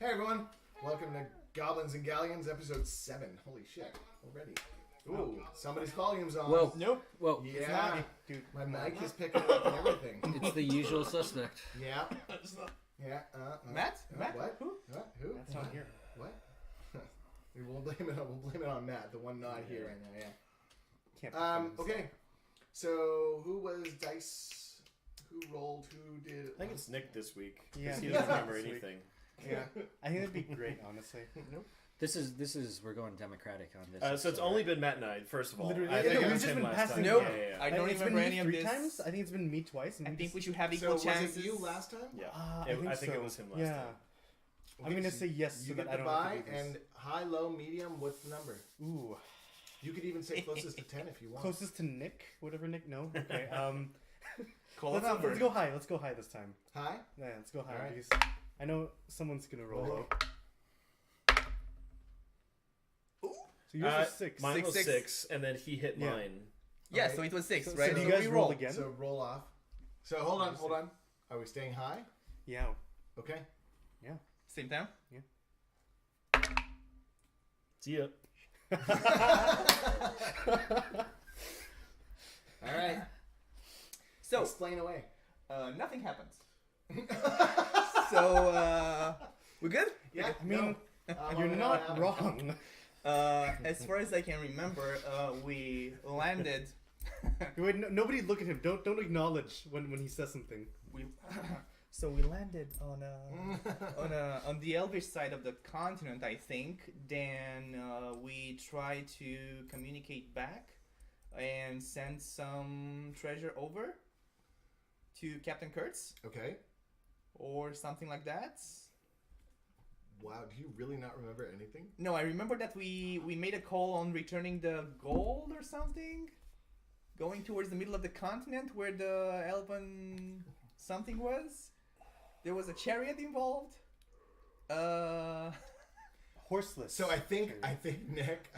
Hey everyone, welcome to Goblins and Galleons, episode 7. Holy shit, already. Ooh, somebody's volume's on. Well, Nope. Well, yeah, Dude, my mic is picking up and everything. it's the usual suspect. Yeah, yeah. Matt? Matt? What? Who? What? Who? Matt's not here. What? We'll blame it on Matt, the one not here right now. Can't Yeah. Okay. So who was dice? Who rolled? Who did? I think it's Nick this week. Yeah. He doesn't remember This week. anything. Yeah. I think that'd be great, honestly. Nope. This is we're going democratic on this. So it's only been Matt and I, first of all. Literally, I yeah, think no, it we've was just him been last passing. time. Nope. Yeah. I don't It's remember been me any of 3 this. times. I think it's been me twice. And I we think just- we should have So equal was chances. it you last time? Yeah. I think it so. was him last Yeah. time. I'm gonna say yes You so get that the I don't buy have to do this. and high, low, medium. What's the number? Ooh. You could even say closest to 10 if you want. Closest to Nick? Whatever Nick? No? Okay. Call a let's number. go high. Let's go high this time. High? Yeah, let's go high Alright. because I know someone's gonna roll Roll. low. So yours is 6. Mine was 6. 6, and then he hit Yeah. mine. Yeah, Okay. so it was 6, So- right? so So you guys we roll roll again? So roll off. So hold on. Are we staying high? Yeah. Okay. Same time? See ya. All right. So, Explain away. nothing happens. So, we good? Yeah. I mean, you're not wrong. As far as I can remember, we landed. Wait, nobody look at him. Don't acknowledge when he says something. We so we landed on the Elvish side of the continent, I think. Then we tried to communicate back and send some treasure over to Captain Kurtz Okay. or something like that. Wow. Do you really not remember anything? No, I remember that we made a call on returning the gold or something, going towards the middle of the continent where the elven something was. There was a chariot involved. Horseless. So I think Nick,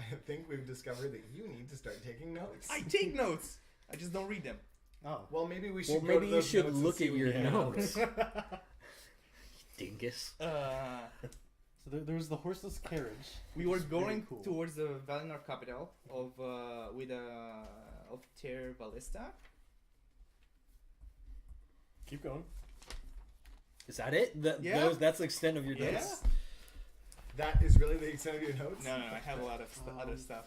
we've discovered that you need to start taking notes. I take notes. I just don't read them. Oh. Well, maybe we should. Well, go maybe to you those should notes and look see at what your you have. notes. Dingus. So there was the horseless carriage. We were which is really going cool. towards the Valenar capital of Ter Ballista. Keep going. Is that it? Yeah. That's the extent of your Yeah. notes. That is really the extent of your notes. No, I have a lot of other stuff.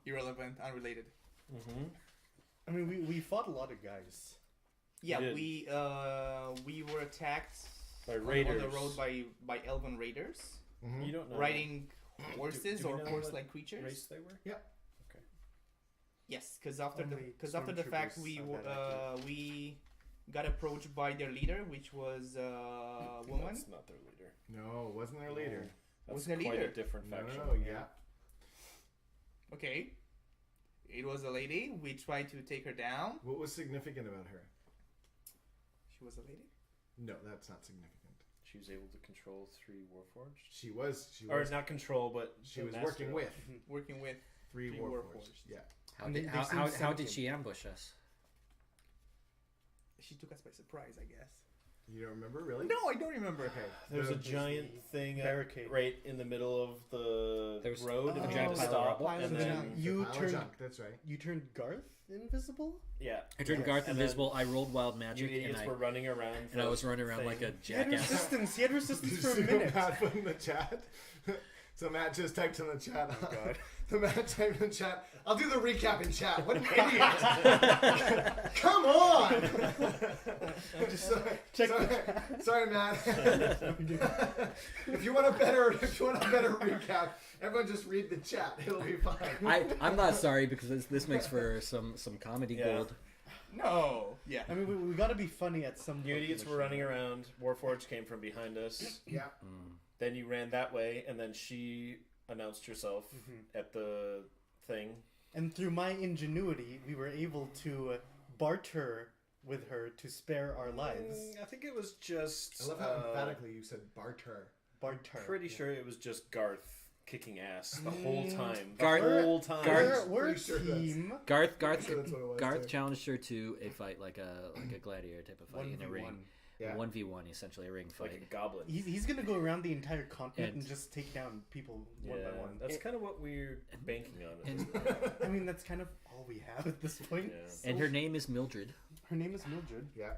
Irrelevant, unrelated. Mm-hmm. I mean, we fought a lot of guys. Yeah, did. we were attacked By on raiders. the road by elven raiders Mhm. You don't know. riding horses do we or know horse-like what creatures. race they were? Yes, because after Only the fact stormtroopers we got approached by their leader, which was a woman. That's not their leader. No, wasn't there later? That's Wasn't their quite leader. a different No, faction. yeah. Okay, it was a lady. We tried to take her down. What was significant about her? She was a lady. No, that's not significant. She was able to control 3 Warforged. She was. Or not control, but She the was master working of- with Working with 3 Three Warforged. Warforged. Yeah. How And did, they how, seem how, how did sentient. she ambush us? she took us by surprise, I guess. You don't remember, really? No, I don't remember. Okay. There's a The- giant thing barricade. right in the middle of the There's road, a and giant you pile of stop, rubble. and Pile of then junk. You Pile of turned- junk, that's right. You turned Garth invisible? yeah, I turned Yes. Garth And invisible. I rolled wild you magic, and idiots I were running around. and I was running around like a He had jackass. resistance. He had resistance Did for you a see minute. what Matt put in the chat? So Matt just typed in the chat. Oh, God. The Matt typed in the chat. I'll do the recap in chat. What an idiot! Come on! Check sorry, Matt. if you want a better recap, everyone just read the chat. It'll be fine. I'm not sorry because this makes for some comedy Yeah. gold. No. Yeah. I mean, we got to be funny at some You point idiots in were the running show. around. Warforged came from behind us. Yeah. Then you ran that way, and then she announced herself at the thing. And through my ingenuity, we were able to barter with her to spare our lives. I think it was just. I love how emphatically you said barter. Barter. Pretty sure it was just Garth kicking ass the whole time. Garth- The whole time. We're a Pretty sure that's- team. Garth Sure that's what it was, Garth too. challenged her to a fight like a gladiator type of fight in a ring. Yeah. 1v1 essentially, a ring fight. like a goblin. He's gonna go around the entire continent And- and just take down people Yeah, one by one. that's kind of what we're banking on. and- I mean, that's kind of all we have at this point. Yeah. And her name is Mildred. Her name is Muldred. Yeah.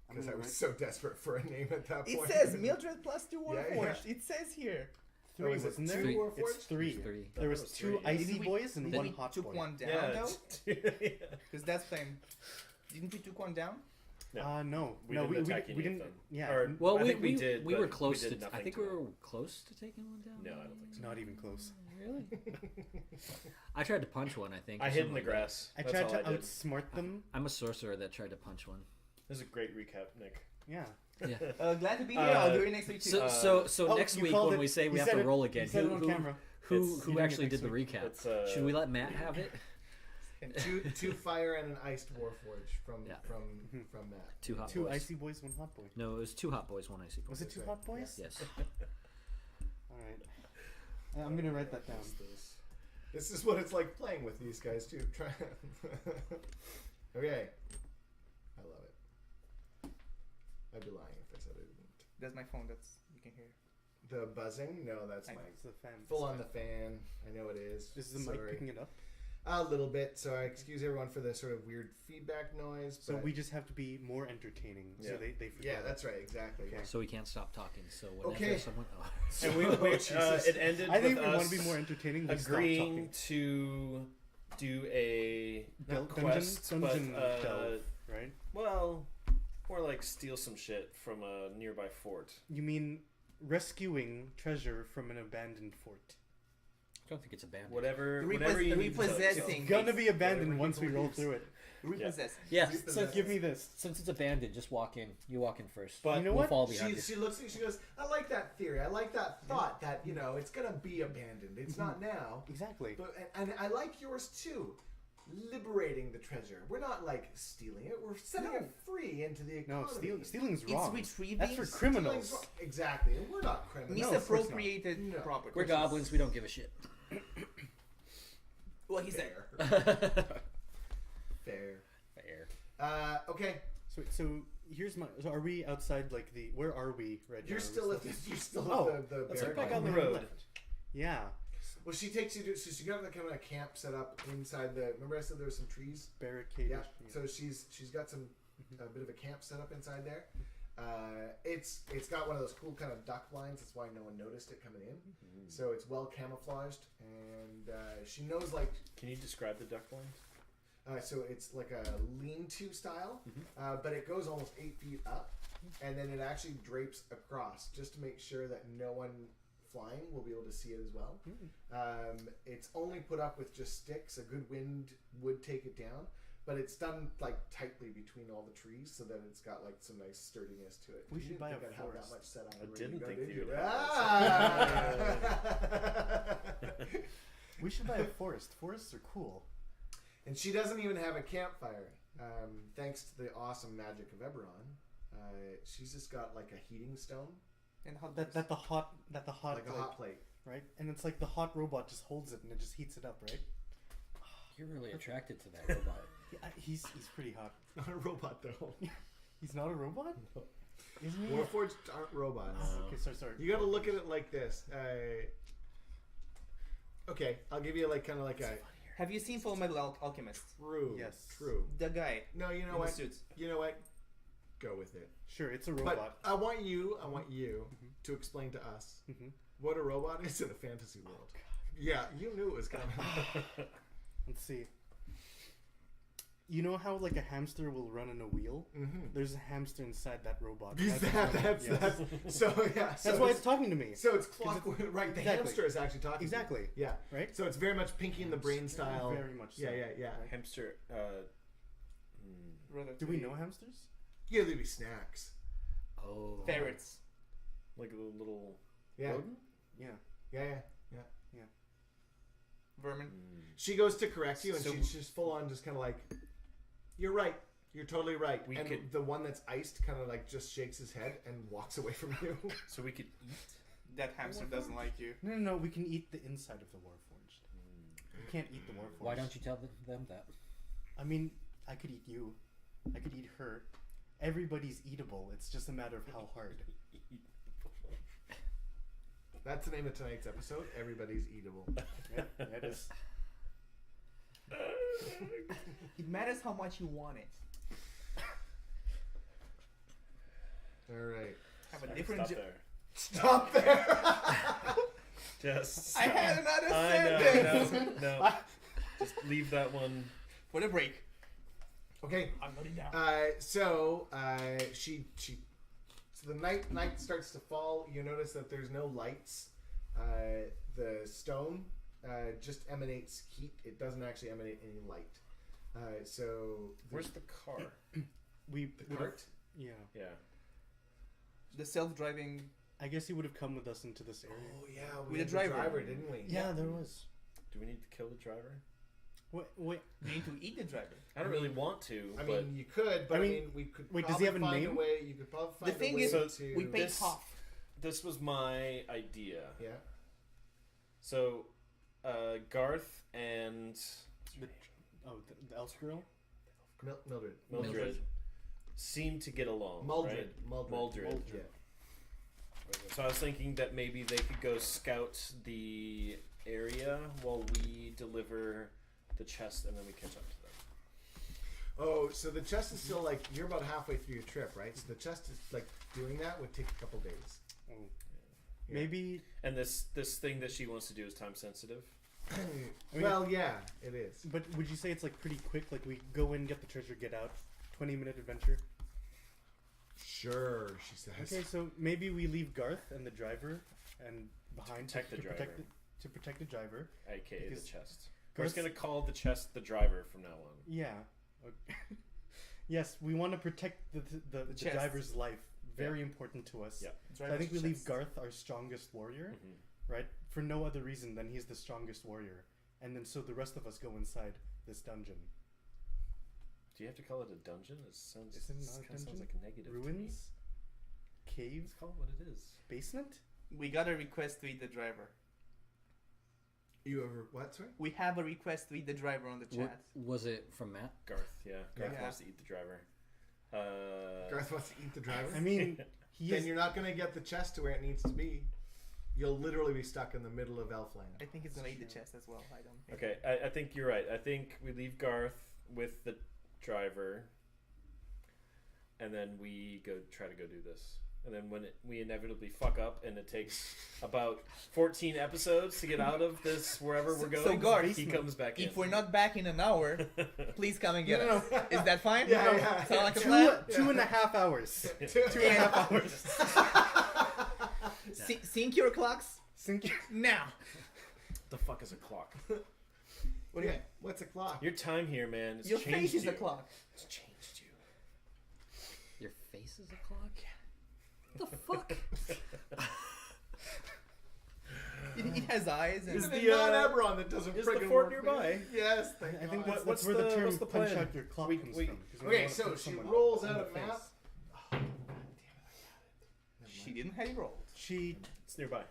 Because I I'm was right. so desperate for a name at that It point. says Mildred plus 2 Yeah, Warforged. It says here. Three, is it wasn't there? two Three. Warforged? It's three. It's three. There was That was 2 three. icy Didn't we- boys and Then one we hot took boy. one down Yeah, though, it's- because that's time. Didn't we took one down? No. No. We no, didn't attack we any of didn't. them. Yeah. Or- Well, I we, think we did, we but were close we did to. I nothing think to we it. were close to taking one down. No, I don't think so. not even close. Really? I tried to punch one. I think. I or hid in something the like that. grass. I That's tried all to I did. outsmart them. I'm a sorcerer that tried to punch one. This is a great recap, Nick. Yeah. Yeah. Glad to be here. I'll do it next week too. So Oh, next you week called when it. we say we You have said to it. roll You again, said it on camera. who It's- you actually did it did the next recap? It's, Should we let Matt have it? two fire and an iced Warforged from Yeah. from Matt. Two hot 2 boys. icy boys, 1 hot boy. No, it was 2 hot boys, 1 icy boy. Was it 2 right. hot boys? Yes. All right. I'm gonna write that down. This is what it's like playing with these guys too. Try. Okay. I love it. I'd be lying if I said I didn't. That's my phone. That's you can hear. The buzzing? No, that's I- my It's the fan. full on the fan. I know it is. Is the Sorry. mic picking it up? A little bit, so I excuse everyone for the sort of weird feedback noise. So but we just have to be more entertaining. So Yeah. they forget. yeah, that's right, exactly. Okay. Yeah. So we can't stop talking. So whenever Okay. someone. Oh. And we Jesus. it ended I think with we want us to be more entertaining. We stop agreeing talking. to do a not Dungeon quest, dungeon but delve, right? well, more like steal some shit from a nearby fort. You mean rescuing treasure from an abandoned fort? I don't think it's abandoned. Whatever you need to repossessing. It's gonna be abandoned Whatever once we people roll use. through it. Repossessing. Yeah. Repossess- So Give me this. since it's abandoned, just walk in. You walk in first. But You know we'll what? fall behind She you. looks at you, she goes, I like that theory. I like that thought that, it's going to be abandoned. It's not now. Exactly. But and I like yours too. Liberating the treasure. We're not like stealing it. We're setting it free into the No, economy. stealing's It's wrong. retrieving. That's for Stealing's criminals. wrong. Exactly. And we're not criminals. No, of course not. Misappropriated No. property. We're goblins. We don't give a shit. Well, he's there. Fair. Fair. Okay. So here's my. So are we outside like the? Where are we right now? You're still at the Let's barricade. get back on the We're road. left. Yeah. Well, she takes you to. So she got like kind of a camp set up inside the. Remember I said there were some trees. Barricade. Yeah. So she's got some a bit of a camp set up inside there. It's got one of those cool kind of duck blinds. That's why no one noticed it coming in. So it's well camouflaged, and she knows like. Can you describe the duck blind? So it's like a lean-to style, but it goes almost 8 feet up, and then it actually drapes across just to make sure that no one flying will be able to see it as well. It's only put up with just sticks. A good wind would take it down, but it's done like tightly between all the trees so that it's got like some nice sturdiness to it. We You should didn't buy think a I'd have that forest. much set on I ready didn't to go, think did that you? you'd have Ah! We should buy a forest. Forests are cool. And she doesn't even have a campfire, thanks to the awesome magic of Eberron. She's just got like a heating stone, And hot That the hot like a hot plate. right? And it's like the hot robot just holds it and it just heats it up, right? You're really attracted to that robot. Yeah, he's pretty hot. Not a robot though. He's not a robot, isn't he? Warforged aren't robots. Okay, sorry. You got to look at it like this. Okay, I'll give you like kind of like a Have you seen Full Metal Alchemist? true. Yes. True. The guy No, you know in the what? suits. You know what? Go with it. Sure, it's a robot. But I want you to explain to us what a robot is in a fantasy world. Yeah, you knew it was coming. Let's see. You know how like a hamster will run in a wheel? There's a hamster inside that robot. That's Yes. so yeah. So That's why it's talking to me. So it's clockwork, right? The Exactly. hamster is actually talking. to you. Exactly. Yeah. Right? So it's very much Pinky and the Brain style. Very much so. Yeah. Hamster. Do we know hamsters? Yeah, there'd be snacks. Oh. Ferrets. Like a little Yeah. rodent? Yeah. Vermin. She goes to correct you, and So- she's just full on, just kind of like, "You're right. You're totally right." We and could- the one that's iced kind of like just shakes his head and walks away from you. So we could eat. That hamster doesn't like you. No. We can eat the inside of the Warforged. We can't eat the Warforged. Why don't you tell them that? I mean, I could eat you. I could eat her. everybody's eatable. It's just a matter of how hard. That's the name of tonight's episode. Everybody's eatable. Yeah, that is. It matters how much you want it. All right. Have a different. Stop there. Stop there. Just. I Stop. had another I sentence. know. No. Just leave that one. For the break. Okay. I'm noting down. So the night starts to fall. You notice that there's no lights. The stone just emanates heat. It doesn't actually emanate any light. Where's the car? the cart? Yeah. Yeah. The self-driving. I guess he would have come with us into this area. Oh yeah, With we the had driver. didn't we? Yeah, there was. Do we need to kill the driver? Wait. You need to eat the driver. I don't really want to. I but mean, you could, but I mean, we could. wait, does he have a probably find name? A way, you could probably find The thing a way is, to. we paid this- half. this was my idea. Yeah. So, Garth and The elf girl? Mildred. Muldred seem to get along. Muldred. Right? Muldred. Muldred. Yeah. So I was thinking that maybe they could go scout the area while we deliver the chest, and then we catch up to them. Oh, so the chest is still like you're about halfway through your trip, right? So the chest is like doing that would take a couple days. Oh. Yeah. Maybe. And this thing that she wants to do is time sensitive. mean- Well, yeah, it is. But would you say it's like pretty quick? Like we go in, get the treasure, get out. 20-minute adventure. Sure, she says. Okay, so maybe we leave Garth and the driver and behind protect the driver. To protect the driver. AKA Because the chest. We're just Garth's- gonna call the chest the driver from now on. Yeah. Okay. Yes, we want to protect the chest. driver's life. Very important to us. Yeah. So I think we leave Garth, our strongest warrior, right? For no other reason than he's the strongest warrior. And then so the rest of us go inside this dungeon. Do you have to call it a dungeon? It sounds. Is it not a kinda dungeon? Sounds like a negative. Ruins? Cave? Let's call it what it is. Basement? We got a request to eat the driver. You ever what? Sorry. We have a request to eat the driver on the chat. Was it from Matt? Garth, yeah. Garth Yeah. wants to eat the driver. Garth wants to eat the driver. I mean, he then is... you're not going to get the chest to where it needs to be. You'll literally be stuck in the middle of Elfland. I think it's gonna eat the chest as well. I don't think. Okay, I think you're right. I think we leave Garth with the driver, and then we try to go do this. And then when we inevitably fuck up, and it takes about 14 episodes to get out of this wherever we're going, So Garth, he comes back in. If we're not back in an hour, please come and get No, us. Is that fine? Yeah, yeah. Sound like a plan? 2.5 hours. 2.5 hours. Sync your clocks Sync. now. The fuck is a clock? What do you? What's a clock? Your time here, man, has Your changed face is you. a clock. It's changed you. Your face is a clock? The fuck? It has eyes and It's Is the the, non-Eberron that doesn't is the friggin' fort work, nearby? man. Yes, thank I think God. that's what's where the term what's the punch plan? out your clock We- comes we- from. 'cause we Okay, don't wanna so punch she someone rolls in out the a face. map. she didn't have it rolled. It's nearby.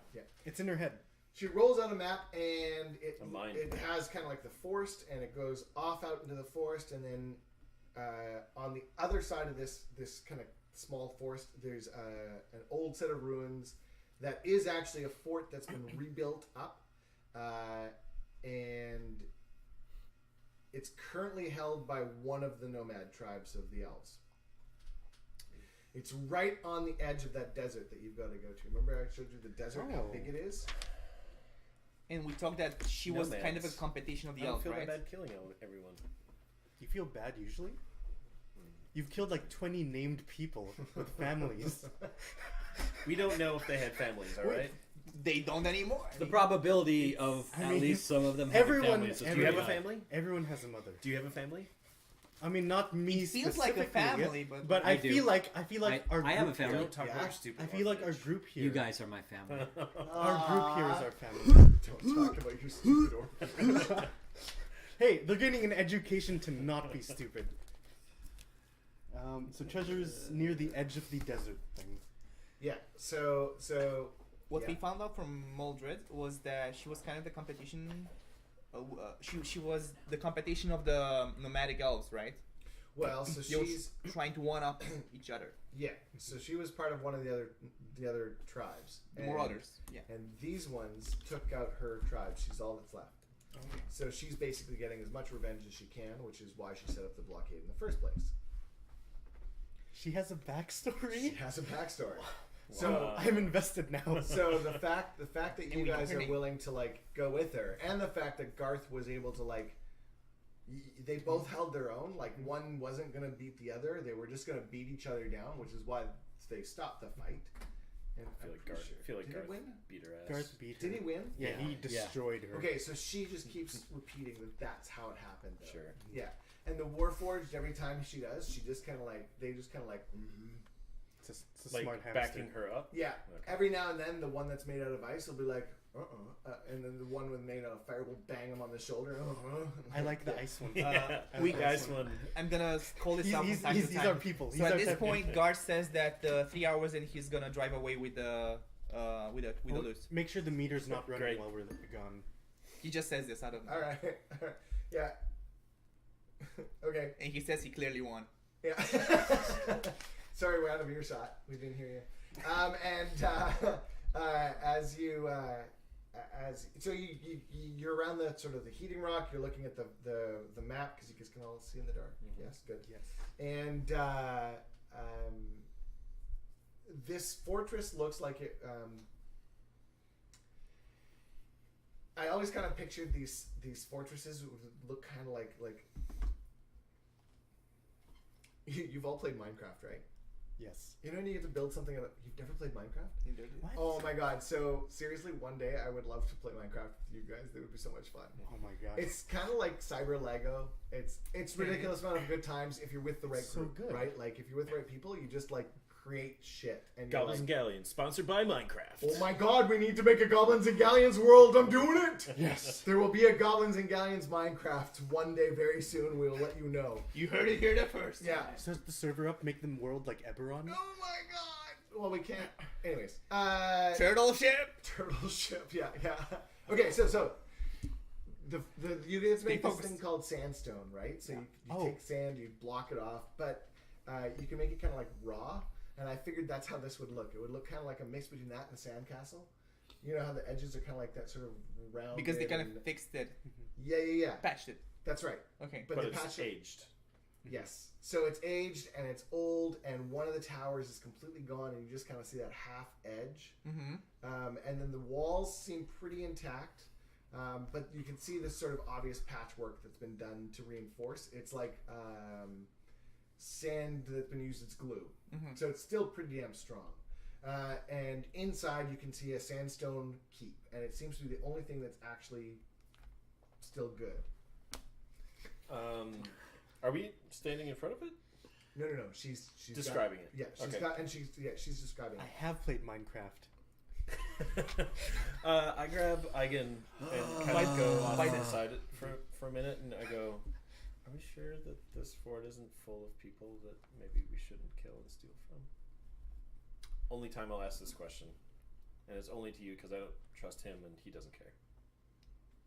It's in her head. She rolls out a map, and A mine. it has kind of like the forest, and it goes off out into the forest, and then on the other side of this kind of small forest, there's an old set of ruins that is actually a fort that's been rebuilt up, and it's currently held by one of the nomad tribes of the elves. It's right on the edge of that desert that you've got to go to. Remember I showed you the desert, how Oh. big it is? And we talked that she was kind of a Nomads. competition of I the don't elves, feel right? that bad killing everyone. You feel bad usually? You've killed like 20 named people with families. We don't know if they had families, alright? They don't anymore. The probability of I at mean, least some of them having everyone- families is Do you have pretty a high. family? Everyone has a mother. Do you have a family? I mean, not me. It feels like a specifically, family, but I I do. feel like our I have group a family. here- Don't talk Yeah. about your stupid I feel like our orphanage. group here. You guys are my family. Our group here is our family. Don't talk about your stupid orphan. Hey, they're getting an education to not be stupid. So treasures near the edge of the desert thing. Yeah, so What yeah. we found out from Muldred was that she was kind of the competition. She was the competition of the nomadic elves, right? Well, so They were she's trying to one up each other. yeah. So she was part of one of the other tribes. The Marauders. Yeah. And these ones took out her tribe. She's all that's left. Okay. So she's basically getting as much revenge as she can, which is why she set up the blockade in the first place. She has a She backstory. has a backstory. So Wow. I'm invested now. So the fact that And you we know guys her are name. willing to like go with her, and the fact that Garth was able to like, they both held their own. Like one wasn't gonna beat the other; they were just gonna beat each other down, which is why they stopped the fight. And I feel I'm like pretty Garth. sure- I feel like did Garth he win? beat her ass. Garth beat her. Did he win? Yeah, he Yeah. destroyed her. Okay, so she just keeps repeating that that's how it happened. Though. Sure. Yeah, and the Warforged, every time she does, she just kind of like mm-hmm. It's a Like smart hamster. backing her up. Yeah. Okay. Every now and then, the one that's made out of ice will be like, and then the one with made out of fire will bang him on the shoulder. I like the ice one. Yeah. I we like guys the ice one. I'm gonna call this out from time to These time. are people. So at this point, Garth says that 3 hours and he's gonna drive away with the loose. Make sure the meter's not running Great. while we're gone. He just says this. I don't know. All right. Yeah. Okay. And he says he clearly won. Yeah. Sorry, we're out of earshot. We didn't hear you. As you, so you're around the sort of the heating rock. You're looking at the map because you guys can all see in the dark. Mhm. Yes, good. Yes. And this fortress looks like it. I always kind of pictured these fortresses would look kind of like you've all played Minecraft, right? Yes. You know when you get to build something out of, you've never played Minecraft? What? Oh my god! So seriously, one day I would love to play Minecraft with you guys. That would be so much fun. Oh my god. It's kind of like Cyber Lego. It's ridiculous amount of good times if you're with the right So group, good. right? Like if you're with the right people, you just like create shit. And you're Goblins like, Galleons, sponsored by Minecraft. oh my god, we need to make a Goblins and Galleons world. I'm doing it. Yes. There will be a Goblins and Galleons Minecraft one day very soon. We will let you know. You heard it here first. Yeah. Set the server up, make them world like Eberron. Oh my god. Well, we can't. Anyways. Turtle ship. Turtle ship, yeah. Okay, so the you guys make this focused. thing called sandstone, right? So you Oh. take sand, you block it off, but you can make it kind of like raw. And I figured that's how this would look. It would look kind of like a mix between that and a sandcastle. You know how the edges are kind of like that sort of round. Because they kind of fixed it, yeah. patched it. That's right. Okay. But But they it's patched it. aged. Yes. So it's aged and it's old, and one of the towers is completely gone, and you just kind of see that half edge. Mm-hmm. And then the walls seem pretty intact, but you can see this sort of obvious patchwork that's been done to reinforce. It's like sand that's been used as glue. Mm-hmm. So it's still pretty damn strong. And inside you can see a sandstone keep, and it seems to be the only thing that's actually still good. Are we standing in front of it? No. She's Describing it. Yeah, she's describing it. I have played Minecraft. I grab Eigen and kind of go off to the side for a minute, and I go, are we sure that this fort isn't full of people that maybe we shouldn't kill and steal from? Only time I'll ask this question, and it's only to you because I don't trust him and he doesn't care.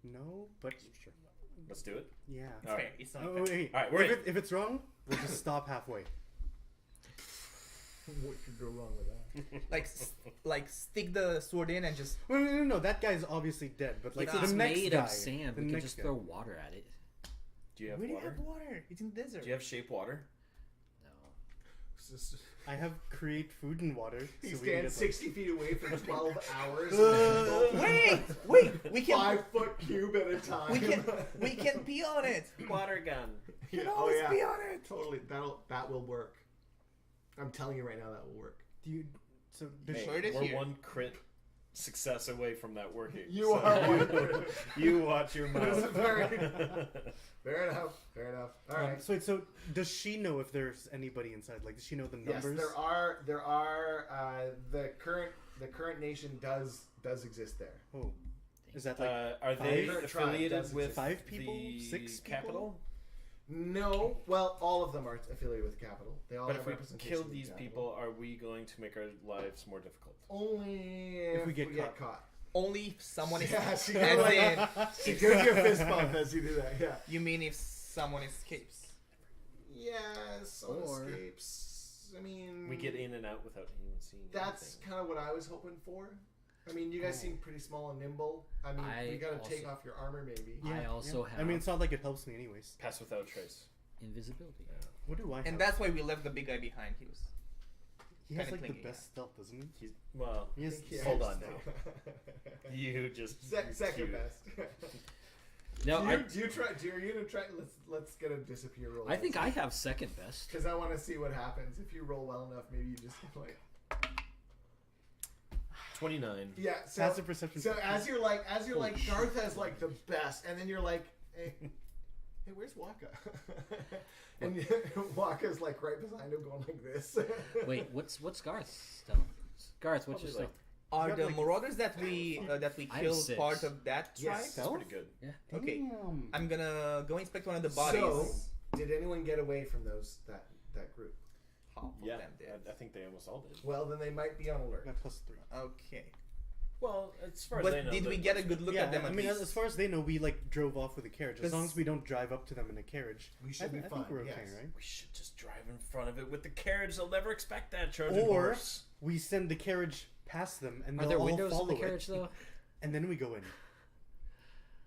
No, but Let's do it. yeah. It's All fair. right. It's not Oh, fair. wait. All right, we're in. If it's wrong, we'll just stop halfway. What could go wrong with that? Like stick the sword in and just. No. That guy's obviously dead. But like If the it's next made guy, of sand, the we can next just guy. throw water at it. Do you have We didn't water? have water. It's in the desert. Do you have shape water? No. I have create food and water. He so we can stands get, like- 60 feet away for 12 hours. Wait! We can 5-foot cube at a time. we can pee on it. Water gun. We can Yeah, always pee on it. Totally. That will work. I'm telling you right now, that will work. Do you? So does Hey, she- heard it We're here. one crit success away from that working. You so are one crit. You watch your mouth. Fair enough. All right. So does she know if there's anybody inside? Like, does she know the Yes, numbers? there are. The current nation does exist there. Oh, is that like? Are they Favorite tribe affiliated does with exist. 5 people? the 6 people? capital? No. Well, all of them are affiliated with the capital. They all But have if we representation kill in the these capital. people, are we going to make our lives more difficult? Only if we get caught. Only if someone is. Yeah, she As goes in, She gives you a fist bump as you do that. Yeah. you mean if someone escapes? Yeah, some Or- escapes. I mean, We get in and out without anyone seeing That's anything. kind of what I was hoping for. I mean, you guys seem pretty small and nimble. I mean, I you gotta take also- off your armor, maybe. I also I mean, have- it's not like it helps me anyways. Pass without trace. Invisibility. What do I have? And that's why we left the big guy behind. He was. he has kinda like the clingy, best stealth, doesn't he? He's well. He has, Yeah, Hold on so- You just Second cute. best. No, do I you try? Do you gonna try? Let's get a disappear roll. I think I have second best. because I want to see what happens if you roll well enough. Maybe you just like 29. yeah. So Passive perception. So as you're like Holy Garth has like the best, and then you're like, hey, where's Waka? And Waka's like right behind him, going like this. Wait, what's Garth's stealth? Garth, what's your Probably stealth? Are got, the like, marauders that we I have killed 6. part of that tribe? Yes. That's pretty good. Yeah. Okay. Damn. I'm gonna go inspect one of the bodies. So, did anyone get away from that group? Half of Yeah, them did. I think they almost all did. Well, then they might be on alert. Got +3. Okay. Well, as far as But they know, did we get a good look yeah, at them? I At mean, least? as far as they know, we like drove off with a carriage. As long This- as we don't drive up to them in a carriage, We should be I fine. think we're okay, yes. right? We should just drive in front of it with the carriage. They'll never expect that Trojan Or horse. we send the carriage past them, and Are they'll there all windows follow in the carriage it, though? and then we go in.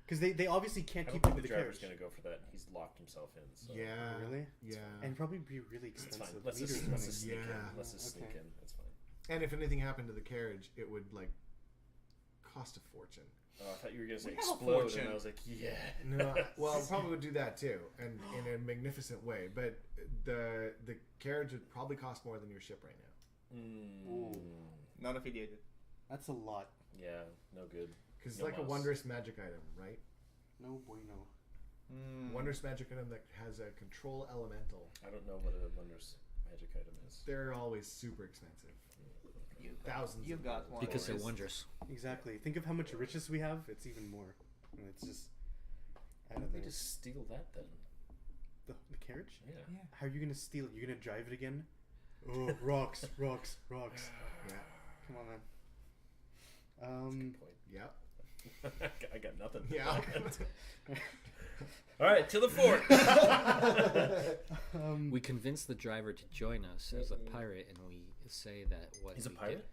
Because they obviously can't I keep don't up think with the the driver's carriage. going to go for that. He's locked himself in. So. Yeah. Really? Yeah. And probably be really It's expensive. fine. Let's just Meters running. sneak in. Yeah. Let's just sneak Okay. in. It's fine. And if anything happened to the carriage, it would like cost a fortune. Oh, I thought you were going to say We have a explode, fortune. and I was like, yeah. No, well, probably would do that too, and in a magnificent way. But the carriage would probably cost more than your ship right now, Mm, Not affiliated. That's a lot. yeah, no good. because it's No like a mouse. wondrous magic item, right? No bueno. Wondrous magic item that has a control elemental. I don't know what a wondrous magic item is. They're always super expensive. Thousands. You of got dollars. one. Because they're Always. wondrous. Exactly. Think of how much riches we have. It's even more. And it's just out of We there. just steal that then. The carriage? Yeah. How are you gonna steal it? You're gonna drive it again? Oh, rocks, rocks, rocks. Yeah. Come on, man. Good point. Yep. I got nothing. Yeah. All right, to the fort. We convince the driver to join us as a pirate, and we say that what He's a we pirate? get-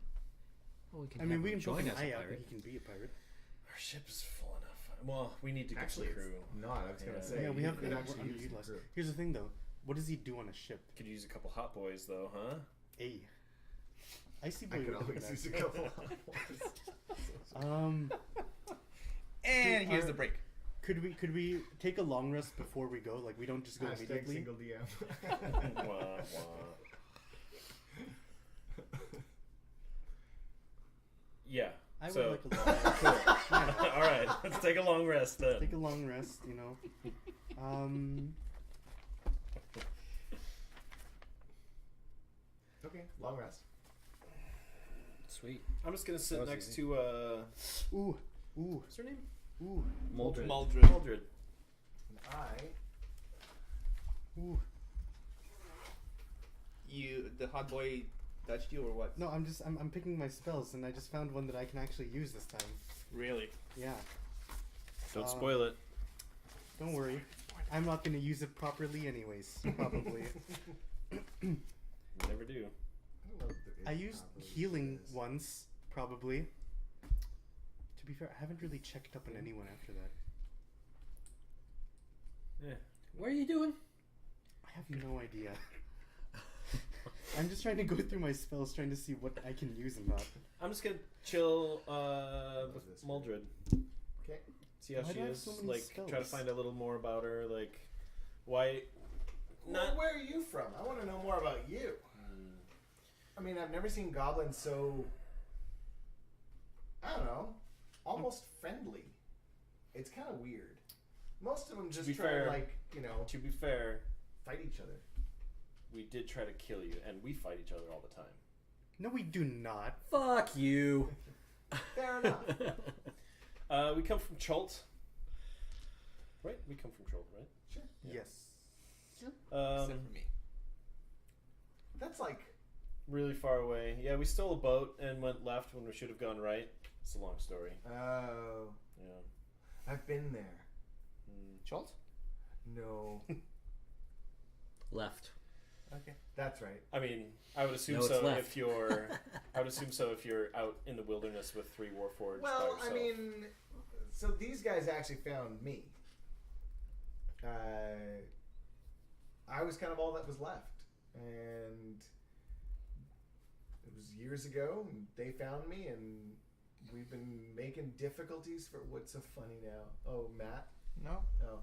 Well, we can I mean, have we him can poke join an as eye a out that pirate. he can be a pirate. Our ship is full enough. Well, we need to get Actually, the crew. it's not. I was gonna Yeah. say. Yeah, we have could we're actually use underutilized. the crew. Here's the thing, though. What does he do on a ship? Could use a couple hot boys though, huh? A. Icy I boy. could would do always that. use a couple. And here's Are- the break. Could we take a long rest before we go? Like we don't just go Hashtag immediately. single DM. Wah, wah. Yeah. I would so, like a long rest. cool. Yeah. All right, let's take a long rest then. Take a long rest, you know. Okay, long rest. Sweet. I'm just gonna That sit was next easy. to Ooh, what's her name? ooh, Muldred. Muldred. Muldred. And I. ooh. The hot boy touched you or what? No, I'm picking my spells, and I just found one that I can actually use this time. Really? Yeah. Don't spoil it. Don't worry. I'm not gonna use it properly, anyways. Probably. You never do. I don't know if there is I used properly healing this. once, probably. To be fair, I haven't really checked up on anyone after that. Yeah. What are you doing? I have no idea. I'm just trying to go through my spells, trying to see what I can use and not. I'm just gonna chill with this Muldred. Okay. See how Why she do I have is. so many Like, try to spells? find a little more about her. Like, why? Well, where are you from? I want to know more about you. I mean, I've never seen goblins so. I don't know, almost friendly. It's kind of weird. Most of them just be try fair- to, like, you know, To be fair, fight each other. we did try to kill you, and we fight each other all the time. No, we do not. Fuck you. Fair enough. We come from Chult. Right? We come from Chult, right? Sure. Yeah. Yes. Except for me. That's like. Really far away. Yeah, we stole a boat and went left when we should have gone right. It's a long story. Oh, Yeah. I've been there. Chult? No. Left. Okay. That's right. I mean, I would assume No, it's so left. if you're. I would assume so if you're out in the wilderness with 3 Warforged. by Well, I yourself. mean, so these guys actually found me. I was kind of all that was left, and it was years ago. And they found me, and we've been making difficulties for. What's so funny now? Oh, Matt. No. Oh,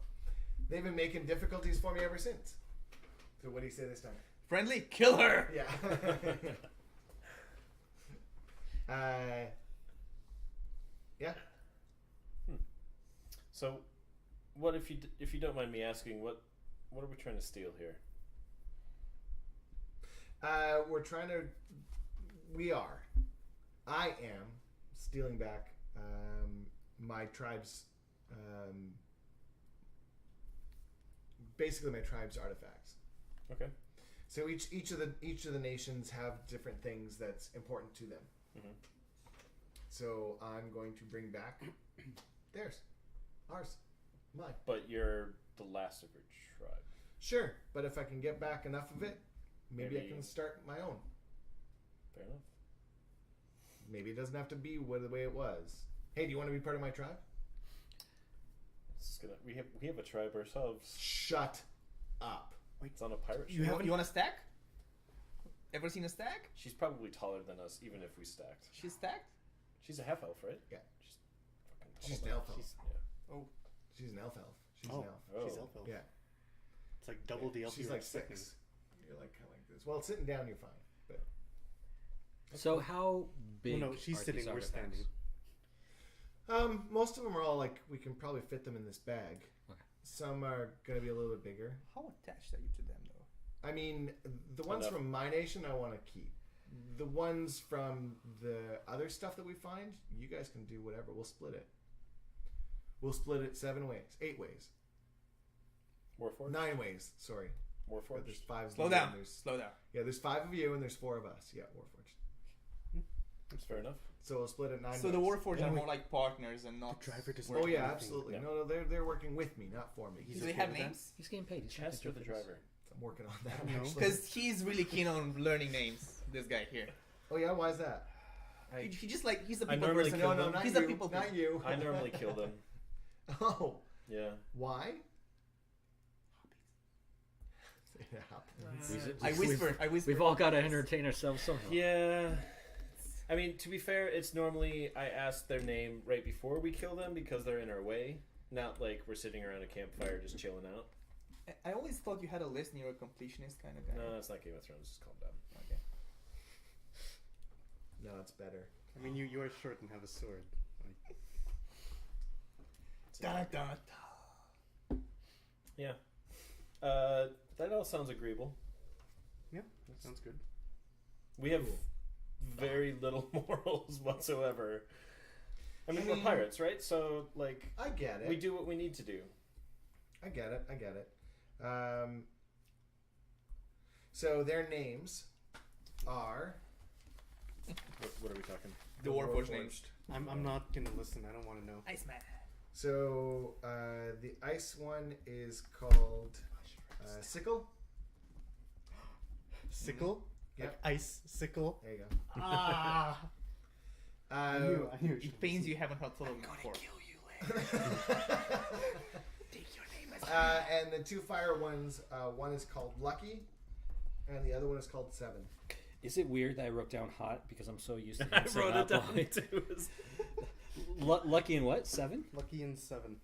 they've been making difficulties for me ever since. So what do you say this time? Friendly, kill her. Yeah. Yeah. So, what if you don't mind me asking, what are we trying to steal here? I am stealing back my tribe's, basically my tribe's artifacts. Okay. So each of the nations have different things that's important to them. Mm-hmm. So I'm going to bring back theirs, ours, mine. But you're the last of your tribe. Sure, but if I can get back enough of it, maybe I Maybe- can start my own. Fair enough. Maybe it doesn't have to be the way it was. Hey, do you want to be part of my tribe? We have a tribe ourselves. Shut up. It's on a pirate ship. You want a stack? Ever seen a stack? She's probably taller than us, even if we stacked. She's stacked? She's a half elf, right? Yeah. She's She's fucking an tall. elf elf. Oh. She's an elf. She's Oh. an elf. Oh. She's elf elf. Yeah. It's like double the elf. She's you were like expecting. 6. You're like kind of like this. Well, sitting down, you're fine. But So how big? Well, no, she's are sitting. these We're artifacts? standing. most of them are all like we can probably fit them in this bag. Okay. Some are gonna be a little bit bigger. How attached are you to them, though? I mean, the ones Enough. from my nation, I want to keep. The ones from the other stuff that we find, you guys can do whatever. We'll split it. We'll split it 7 ways, 8 ways, Warforged? 9 ways. Sorry, but Warforged? there's 5 of Slow you down. and there's- Slow down. Yeah, there's 5 of you and there's 4 of us. Yeah, Warforged. That's fair enough. So we'll split it 9 So ways. the Warforged are Wait. more like partners and not. The driver does Oh not yeah, anything. absolutely. Yeah. No, they're working with me, not for me. He's Do they okay have with that? names? He's getting paid. He's trying to Chester the interpret this. driver. I'm working on that No. actually. Because he's really keen on learning names. This guy here. Oh yeah, why is that? He just like he's a I people normally person. kill No, them. not He's you. a people not person. you. I normally kill them. Oh, Yeah. why? It happens. I whisper. We've all got to entertain ourselves somehow. Yeah. I mean, to be fair, it's normally I ask their name right before we kill them because they're in our way. Not like we're sitting around a campfire just chilling out. I always thought you had a list and you're a completionist kind of guy. No, it's not Game of Thrones. Just calm down. Okay. No, it's better. I mean, you are short and have a sword. Like, Da, da, da. Yeah. That all sounds agreeable. yeah, that sounds good. We have Cool. very little morals whatsoever. I mean, we're mean- pirates, right? So, like, I get it. we do what we need to do. I get it. So their names are What are we talking? The Warforged names. I'm not gonna listen. I don't want to know. Iceman. so the ice one is called Sickle. Sickle. Like Yep. ice sickle. There you go. Ah. I knew it It pains you haven't had total before. Take your name as And the 2 fire ones, one is called Lucky, and the other one is called 7. Is it weird that I wrote down hot because I'm so used to I him saying wrote it hot down boy? too. Lucky in what? 7? Lucky and 7.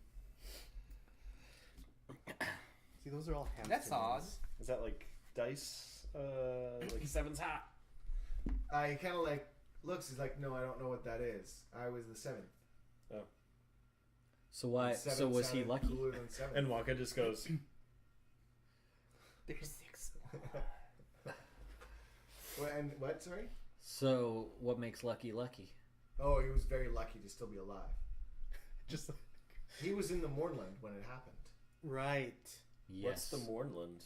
See, those are all hamster That's odd. names. Is that like dice? Like 7's hot. He kind of like looks. He's like, no, I don't know what that is. I was the 7th. So why? Seven So was he sounded lucky? Cooler than 7. And Waka just goes, There's 6. And what? Sorry. So what makes Lucky lucky? Oh, he was very lucky to still be alive. Just He was in the Mournland when it happened. right. Yes. what's the Mournland?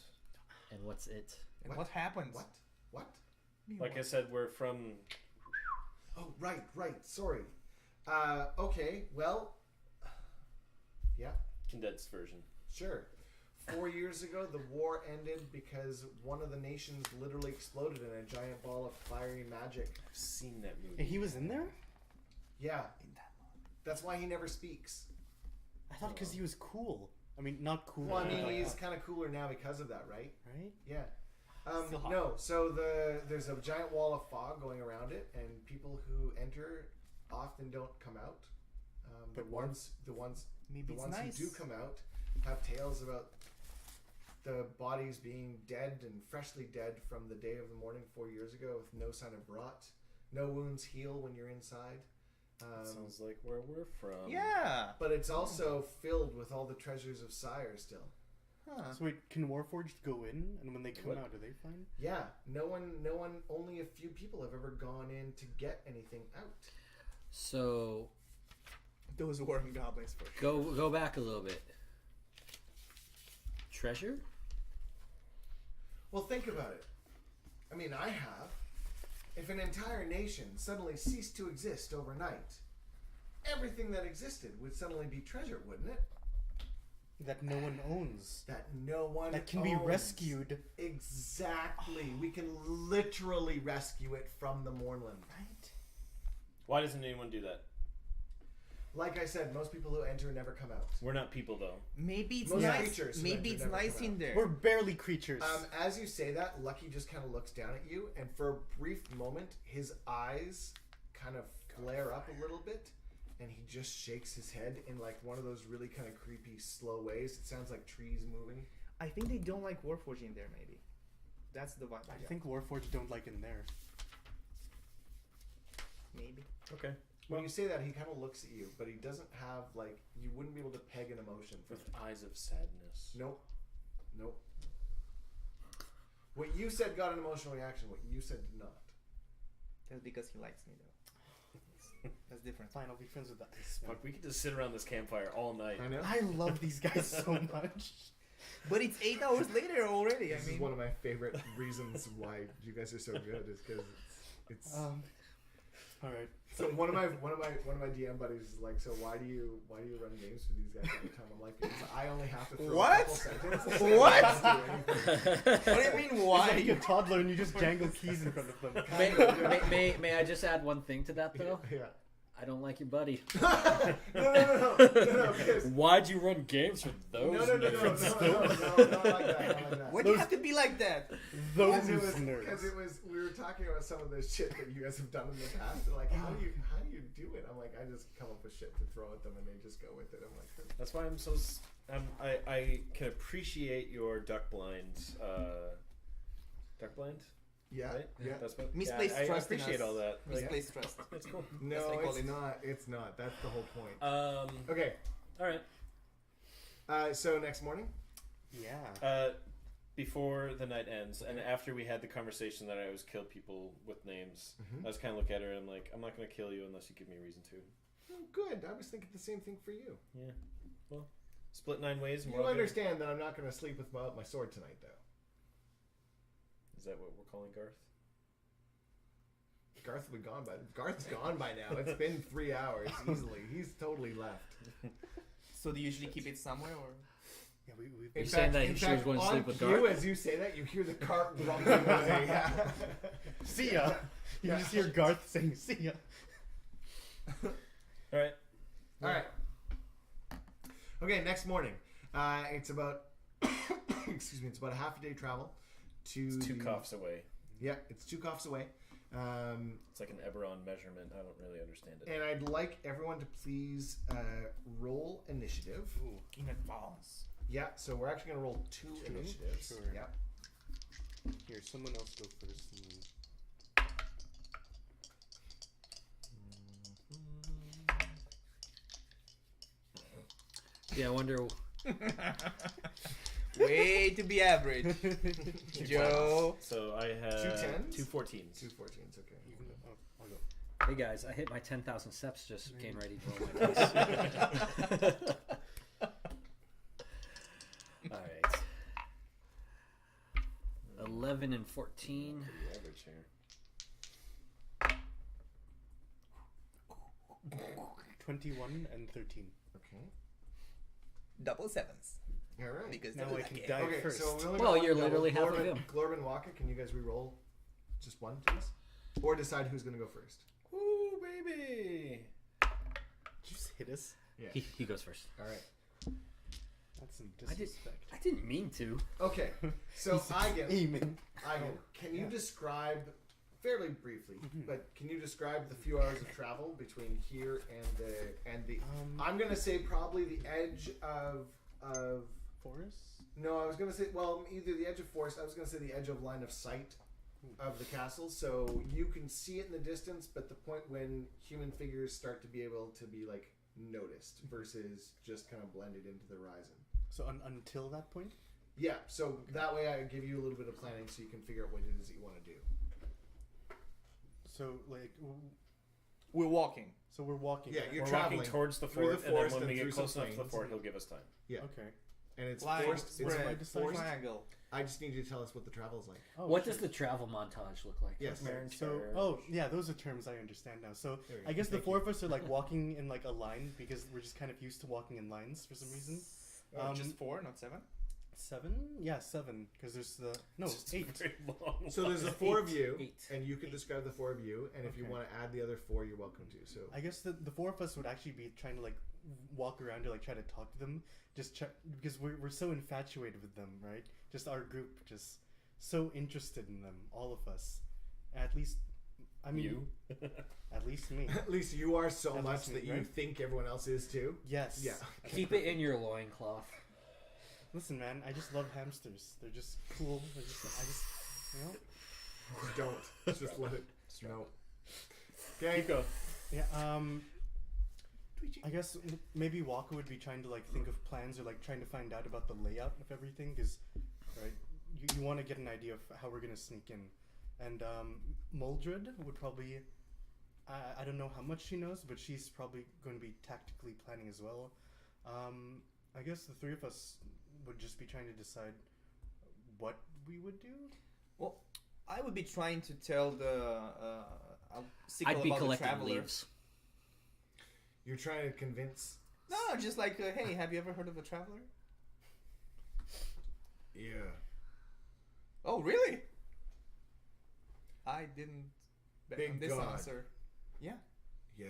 And what's it? And what happens? What? Like I said, we're from... Oh, right. Sorry. Okay. Well. Yeah. Condensed version. Sure. 4 years ago, the war ended because one of the nations literally exploded in a giant ball of fiery magic. I've seen that movie. And he was in there? Yeah. That's why he never speaks. I thought because he was cool. I mean, not cool. Well, I mean, but he's kind of cooler now because of that, right? right? Yeah. Still hot. No, so there's a giant wall of fog going around it, and people who enter often don't come out. But the ones Maybe it's nice. who do come out have tales about the bodies being dead and freshly dead from the day of the morning 4 years ago with no sign of rot. No wounds heal when you're inside. Sounds like where we're from. Yeah. But it's also filled with all the treasures of Sire still. Huh. So wait, can Warforged go in? And when they come What? out, do they find? Yeah, no one, only a few people have ever gone in to get anything out. So Those worm goblins for sure. go back a little bit. Treasure? Well, think about it. I mean, I have. If an entire nation suddenly ceased to exist overnight, everything that existed would suddenly be treasure, wouldn't it? That no one owns. That no one That can be owns. rescued. Exactly. We can literally rescue it from the Mournland. Right? Why doesn't anyone do that? Like I said, most people who enter never come out. We're not people, though. Maybe it's Most nice. creatures who Maybe enter it's never nice come in out. there. We're barely creatures. As you say that, Lucky just kind of looks down at you, and for a brief moment, his eyes kind of flare up a little bit, and he just shakes his head in like one of those really kind of creepy, slow ways. It sounds like trees moving. I think they don't like Warforged in there. Maybe that's the vibe. I think Warforged don't like in there. Maybe. Okay. When you say that, he kind of looks at you, but he doesn't have like you wouldn't be able to peg an emotion for With him. eyes of sadness. Nope. What you said got an emotional reaction. What you said did not. That's because he likes me though. That's different. Fine, I'll be friends with that Iceman. Fuck, we could just sit around this campfire all night. I know. I love these guys so much. But it's 8 hours later already. This is one of my favorite reasons why you guys are so good is because it's. All right. So one of my DM buddies is like, so why do you run games for these guys all the time? I'm like, because I only have to throw What? a couple sentences. What? I don't do anything. What do you mean? He's Why? like a toddler and you just jangle keys in front of them. May I just add one thing to that though? Yeah. I don't like your buddy. No, because Why'd you run games for those no, nerds? not like that. Why do you have to be like that? Those Because nerds. it was we were talking about some of the shit that you guys have done in the past. They're like, how do you do it? I'm like, I just come up with shit to throw at them and they just go with it. I'm like, That's why I'm so. I can appreciate your duck blind. Duck blind? yeah, Right? yeah. That's what. Misplaced I trust in appreciate us. all that. Misplaced trust. That's cool. No, That's what I call it's it. not. It's not. That's the whole point. Okay. All right. So next morning. Yeah. Before the night ends, and after we had the conversation that I always kill people with names, Mhm. I was kind of look at her and like, I'm not going to kill you unless you give me a reason to. Oh, good. I was thinking the same thing for you. Yeah. Well, split 9 ways. And You we're all good. understand that I'm not going to sleep without my sword tonight, though. Is that what we're calling Garth? Garth's gone by now. It's been 3 hours easily. He's totally left. So do you usually keep it somewhere or? Yeah, we've You're In saying fact, that in she was fact, going to on sleep with cue, Garth? as you say that, you hear the cart rumbling away. See ya. You Yeah. just hear Garth saying, see ya. All right. All right. Okay, next morning. It's about excuse me. It's about a half a day travel to It's 2 the- coughs away. Yeah, it's 2 coughs away. It's like an Eberron measurement. I don't really understand it. And I'd like everyone to please roll initiative. Ooh. In advance. Yeah, so we're actually going to roll 2 Two? initiatives. Sure. Yeah. Here, someone else go first. Yeah, I wonder. Way to be average. Joe. So I had 2 10s? 2 14s. 2 14s, okay. You can go. Oh, I'll go. Hey guys, I hit my 10,000 steps just getting ready to roll my dice. All right. 11 and 14. Pretty average here. 21 and 13. Okay. Double sevens. All right. Because Now they're I can lucky. die Okay, first. so we only Well, got one you're go. literally half of Glorb him. Glorb and Waka, can you guys re-roll just one, please? Or decide who's going to go first. Ooh, baby. Just hit us. Yeah. He goes first. All right. That's some I did. disrespect. I didn't mean to. Okay, so Eigen, Aiming. can you Yeah. describe, fairly briefly, but can you describe the few hours of travel between here and the I'm gonna say probably the edge of Forest? no, I was gonna say either the edge of forest. I was gonna say the edge of line of sight of the castle, so you can see it in the distance, but the point when human figures start to be able to be like noticed versus just kind of blended into the horizon. So until that point? Yeah, so that way I give you a little bit of planning so you can figure out what it is that you want to do. So, like, We're walking. so we're walking. Yeah, you're We're traveling walking towards the through fort, the and then forest when and we get through close some enough to the plains. fort, he'll give us time. Yeah. Okay. And it's Line, forced. It's spread, forced. triangle. I just need you to tell us what the travel is like. Oh, What sure. does the travel montage look like? Yes. So, yeah, those are terms I understand now. So, There we go. I guess the Thank four of us are like walking in like a line because we're just kind of used to walking in lines for some reason. Just 4, not 7. 7? Yeah, 7. Because there's the Just 8. very long. So there's the four of you, Eight. and you can describe the four of you, and if you Okay. want to add the other four, you're welcome to. So I guess the four of us would actually be trying to like walk around to like try to talk to them, just check because we're so infatuated with them, right? Just our group, just so interested in them, all of us. At least, I mean, You? at least me. at least you are so At much least me, that you right? think everyone else is too. Yes. Yeah. Keep it in your loincloth. Listen, man, I just love hamsters. They're just cool. I just, you know. Don't just let it. No. Okay. Keep going. Yeah. I guess maybe Waka would be trying to like think of plans or like trying to find out about the layout of everything, because right, you want to get an idea of how we're gonna sneak in, and Muldred would probably. I don't know how much she knows, but she's probably going to be tactically planning as well. I guess the three of us would just be trying to decide what we would do. Well, I would be trying to tell the sequel I'd be about the collecting traveler. leaves. You're trying to convince. No, just like, hey, have you ever heard of a traveler? Yeah. Oh, really? I didn't bet Big on this God. answer. Yeah. Yeah.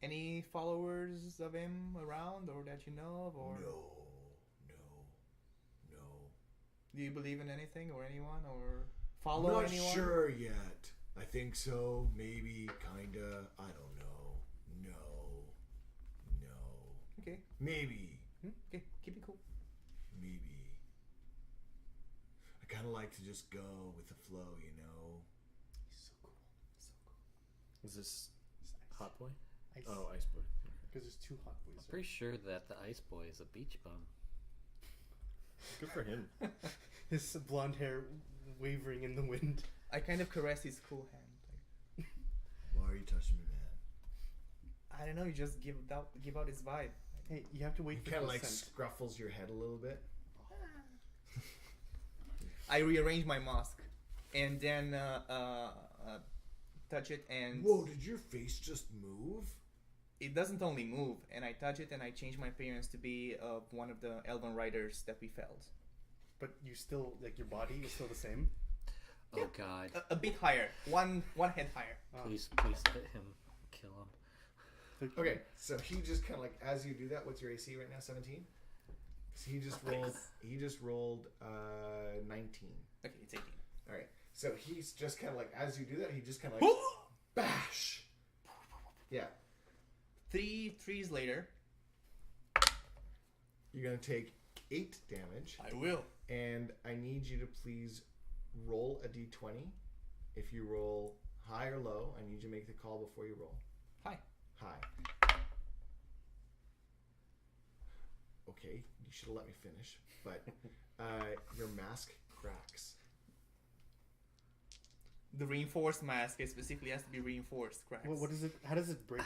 Any followers of him around, or that you know of, or No. do you believe in anything or anyone, or follow Not anyone? sure yet. I think so. Maybe. Kinda. I don't know. No. Okay, Maybe. okay, keep it cool. Maybe. I kind of like to just go with the flow, you know. He's so cool. So cool. Is this He's ice. Hot Boy? Ice. Oh, Ice Boy. Because there's two hot boys. I'm pretty sure that the ice boy is a beach bum. Good for him. His blonde hair wavering in the wind. I kind of caress his cool hand. Like, Why are you touching me, man? I don't know, you just give out his vibe. Hey, you have to wait He for kind the of like scent. scruffles your head a little bit. I rearrange my mask and then touch it, and Whoa, did your face just move? it doesn't only move, and I touch it and I change my appearance to be one of the elven riders that we felled. But you still, like, your body is still the same. Oh God! A bit higher, one head higher. Please hit him, kill him. Okay, so he just kind of like, as you do that, what's your AC right now? 17. So he just rolled 19. Okay, it's 18. All right. So he's just kind of like, as you do that, he just kind of like bash. Yeah. 3 trees later, You're gonna take 8 damage, I will. and I need you to please roll a d20. If you roll high or low, I need you to make the call before you roll. Hi. High. Okay, you should have let me finish, but your mask cracks. The reinforced mask specifically has to be reinforced. Cracks. What is it? How does it break?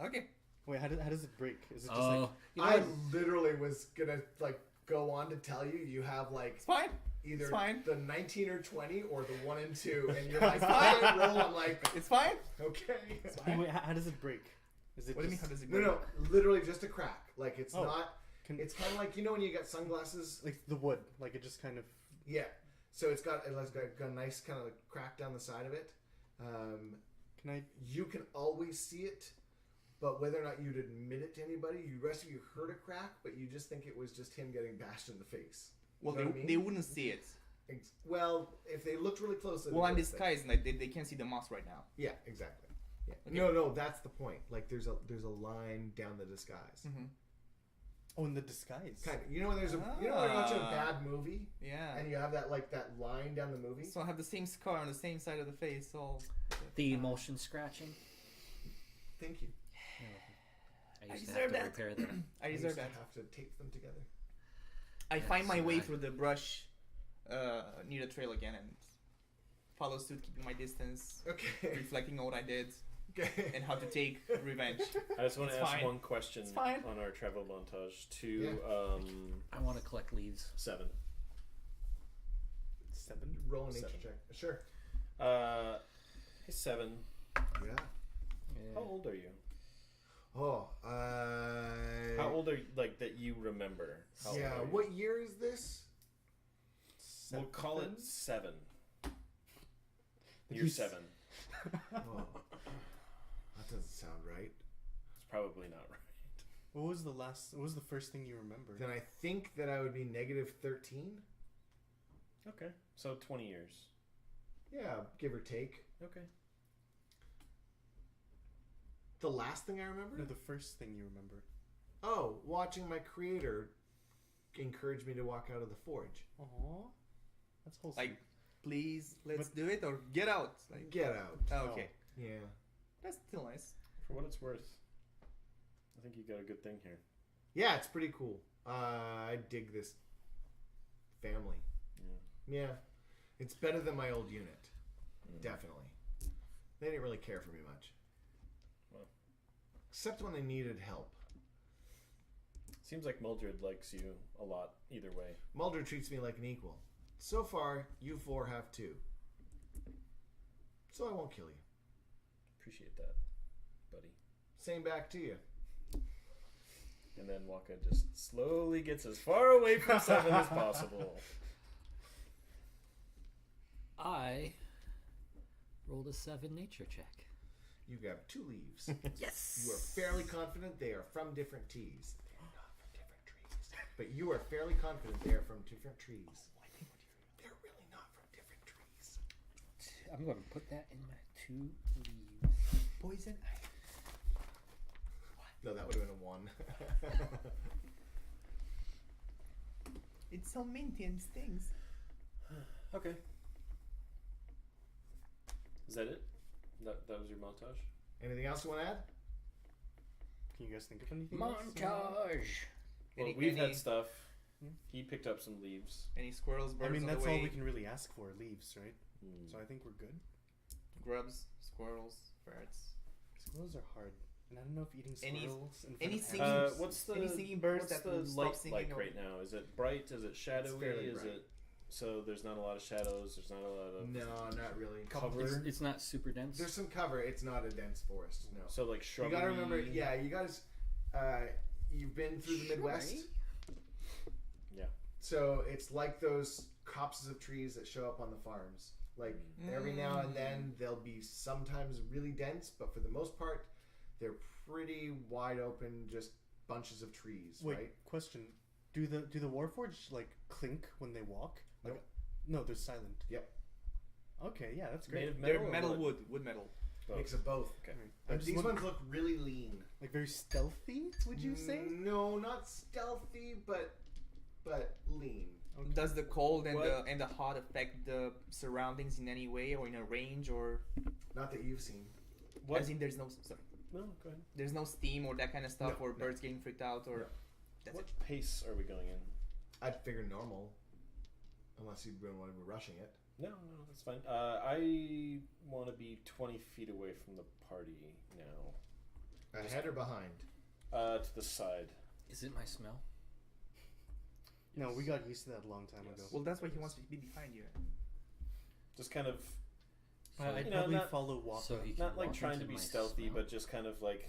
Okay. Wait, how does it break? Is it just Oh, like I literally was gonna like go on to tell you you have like It's fine. either It's fine. the 19 or 20 or the 1 and 2, and you're like, fine, roll. I'm like, It's fine. okay. wait, how does it break? Is it What do you mean? just- How does it No, break? no, literally just a crack. Like it's Oh. not. It's kind of like, you know when you got sunglasses? like the wood, like it just kind of. Yeah. So it's got a nice kind of crack down the side of it. Can I? You can always see it, but whether or not you'd admit it to anybody, the rest of you heard a crack, but you just think it was just him getting bashed in the face. Well, You know what I mean? they wouldn't see it. Well, if they looked really close, Well, I'm disguised, and they can't see the moss right now. Yeah, exactly. Yeah. Okay. No, that's the point. Like there's a line down the disguise. Mm-hmm. Oh, in the disguise. Kind of. You know when there's you know when you're watching a bad movie Yeah. and you have that line down the movie. So I have the same scar on the same side of the face. So The motion scratching. Thank you. I used to deserve have to that. repair them. I used deserve to that. have to tape them together. I find my That's way right. through the brush near the trail again and follow suit, keeping my distance, Okay. reflecting on what I did Okay. and how to take revenge. I just want to It's ask fine. one question It's fine. on our travel montage to Yeah. I want to collect leaves. 7. 7. Roll a nature 7. check. Sure. Hey, 7. Yeah. How old are you? Oh. How old are you, like, that you remember? How old Yeah. are you? What year is this? We'll call it 7. Year He's- 7. Oh. That doesn't sound right. It's probably not right. What was the first thing you remember? Then I think that I would be negative 13. Okay. So 20 years. Yeah, give or take. Okay. The last thing I remember? No, the first thing you remember. Oh, watching my creator encourage me to walk out of the forge. Aww. That's wholesome. Like, please, let's do it or get out. Like, Get out. oh, okay. Yeah. That's still nice. For what it's worth, I think you got a good thing here. Yeah, it's pretty cool. I dig this family. Yeah. Yeah. It's better than my old unit. Mm. Definitely. They didn't really care for me much. Well. Except when they needed help. Seems like Muldred likes you a lot either way. Muldred treats me like an equal. So far, you four have too. So I won't kill you. Appreciate that, buddy. Same back to you. And then Waka just slowly gets as far away from 7 as possible. I rolled a 7 nature check. You got 2 leaves. Yes. You are fairly confident they are from different teas. They are not from different trees. But you are fairly confident they are from different trees. They're really not from different trees. I'm going to put that in my 2 leaves. Poison ivy. No, that would have been a 1. It's so minty and stings. Okay. Is that it? That was your montage? Anything else you want to add? Can you guys think of anything else? Montage. Well, we've had stuff. He picked up some leaves. Any squirrels, birds I mean, on that's the way? all we can really ask for, leaves, right? Mm. So I think we're good. Grubs, squirrels, birds. Squirrels are hard. And I don't know if eating Any- squirrels in front any of singing- animals What's the Any singing birds what's that the will stop light singing like or- right now? Is it bright? Is it shadowy? fairly Is bright. it so? There's not a lot of shadows. There's not a lot of No, not really. cover. It's not super dense. There's some cover. It's not a dense forest. No. So like You shrubbery. gotta remember, yeah, you guys, you've been through the Midwest. Yeah. So it's like those copses of trees that show up on the farms. Like every now and then they'll be sometimes really dense, but for the most part, they're pretty wide open, just bunches of trees, Wait, right? question. Do the Warforged like clink when they walk? Like, Nope. No, they're silent. Yep. Okay, yeah, that's Made great. of They're metal. or metal wood? wood metal. Both. Mix of both. Okay. Alright. I But just these want- ones look really lean. like very stealthy. Would you say? No, not stealthy, but lean. Okay. Does the cold and What? the hot affect the surroundings in any way or in a range or Not that you've seen. What? as in there's no sorry, No, go ahead. there's no steam or that kind of stuff No, or no. birds getting freaked out or No. that's What it. pace are we going in? I'd figure normal, unless you'd been wanting to be rushing it. No, that's fine. I want to be 20 feet away from the party now. Ahead or behind? To the side. Is it my smell? No, we got used to that a long time Yes. ago. Well, that's why he wants to be behind you. Just kind of, So, I'd you know, probably not- follow Waka. so he can not like walk trying into to be my stealthy, smell? but just kind of like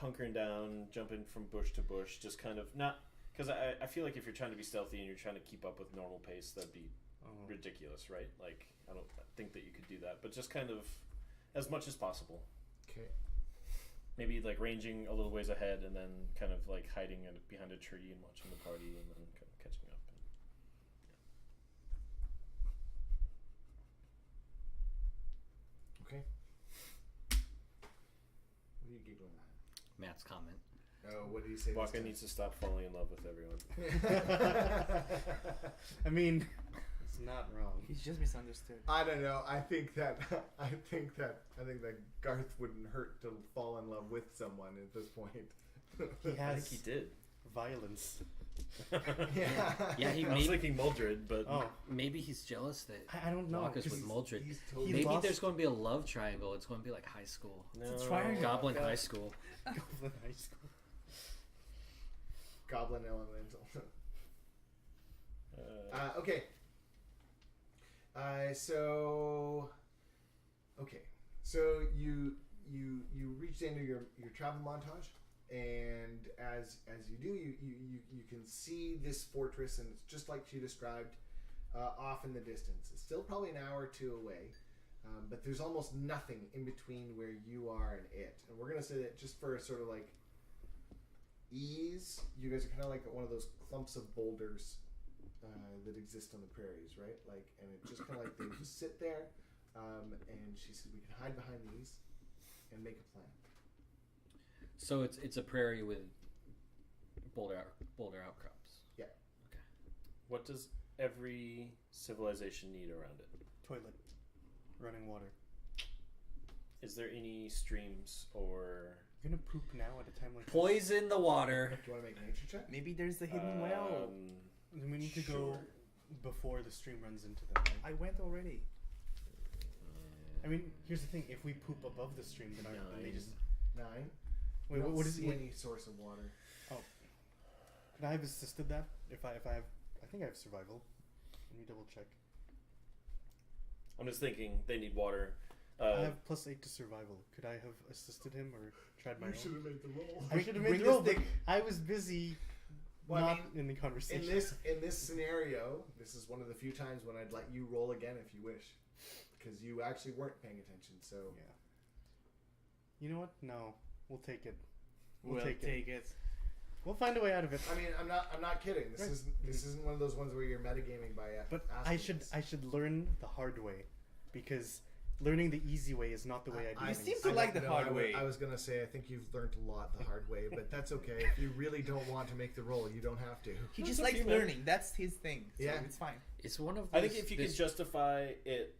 hunkering down, jumping from bush to bush, just kind of not because I feel like if you're trying to be stealthy and you're trying to keep up with normal pace, that'd be ridiculous, right? Like I don't think that you could do that, but just kind of as much as possible. Okay. Maybe like ranging a little ways ahead and then kind of like hiding behind a tree and watching the party and then kind of catching up. Okay. What are you giggling at? Matt's comment. Oh, what did he say? Waka needs to stop falling in love with everyone. I mean, it's not wrong. He's just misunderstood. I don't know. I think that Garth wouldn't hurt to fall in love with someone at this point. He I has think he did. violence. Yeah. Yeah, he I was thinking Muldred, but maybe he's jealous that I don't know. Waka's 'cause with Muldred. He's totally Maybe lost- there's going to be a love triangle. It's going to be like high school. no. It's a triangle. Goblin God. high school. Goblin High School. Goblin Elemental. Okay. So you reach the end of your travel montage, and as you do, you can see this fortress, and it's just like she described, off in the distance. It's still probably an hour or two away, but there's almost nothing in between where you are and it. And we're gonna say that just for sort of like ease, you guys are kind of like one of those clumps of boulders that exist on the prairies, right? Like, and it just kind of like they just sit there. And she said we can hide behind these and make a plan. So it's a prairie with boulder outcrops. Yeah. Okay. What does every civilization need around it? Toilet. Running water. Is there any streams or... You're gonna poop now at a time like Poison the water. Do you want to make a nature check? Maybe there's the hidden well. this? Then we need to go Sure. before the stream runs into them. Right? I went already. I mean, here's the thing: if we poop above the stream, then they just 9. wait. You don't What is see it? any source of water? Could I have assisted that? If I have, I think I have survival. Let me double check. I'm just thinking they need water. I have +8 to survival. Could I have assisted him or tried my own? have made the roll. I should have made Bring the the roll, but stick. I was busy Well, I not mean, in the conversation. In this scenario, this is one of the few times when I'd let you roll again if you wish, because you actually weren't paying attention. So Yeah. You know what? No, we'll take it. We'll take it. We'll find a way out of it. I mean, I'm not kidding. This isn't one of those ones where you're metagaming by. But asking I should learn the hard way, because learning the easy way is not the way I do You things. seem to like the hard way. I was gonna say I think you've learned a lot the hard way, but that's okay. If you really don't want to make the roll, you don't have to. He That's just okay, likes man. learning. That's his thing. So Yeah. it's fine. It's one of I those, think if you can justify it,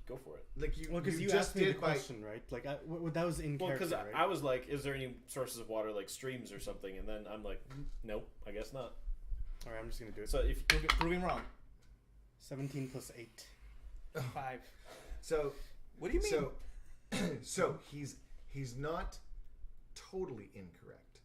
go for it. Like you, Well, because you just asked me the did by. question, right? Like, that was in Well, because character, right? I was like, is there any sources of water like streams or something? And then I'm like, nope, I guess not. All right, I'm just gonna do it. So if Prove him wrong. 17 plus 8. 5. So What do you mean? so he's not totally incorrect.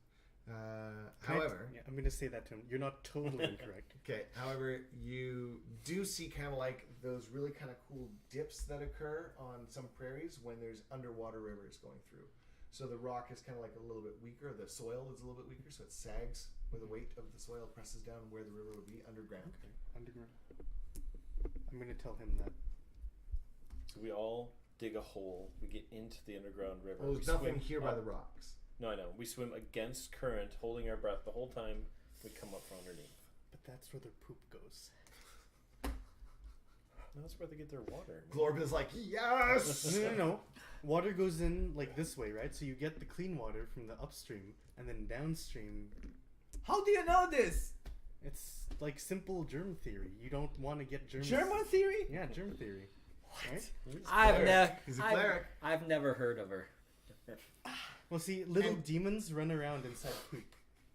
However, Yeah, I'm gonna say that to him. You're not totally incorrect. okay. However, you do see kind of like those really kind of cool dips that occur on some prairies when there's underwater rivers going through. So the rock is kind of like a little bit weaker. The soil is a little bit weaker, so it sags where the weight of the soil presses down where the river would be underground. Okay, underground. I'm gonna tell him that. so we all dig a hole, we get into the underground river. Well, there's we nothing swim here by up- the rocks. No, I know. We swim against current, holding our breath the whole time. We come up from underneath. But that's where their poop goes. No, that's where they get their water. Glorb is like, yes! No. Water goes in like this way, right? So you get the clean water from the upstream, and then downstream, How do you know this? it's like simple germ theory. You don't want to get germs. German theory? Yeah, germ theory. Right? He's a cleric. I've never heard of her. Well, see, little And- demons run around inside poop,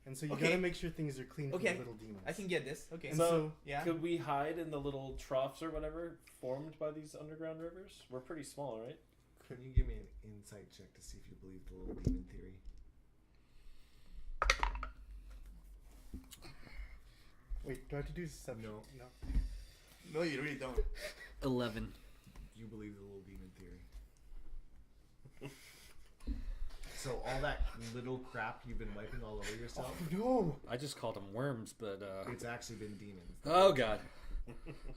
and so you Okay. gotta make sure things are clean for Okay. the little demons. I can get this. Okay. And So, so yeah. Could we hide in the little troughs or whatever formed by these underground rivers? We're pretty small, right? Can you give me an insight check to see if you believe the little demon theory? wait, do I have to do deception? No. No, you really don't. 11. You believe the little demon theory. So all that little crap you've been wiping all over yourself, No. I just called them worms, but it's actually been demons. oh god.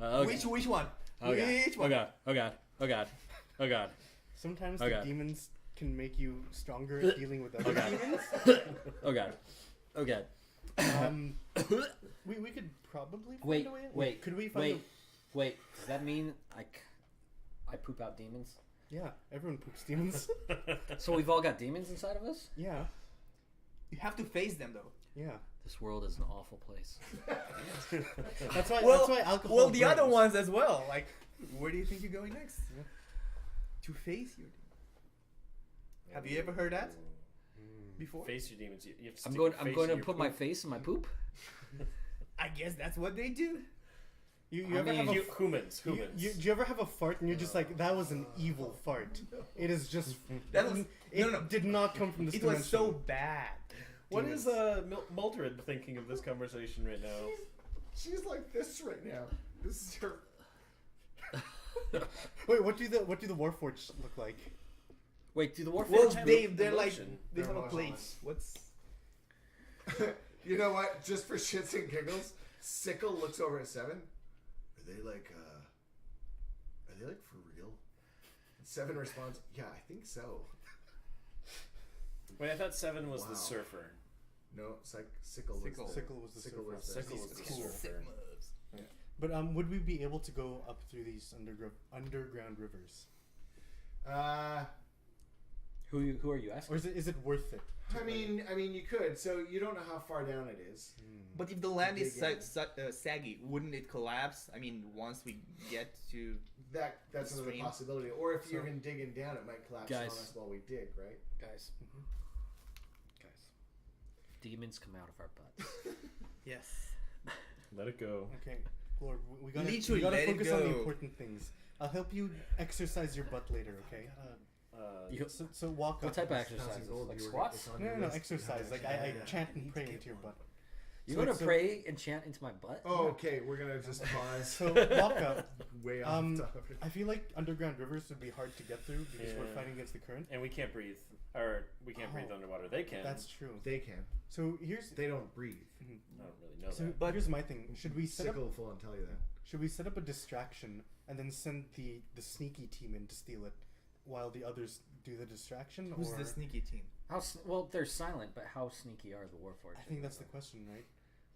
Okay. Which one? Oh god. Which Oh one? god. Oh god. Oh god. Oh god. Sometimes Oh, the God. demons can make you stronger at dealing with other God. demons. Oh god. Oh god. We could probably find Wait, a way. wait, Could we find Wait. Does that mean I poop out demons? Yeah, everyone poops demons. So we've all got demons inside of us? Yeah, You have to face them though. yeah. This world is an awful place. That's why. Well, that's why alcohol. well, the other burns. ones as well. Like, where do you think you're going next? Yeah. To face your demon. Have you ever heard that before? Face your demons. You have to I'm stick going. your I'm face going in to your put my poop. face in my poop. I guess that's what they do. You I ever have mean, a Humans. do you ever have a fart and you're just like, that was an evil fart? It is just. That was It no. did not come from this It dimension. was so bad. What Demons. is Muldred thinking of this conversation right now? She's like this right now. This is her. Wait, what do the Warforged look like? Wait, do the Warforged Well, have they're like emotion. they have a They're plate. emotionless. What's You know what? Just for shits and giggles, Sickle looks over at Seven. Are they like for real? And Seven responds, "Yeah, I think so." Wait, I thought Seven was Wow. the surfer. No, Sickle was Sickle. the Sickle was the Sickle surfer. was the Sickle was the cool. surfer. But would we be able to go up through these underground rivers, Who are you asking? or is it worth it? I mean, you could. So you don't know how far down it is. But if the land is Dig in. saggy, wouldn't it collapse? I mean, once we get to That's another Stream. possibility. Or if you're So- even digging down, it might collapse Guys. on us while we dig, right? Guys. Guys. Demons come out of our butts. yes, Let it go. Okay, Lord, we gotta Literally, we gotta let it focus on the go. important things. I'll help you exercise your butt later, okay? You- So walk what up. type of Thousand exercises? gold, Like you were squats? on No, your no, list. exercise. Like I chant and pray into your butt. You So want it's to a- pray and chant into my butt? Oh, okay. We're gonna just pause. So walk up. Way off topic. I feel like underground rivers would be hard to get through because we're Yeah. fighting against the current. And we can't breathe. Or we can't breathe Oh. underwater. They can. That's true. They can. So here's They don't breathe. I don't really know so that. But- here's my thing. Should we set up Sickle will full on tell you that. Should we set up a distraction and then send the sneaky team in to steal it while the others do the distraction? who's or the sneaky team? Well, they're silent, but how sneaky are the Warforged? I think that's the question, right?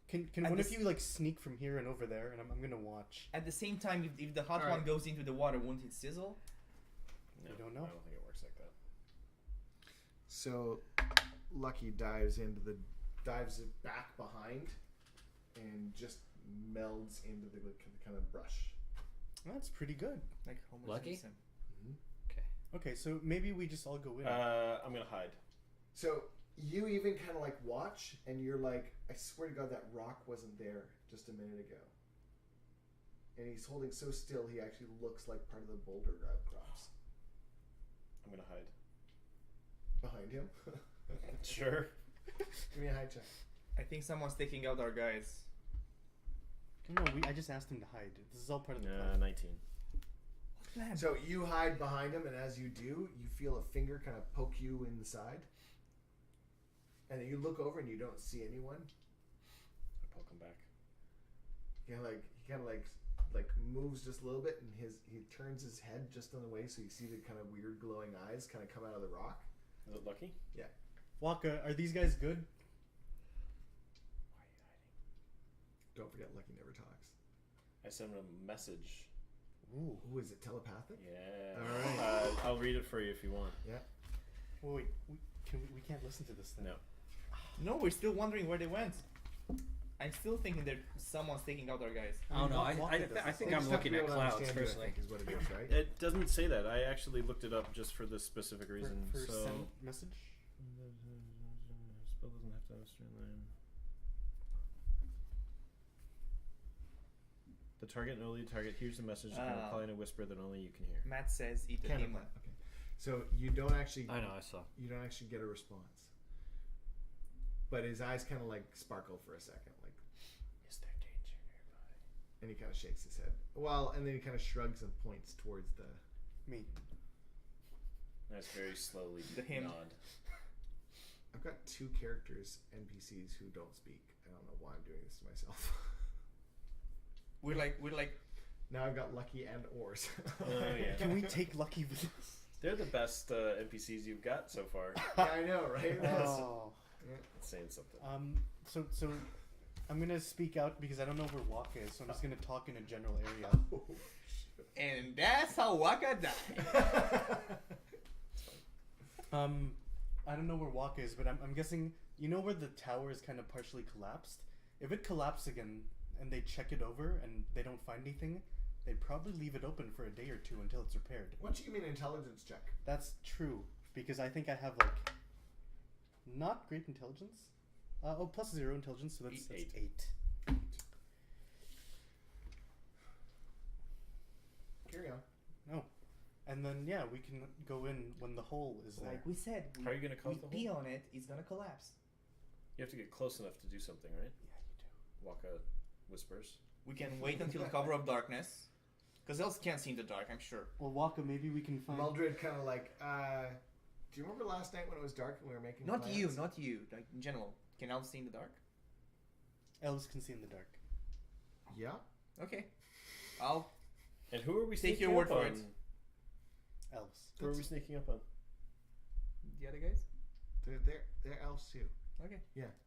Can At one of this- you like sneak from here and over there, and I'm gonna watch. At the same time, if the hot Alright. one goes into the water, won't it sizzle? No, I don't know. I don't think it works like that. So Lucky dives back behind and just melds into the kind of brush. That's pretty good. Like Homer Lucky? Simpson. Okay, so maybe we just all go in. I'm gonna hide. So you even kind of like watch, and you're like, I swear to God, that rock wasn't there just a minute ago. And he's holding so still, he actually looks like part of the boulder outcrops I'm gonna hide. behind him. Sure. Give me a hide check. I think someone's taking out our guys. No, I just asked him to hide. This is all part of the plan. 19. So you hide behind him, and as you do, you feel a finger kind of poke you in the side. And then you look over, and you don't see anyone. I poke him back. He kind of like moves just a little bit, and he turns his head just on the way, so you see the kind of weird glowing eyes kind of come out of the rock. Is it Lucky? Yeah. Waka, are these guys good? Why are you hiding? Don't forget, Lucky never talks. I sent him a message. Ooh. Ooh, is it telepathic? Yeah. All right. I'll read it for you if you want. Yeah. Oh, wait, we can't listen to this thing. No. No, we're still wondering where they went. I'm still thinking that someone's taking out our guys. I don't know. Waka I does this think They I'm just have to looking be at able to clouds understand you, I personally. think, is what it is, right? It doesn't say that. I actually looked it up just for this specific reason. For so send message? spell doesn't have to have a straight line. The target and only target hears the message and can reply in a whisper that only you can hear. Matt says eat a Kind of, demon. okay. So you don't actually I know. I saw. you don't actually get a response. But his eyes kind of like sparkle for a second, like, Is there danger nearby? and he kind of shakes his head. Well, and then he kind of shrugs and points towards the. Me. Nice, very slowly The him. nod. I've got 2 characters, NPCs, who don't speak. I don't know why I'm doing this to myself. We're like. Now I've got Lucky and Oars. Oh, yeah. Can we take Lucky with us? They're the best NPCs you've got so far. Yeah, I know, right? Oh. That's saying something. So I'm gonna speak out because I don't know where Waka is, so I'm just gonna talk in a general area. Oh, And that's how Waka died. I don't know where Waka is, but I'm guessing you know where the tower is kind of partially collapsed. If it collapses again and they check it over and they don't find anything, they'd probably leave it open for a day or 2 until it's repaired. What do you mean intelligence check? That's true because I think I have like not great intelligence. Plus 0 intelligence, so that's 8. Carry on. No. And then, yeah, we can go in when the hole is there. Like we said, How are you going to cause the pee hole? on it, it's gonna collapse. You have to get close enough to do something, right? Yeah, you do. Waka whispers. We can wait until cover of darkness, because else can't see in the dark, I'm sure. Well, Waka, maybe we can find... Muldred kind of like, do you remember last night when it was dark and we were making Not plans? you, not you. Like in general, can elves see in the dark? Elves can see in the dark. Yeah. Okay, I'll And who are we Take sneaking your word up for on? it. Elves. Who are we sneaking up on? the other guys. They're elves too. Okay.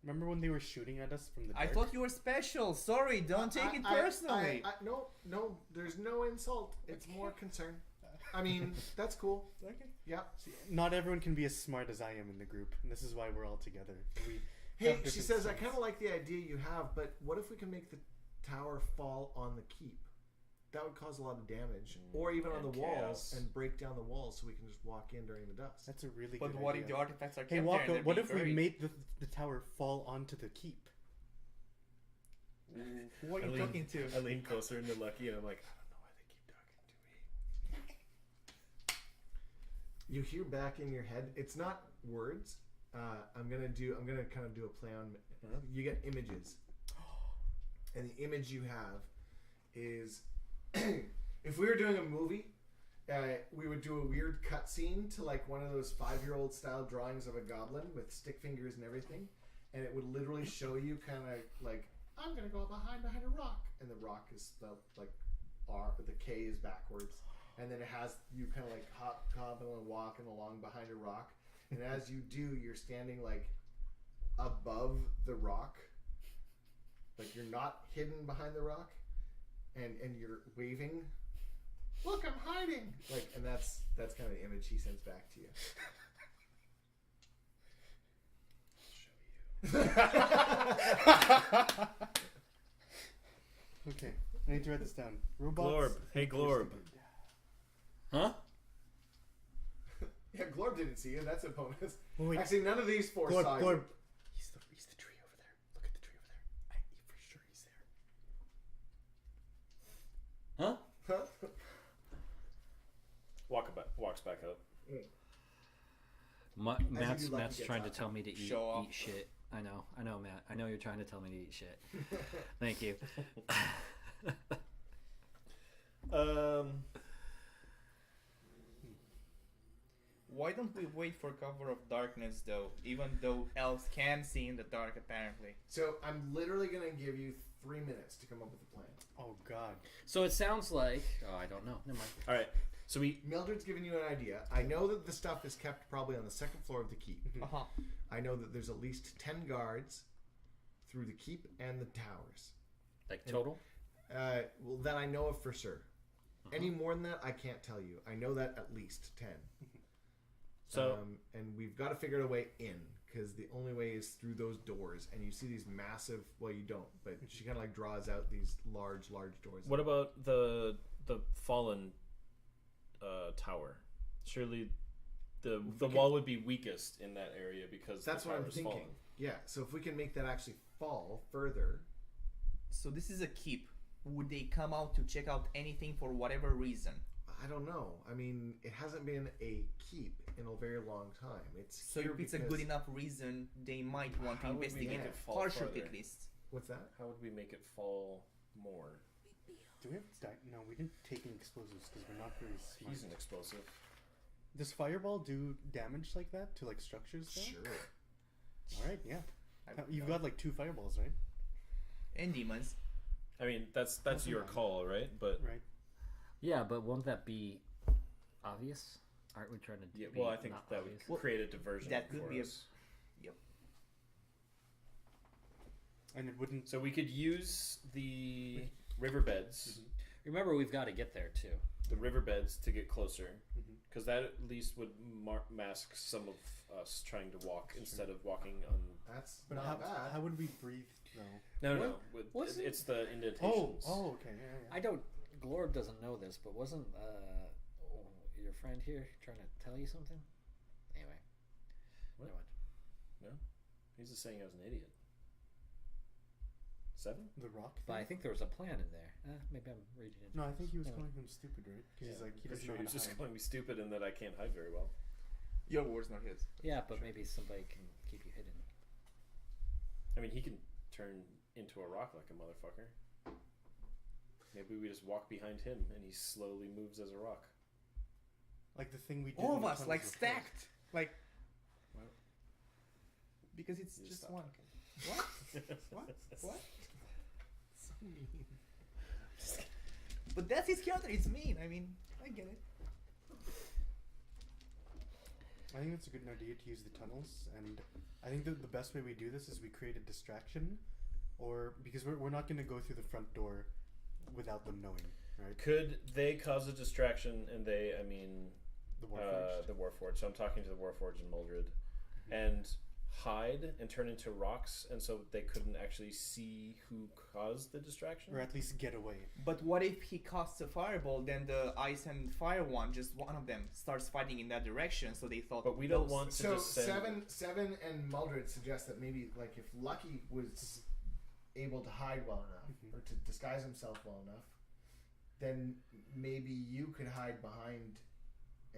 Remember when they were shooting at us from the dark? I thought you were special. Sorry, don't take it personally. No, there's no insult. It's more concern. I mean, that's cool. Okay. Yeah. See, not everyone can be as smart as I am in the group, and this is why we're all together. We Hey, have she different says, I strengths. kind of like the idea you have, but what if we can make the tower fall on the keep? That would cause a lot of damage. Or even on And the walls chaos. and break down the walls so we can just walk in during the dust. That's a really But good what idea. if the artifacts are kept Hey, there Waka, and they're what being if we buried? made the tower fall onto the keep? What are you talking to? I lean closer into Lucky and I'm like, I don't know why they keep talking to me. You hear back in your head, it's not words. I'm gonna kind of do a play on. You get images, and the image you have is, if we were doing a movie, we would do a weird cutscene to like one of those 5-year-old style drawings of a goblin with stick fingers and everything, and it would literally show you kind of like, I'm gonna go behind a rock, and the rock is spelled like R, the K is backwards. And then it has you kind of like hopping and walking along behind a rock. And as you do, you're standing like above the rock. Like you're not hidden behind the rock. And you're waving. Look, I'm hiding! Like, and that's kind of the image he sends back to you. Okay, I need to write this down. Robots. Glorb. Hey, Glorb. Huh? Yeah, Glorb didn't see you. That's a bonus. Oh, wait. Actually, none of these 4 Glorb, saw you. Glorb. He's the tree over there. Look at the tree over there. For sure he's there. Huh? Huh? Walks back up. Matt's do Lucky Matt's gets trying to up. tell me to Show off. eat shit. I know, Matt. I know you're trying to tell me to eat shit. Thank you. Why don't we wait for cover of darkness though? Even though elves can see in the dark apparently. So I'm literally going to give you 3 minutes to come up with a plan. Oh God. So it sounds like I don't know. Never mind. All right. So we Mildred's giving you an idea. I know that the stuff is kept probably on the 2nd floor of the keep. Uh-huh. I know that there's at least 10 guards through the keep and the towers. Like total. Well, that I know of for sure. Any more than that, I can't tell you. I know that at least 10. So and we've got to figure out a way in, because the only way is through those doors. And you see these massive. Well, you don't, but she kind of like draws out these large doors. what about the fallen tower? Surely the wall would be weakest in that area because That's the what I'm tower's thinking. fallen. Yeah. So if we can make that actually fall further. So this is a keep. Would they come out to check out anything for whatever reason? I don't know. I mean, it hasn't been a keep in a very long time. So if it's a good enough reason, they might want to How would we investigate make it it fall partially farther? at least. What's that? How would we make it fall more? Do we have no, we didn't take any explosives because we're not very smart. He's an explosive. Does fireball do damage like that to like structures? Though? Sure. All right, yeah. I would You've know. got like 2 fireballs, right? And demons. I mean, that's your fine. call, right? But Right. Yeah, but won't that be obvious? Aren't we trying to? yeah, be well, I think not that obvious? would create a diversion That could for be us. And it wouldn't. So we could use the riverbeds, Remember, we've got to get there too. the riverbeds to get closer, Mhm. because that at least would mask some of us trying to walk instead of walking on. That's But not bad. how would we breathe though? No. Wasn't- It's the Oh, indentations. okay, yeah. I don't. Glorb doesn't know this, but wasn't your friend here trying to tell you something? Anyway, What? never mind. He's just saying I was an idiot. 7? The rock. But I thing? think there was a plan in there. Maybe I'm reading it. No, I think he was Never calling mind. him stupid, right? Because Yeah, he's like he pretty doesn't sure know he how was to just hide. calling me stupid and that I can't hide very well. Your words, not his. Yeah, but maybe somebody can keep you hidden. I mean, he can turn into a rock like a motherfucker. Maybe we just walk behind him and he slowly moves as a rock. Like the thing we did. All in of the us, tunnels like before. stacked. Like. Well, Because it's you just stop one. talking. What? What? So mean. But that's his character. It's mean. I mean, I get it. I think that's a good idea to use the tunnels, and I think that the best way we do this is we create a distraction, or because we're not going to go through the front door without them knowing, right? Could they cause a distraction? And they, I mean, The Warforged. the Warforged. So I'm talking to the Warforged and Muldred, and hide and turn into rocks, and so they couldn't actually see who caused the distraction. Or at least get away. But what if he casts a fireball, then the ice and fire one, just one of them, starts fighting in that direction, so they thought... But we don't those- want to So just send. seven and Muldred suggest that maybe like if Lucky was able to hide well enough Mhm. or to disguise himself well enough, then maybe you could hide behind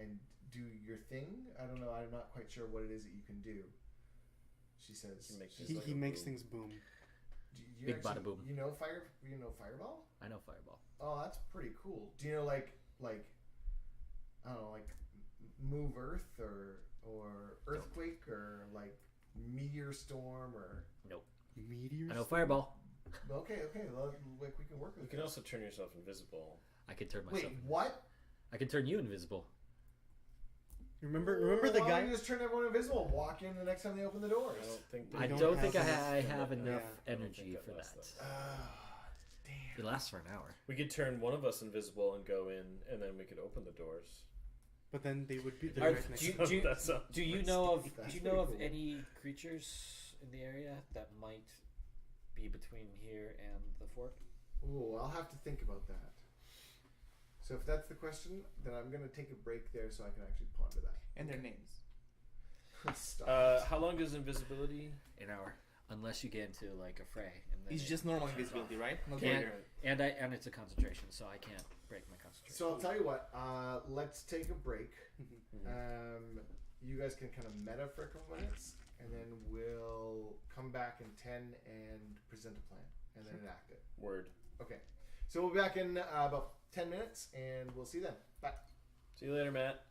and do your thing. I don't know. I'm not quite sure what it is that you can do. She says. You make she's things like, He a makes boom. things boom. do you Big bada boom. You know fireball? I know Fireball. Oh, that's pretty cool. Do you know like I don't know, like move earth or earthquake or like meteor storm or Nope. Meteors? I know Fireball. okay, well, like we can work with You can it. also turn yourself invisible. I can turn myself. Wait, what? I can turn you invisible. Remember the Why guy? don't you just turn everyone invisible? Walk in the next time they open the doors. I don't think. I don't don't have think I enough- have enough Yeah. energy for that. Damn. It lasts for an hour. We could turn one of us invisible and go in, and then we could open the doors. But then they would be. Are- Right next do you- to- do you- That sounds Do you nice. know of That's Do you know of pretty cool. any creatures in the area that might be between here and the fort? Ooh, I'll have to think about that. So if that's the question, then I'm gonna take a break there so I can actually ponder that. And their names. Stop. How long is invisibility? An hour, unless you get into like a fray. And then It's it just normal turns invisibility, off. right? Not Can't- greater. and it's a concentration, so I can't break my concentration. So I'll tell you what. Let's take a break. Mhm. You guys can kind of meta for a couple minutes, and then we'll come back in 10 and present a plan, and then enact it. Word. Okay. So we'll be back in about 10 minutes, and we'll see you then. Bye. See you later, Matt.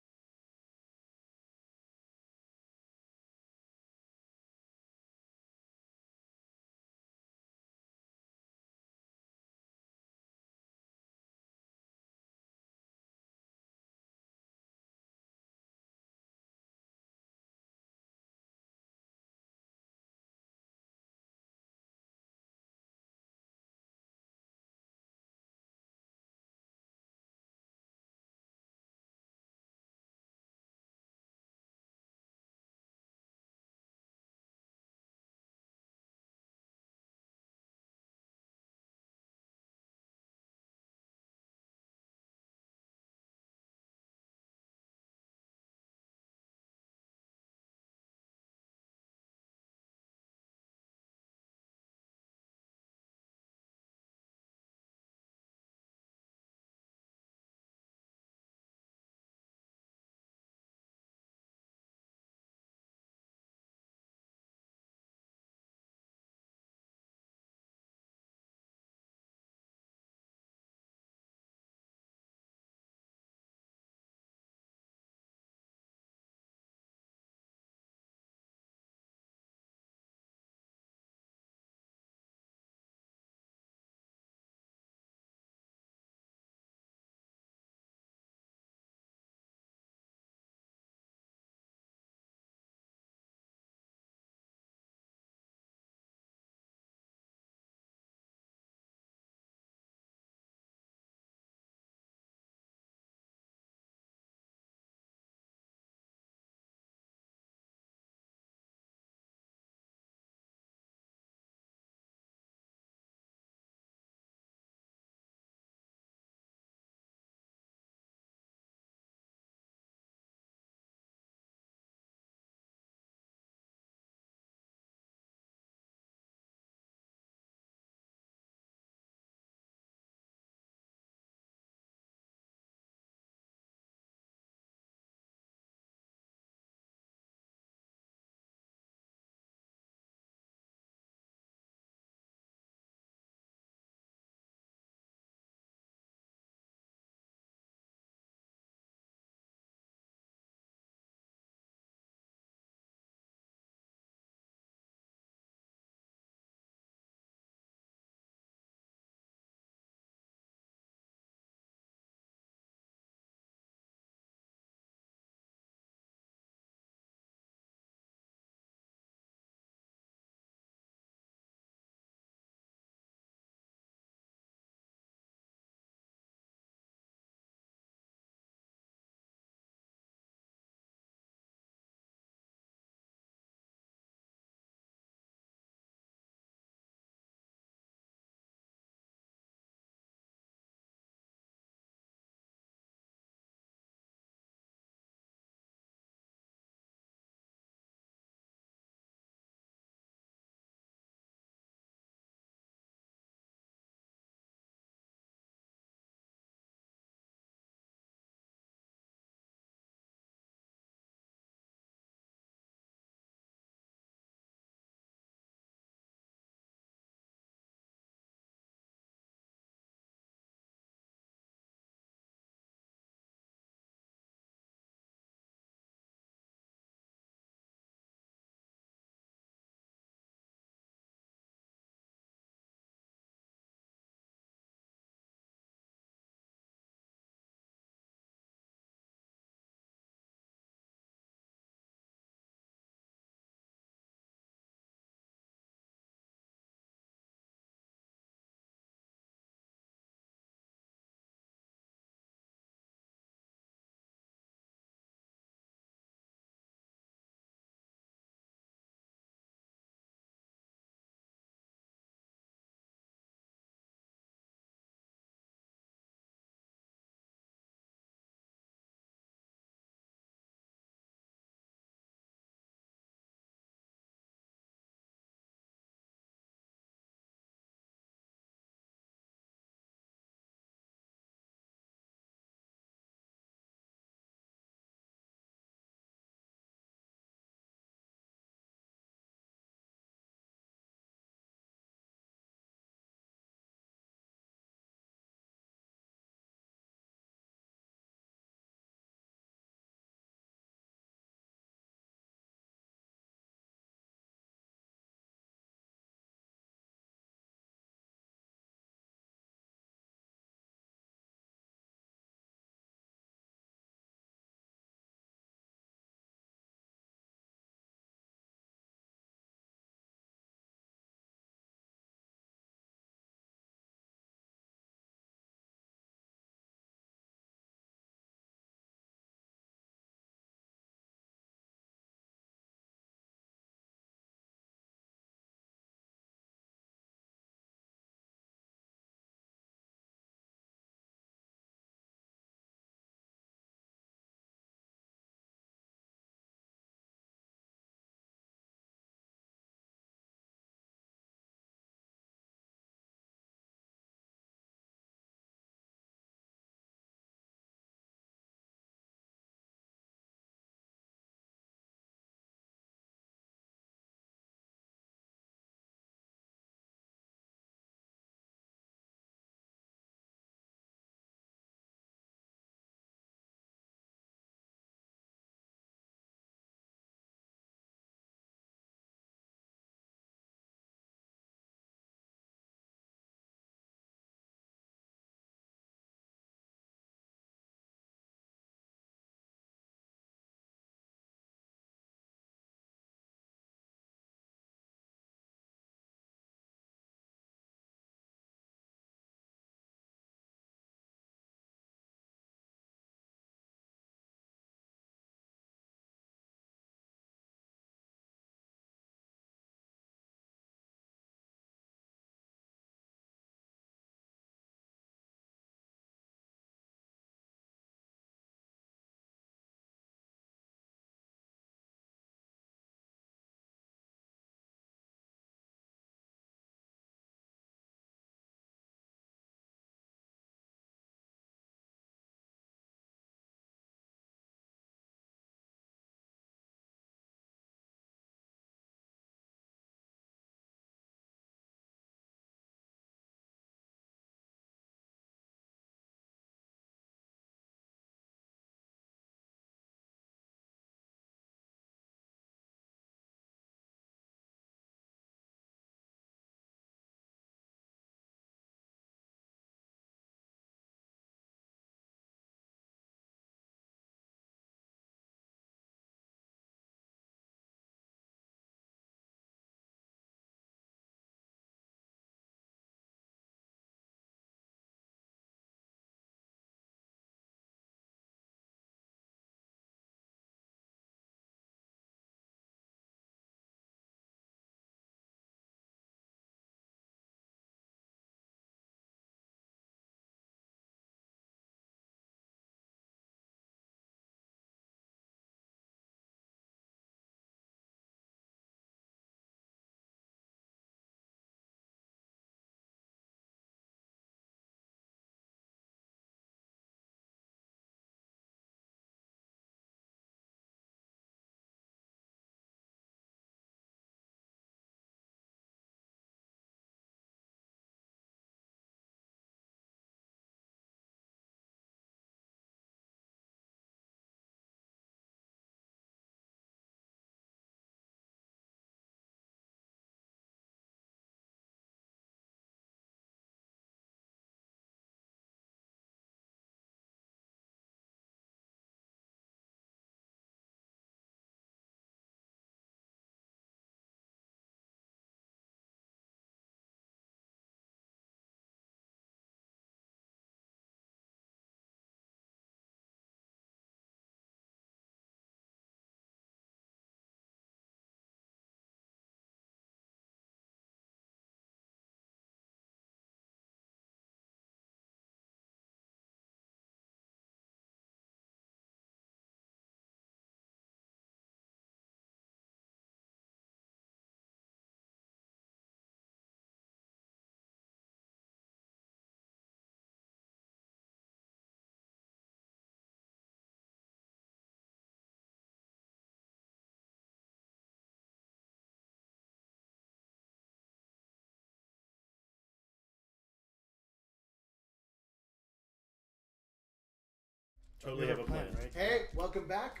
Totally have a plan. right? Hey, welcome back.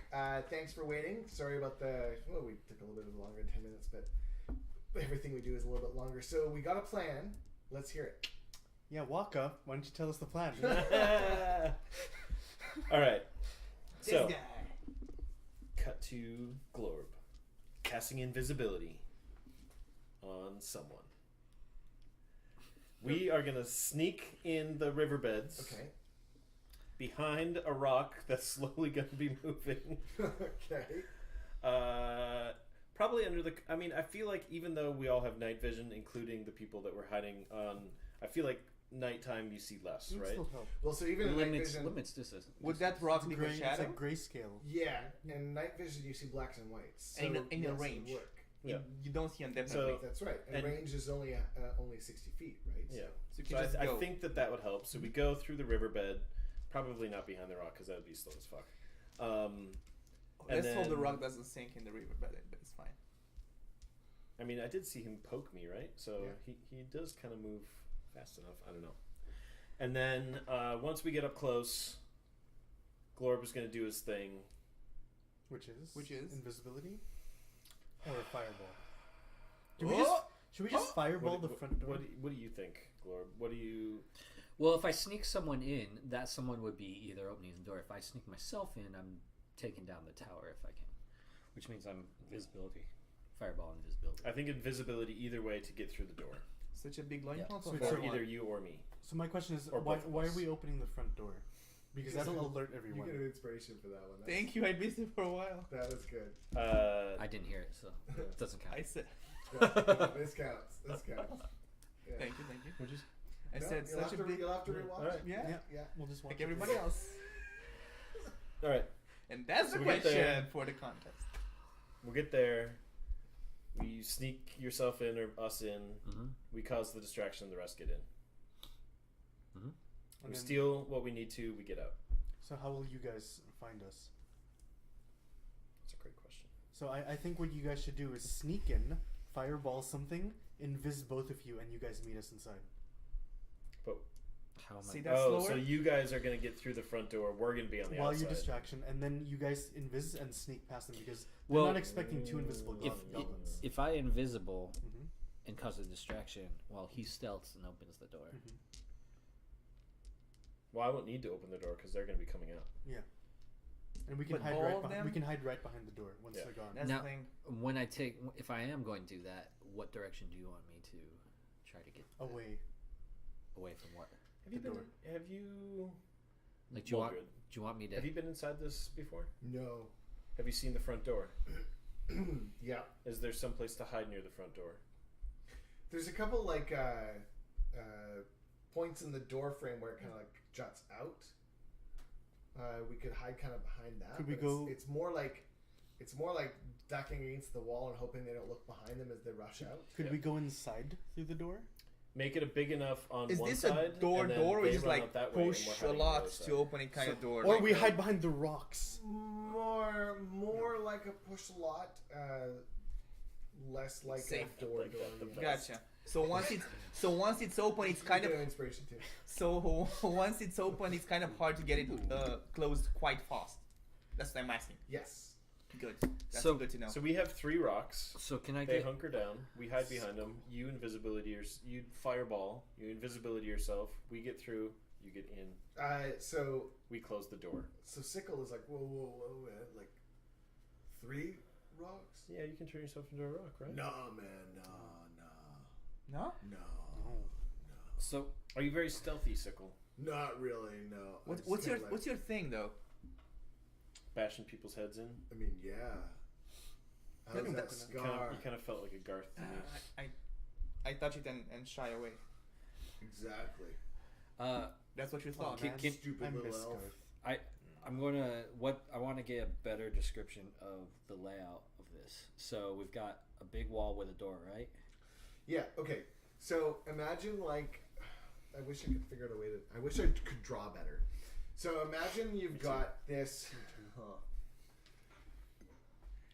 Thanks for waiting. Sorry about we took a little bit longer than 10 minutes, but everything we do is a little bit longer. So we got a plan. Let's hear it. Yeah, Waka, why don't you tell us the plan? All right. This So, guy. cut to Glorb, casting invisibility on someone. We are gonna sneak in the riverbeds. Okay. Behind a rock that's slowly going to be moving. Okay. Probably under the... I mean, I feel like even though we all have night vision, including the people that were hiding on... I feel like nighttime you see less, right? Still help. Well, so even in night vision... Limits distance. Would that rock leave a It's shadow? like grayscale. Yeah, in night vision you see blacks and whites. So In yes, a it range. would work. Yeah. You don't see them So- definitely. That's right. And, And- range is only 60 feet, right? Yeah. So you So can just I go. think that would help. So we go through the riverbed, probably not behind the rock because that would be slow as fuck. And Let's hope the then- rock doesn't sink in the river, but it's fine. I mean, I did see him poke me, right? So Yeah. he does kind of move fast enough. I don't know. And then once we get up close, Glorb is going to do his thing. Which is? Which is? Invisibility? Or a fireball? Oh! Should we just fireball the front door? What do you think, Glorb? What do you... Well, if I sneak someone in, that someone would be either opening the door. If I sneak myself in, I'm taking down the tower if I can, which means I'm invisibility, fireball, invisibility. I think invisibility either way to get through the door. Such a big loincloth. So of it's Or fire. either you or me. So my question is, Or why both of are us. we opening the front door? Because that'll alert You everyone. get an inspiration for that one. Thank you, I missed it for a while. That was good. I didn't hear it, so it doesn't count. I said, This counts. This counts. Yeah. thank you. Would you... I No, said you'll such have a to, big, You'll have to rewatch. All right. yeah, Yeah. We'll just watch like it. everybody else. All right. And that's So the we get there. question for the contest. We'll get there. We sneak yourself in or us in. Mm-hmm. We cause the distraction. The rest get in. And We then- steal what we need to. We get out. So how will you guys find us? That's a great question. So I think what you guys should do is sneak in, fireball something, invis both of you, and you guys meet us inside. But How am See I? that oh, slower? so you guys are gonna get through the front door. We're gonna be on the While outside. you distraction, and then you guys invis and sneak past them because Well, they're not expecting two invisible If goblins. if I invisible Mhm. and cause a distraction while he stealths and opens the door, Mhm. Well, I won't need to open the door because they're gonna be coming out. And we can But hide all right of behind. them? We can hide right behind the door once Yeah. they're gone. That's Now- the thing. when if I am going to do that, what direction do you want me to try to get Away. away from what? Have you The been? door. Have you? Like, do you want Muldred, me to? have you been inside this before? No. Have you seen the front door? Yeah. Is there some place to hide near the front door? There's a couple like points in the door frame where it kind of like juts out. We could hide kind of behind that. Could we but go- It's more like ducking against the wall and hoping they don't look behind them as they rush out. Could Yeah. we go inside through the door? Make it a big enough on Is one this side. a door and then or they is it run like out that way and we're push a hiding on the lot other to side. open it kind of door? Or like we that? hide behind the rocks. More like a push a lot, less like Safe. a door. Like that, the door. best. Gotcha. So once it's open, it's kind You of get an inspiration too. so once it's open, it's kind of hard to get it closed quite fast. That's what I'm asking. Yes. Good. That's So- good to know. So we have 3 rocks. So can I They get? hunker down. We hide behind them. You invisibility. You fireball. You invisibility yourself. We get through. You get in. So We close the door. Sickle is like whoa, man, like 3 rocks. Yeah, you can turn yourself into a rock, right? Nah, man, no? no. So Are you very stealthy, Sickle? Not really, no. I just What's your kinda like- what's your thing though? Bashing people's heads in. I mean, yeah. How's Maybe that that's scar? You kind of felt like a Garth to me. I touch it and shy away. Exactly. That's what you Oh, thought. man. Stupid I little miss elf. Garth. I'm gonna I want to get a better description of the layout of this. So we've got a big wall with a door, right? Yeah. Okay. So imagine like, I wish I could figure out a way to. I wish I could draw better. So imagine you've got this.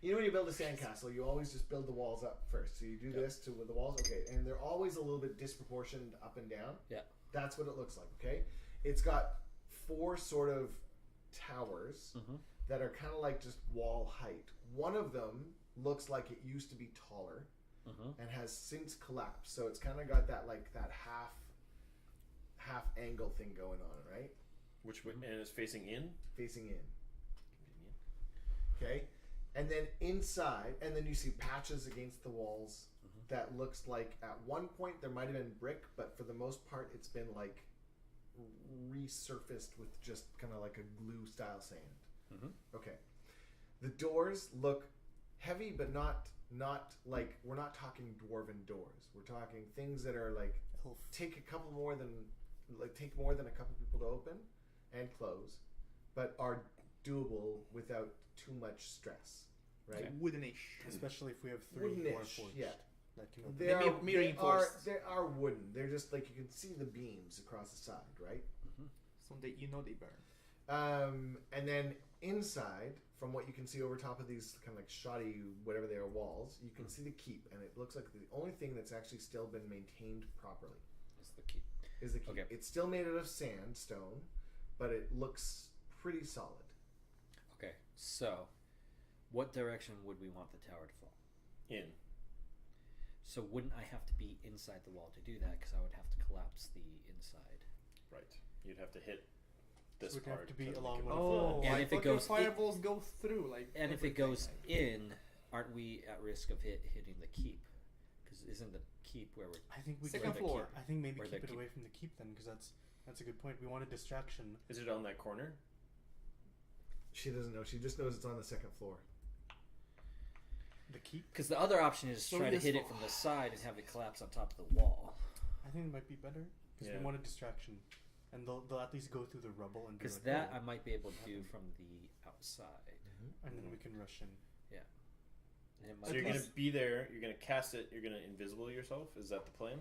You know when you build a sandcastle, you always just build the walls up first. So you do this to the walls, okay, and they're always a little bit disproportioned up and down. Yeah. That's what it looks like. Okay, it's got 4 sort of towers Mm-hmm. that are kind of like just wall height. One of them looks like it used to be taller Mm-hmm. and has since collapsed. So it's kind of got that like that half angle thing going on, right? Which and it's facing in. Facing in. Okay, and then inside, and then you see patches against the walls. That looks like at one point there might have been brick, but for the most part it's been like resurfaced with just kind of like a glue style sand. Mm-hmm. Okay, the doors look heavy, but not like, we're not talking dwarven doors. We're talking things that are like take more than a couple people to open and close, but are doable without too much stress, right? Okay. Woodenish. Especially if we have 3 Woodenish, Warforged. yeah. That can open. They are wooden. They're just like, you can see the beams across the side, right? So that they burn. And then inside, from what you can see over top of these kind of like shoddy, whatever they are, walls, you can see the keep, and it looks like the only thing that's actually still been maintained properly It's the key. is the keep. Okay. It's still made out of stone, but it looks pretty solid. Okay, so what direction would we want the tower to fall? In. So wouldn't I have to be inside the wall to do that? Because I would have to collapse the inside. Right. You'd have to hit this So it'd part. have to be make along it one work. of the- Oh, And I if it thought your goes fireballs go through like. And if it everything, goes like- in, aren't we at risk of hitting the keep? Because isn't the keep where we're... I think we Second could- floor. I think maybe Where keep the it away from the keep then, because that's a good point. We want a distraction. Is it on that corner? She doesn't know. She just knows it's on the second floor. The keep. Because the other option is So try to this hit it fall. from the side and have it collapse on top of the wall. I think it might be better because Yeah. we want a distraction, and they'll at least go through the rubble and be Because like, that "Oh," I might be able to do from the outside. and then we can rush in. And it So might you're be- going to be there, you're going to cast it, you're going to invisible yourself? Is that the plan?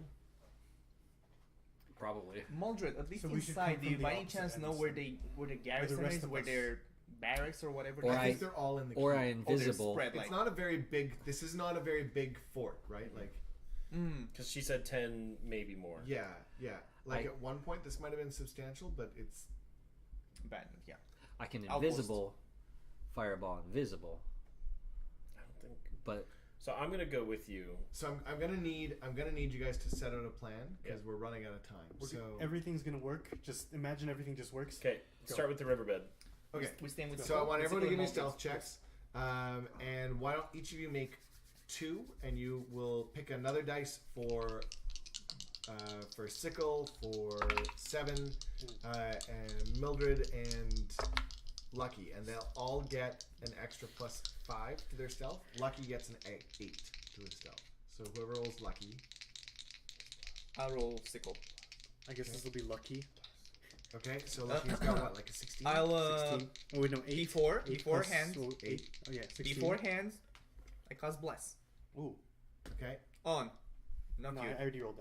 Probably. Muldred, at least So we should inside, come do you from the by any opposite chance know ends where then. the garrison rest is, of where us- their barracks or whatever? Or they I I- think they're all in the Or keep. I invisible. spread, It's not a very big. This is not a very big fort, right? Like, Because she said 10, maybe more. yeah. Like I- at one point, this might have been substantial, but it's abandoned. Yeah. I can Outpost. invisible, fireball invisible, I don't think. but So I'm going to go with you. so. I'm gonna need you guys to set out a plan because we're running out of time. So Everything's gonna work. Just imagine everything just works. Okay, start with the riverbed. okay. We stand with. So I want we everyone to stick give me with stealth Muldred. checks, and why don't each of you make 2, and you will pick another dice for Sickle, for 7, and Mildred and Lucky, and they'll all get an extra +5 to their stealth. Lucky gets an 8 to his stealth. So whoever rolls Lucky. I'll roll sickle. I guess this will be lucky. Okay, so Lucky's got what, like a 16? I'll 16. Oh wait, no, 8. D4 8 D4 plus- hands. so 8. Oh yeah, 16. D4 hands. I cast bless Ooh. Okay. on. Not No, you. I already rolled.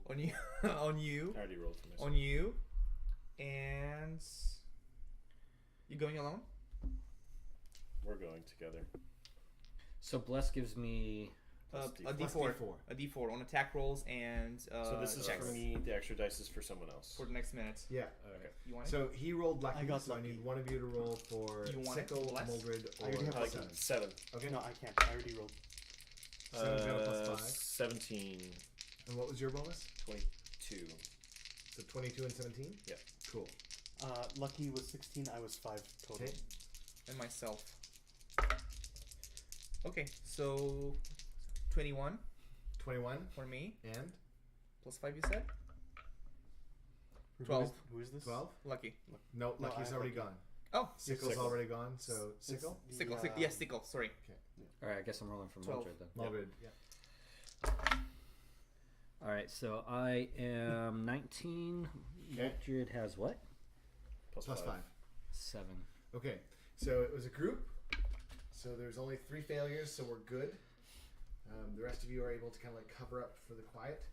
On you. On you. I already rolled for myself. On you. And you going alone? We're going together. so bless gives me A Plus D4. D4. A D4 on attack rolls and So this is checks for me, the extra dice is for someone else. for the next minute. Yeah. Okay. You want it? So he rolled Lucky, I got so I Lucky. need one of you to roll for You want it? Sickle, Bless? Muldred, I already have or Lucky. 7. 7. Okay. No, I can't. I already rolled. 7's got a +5. 17. And what was your bonus? 22. So 22 and 17? Yeah. Cool. Lucky was 16. I was 5 total. Okay. And myself. Okay, so 21 21 for me. and Plus 5 you said? Who is- 12. Who is this? 12? Lucky. No, No, Lucky's I already Lucky. gone. Oh, Sickle's Sickle. already gone, so It's Sickle? the, sickle. Yes, sickle. Sorry. all right. I guess I'm rolling for 12. Muldred then. Muldred. Yeah. All right, so I am 19. Okay. Muldred has what? Plus 5. 7. Okay, so it was a group. So there's only 3 failures, so we're good. The rest of you are able to kind of like cover up for the quiet.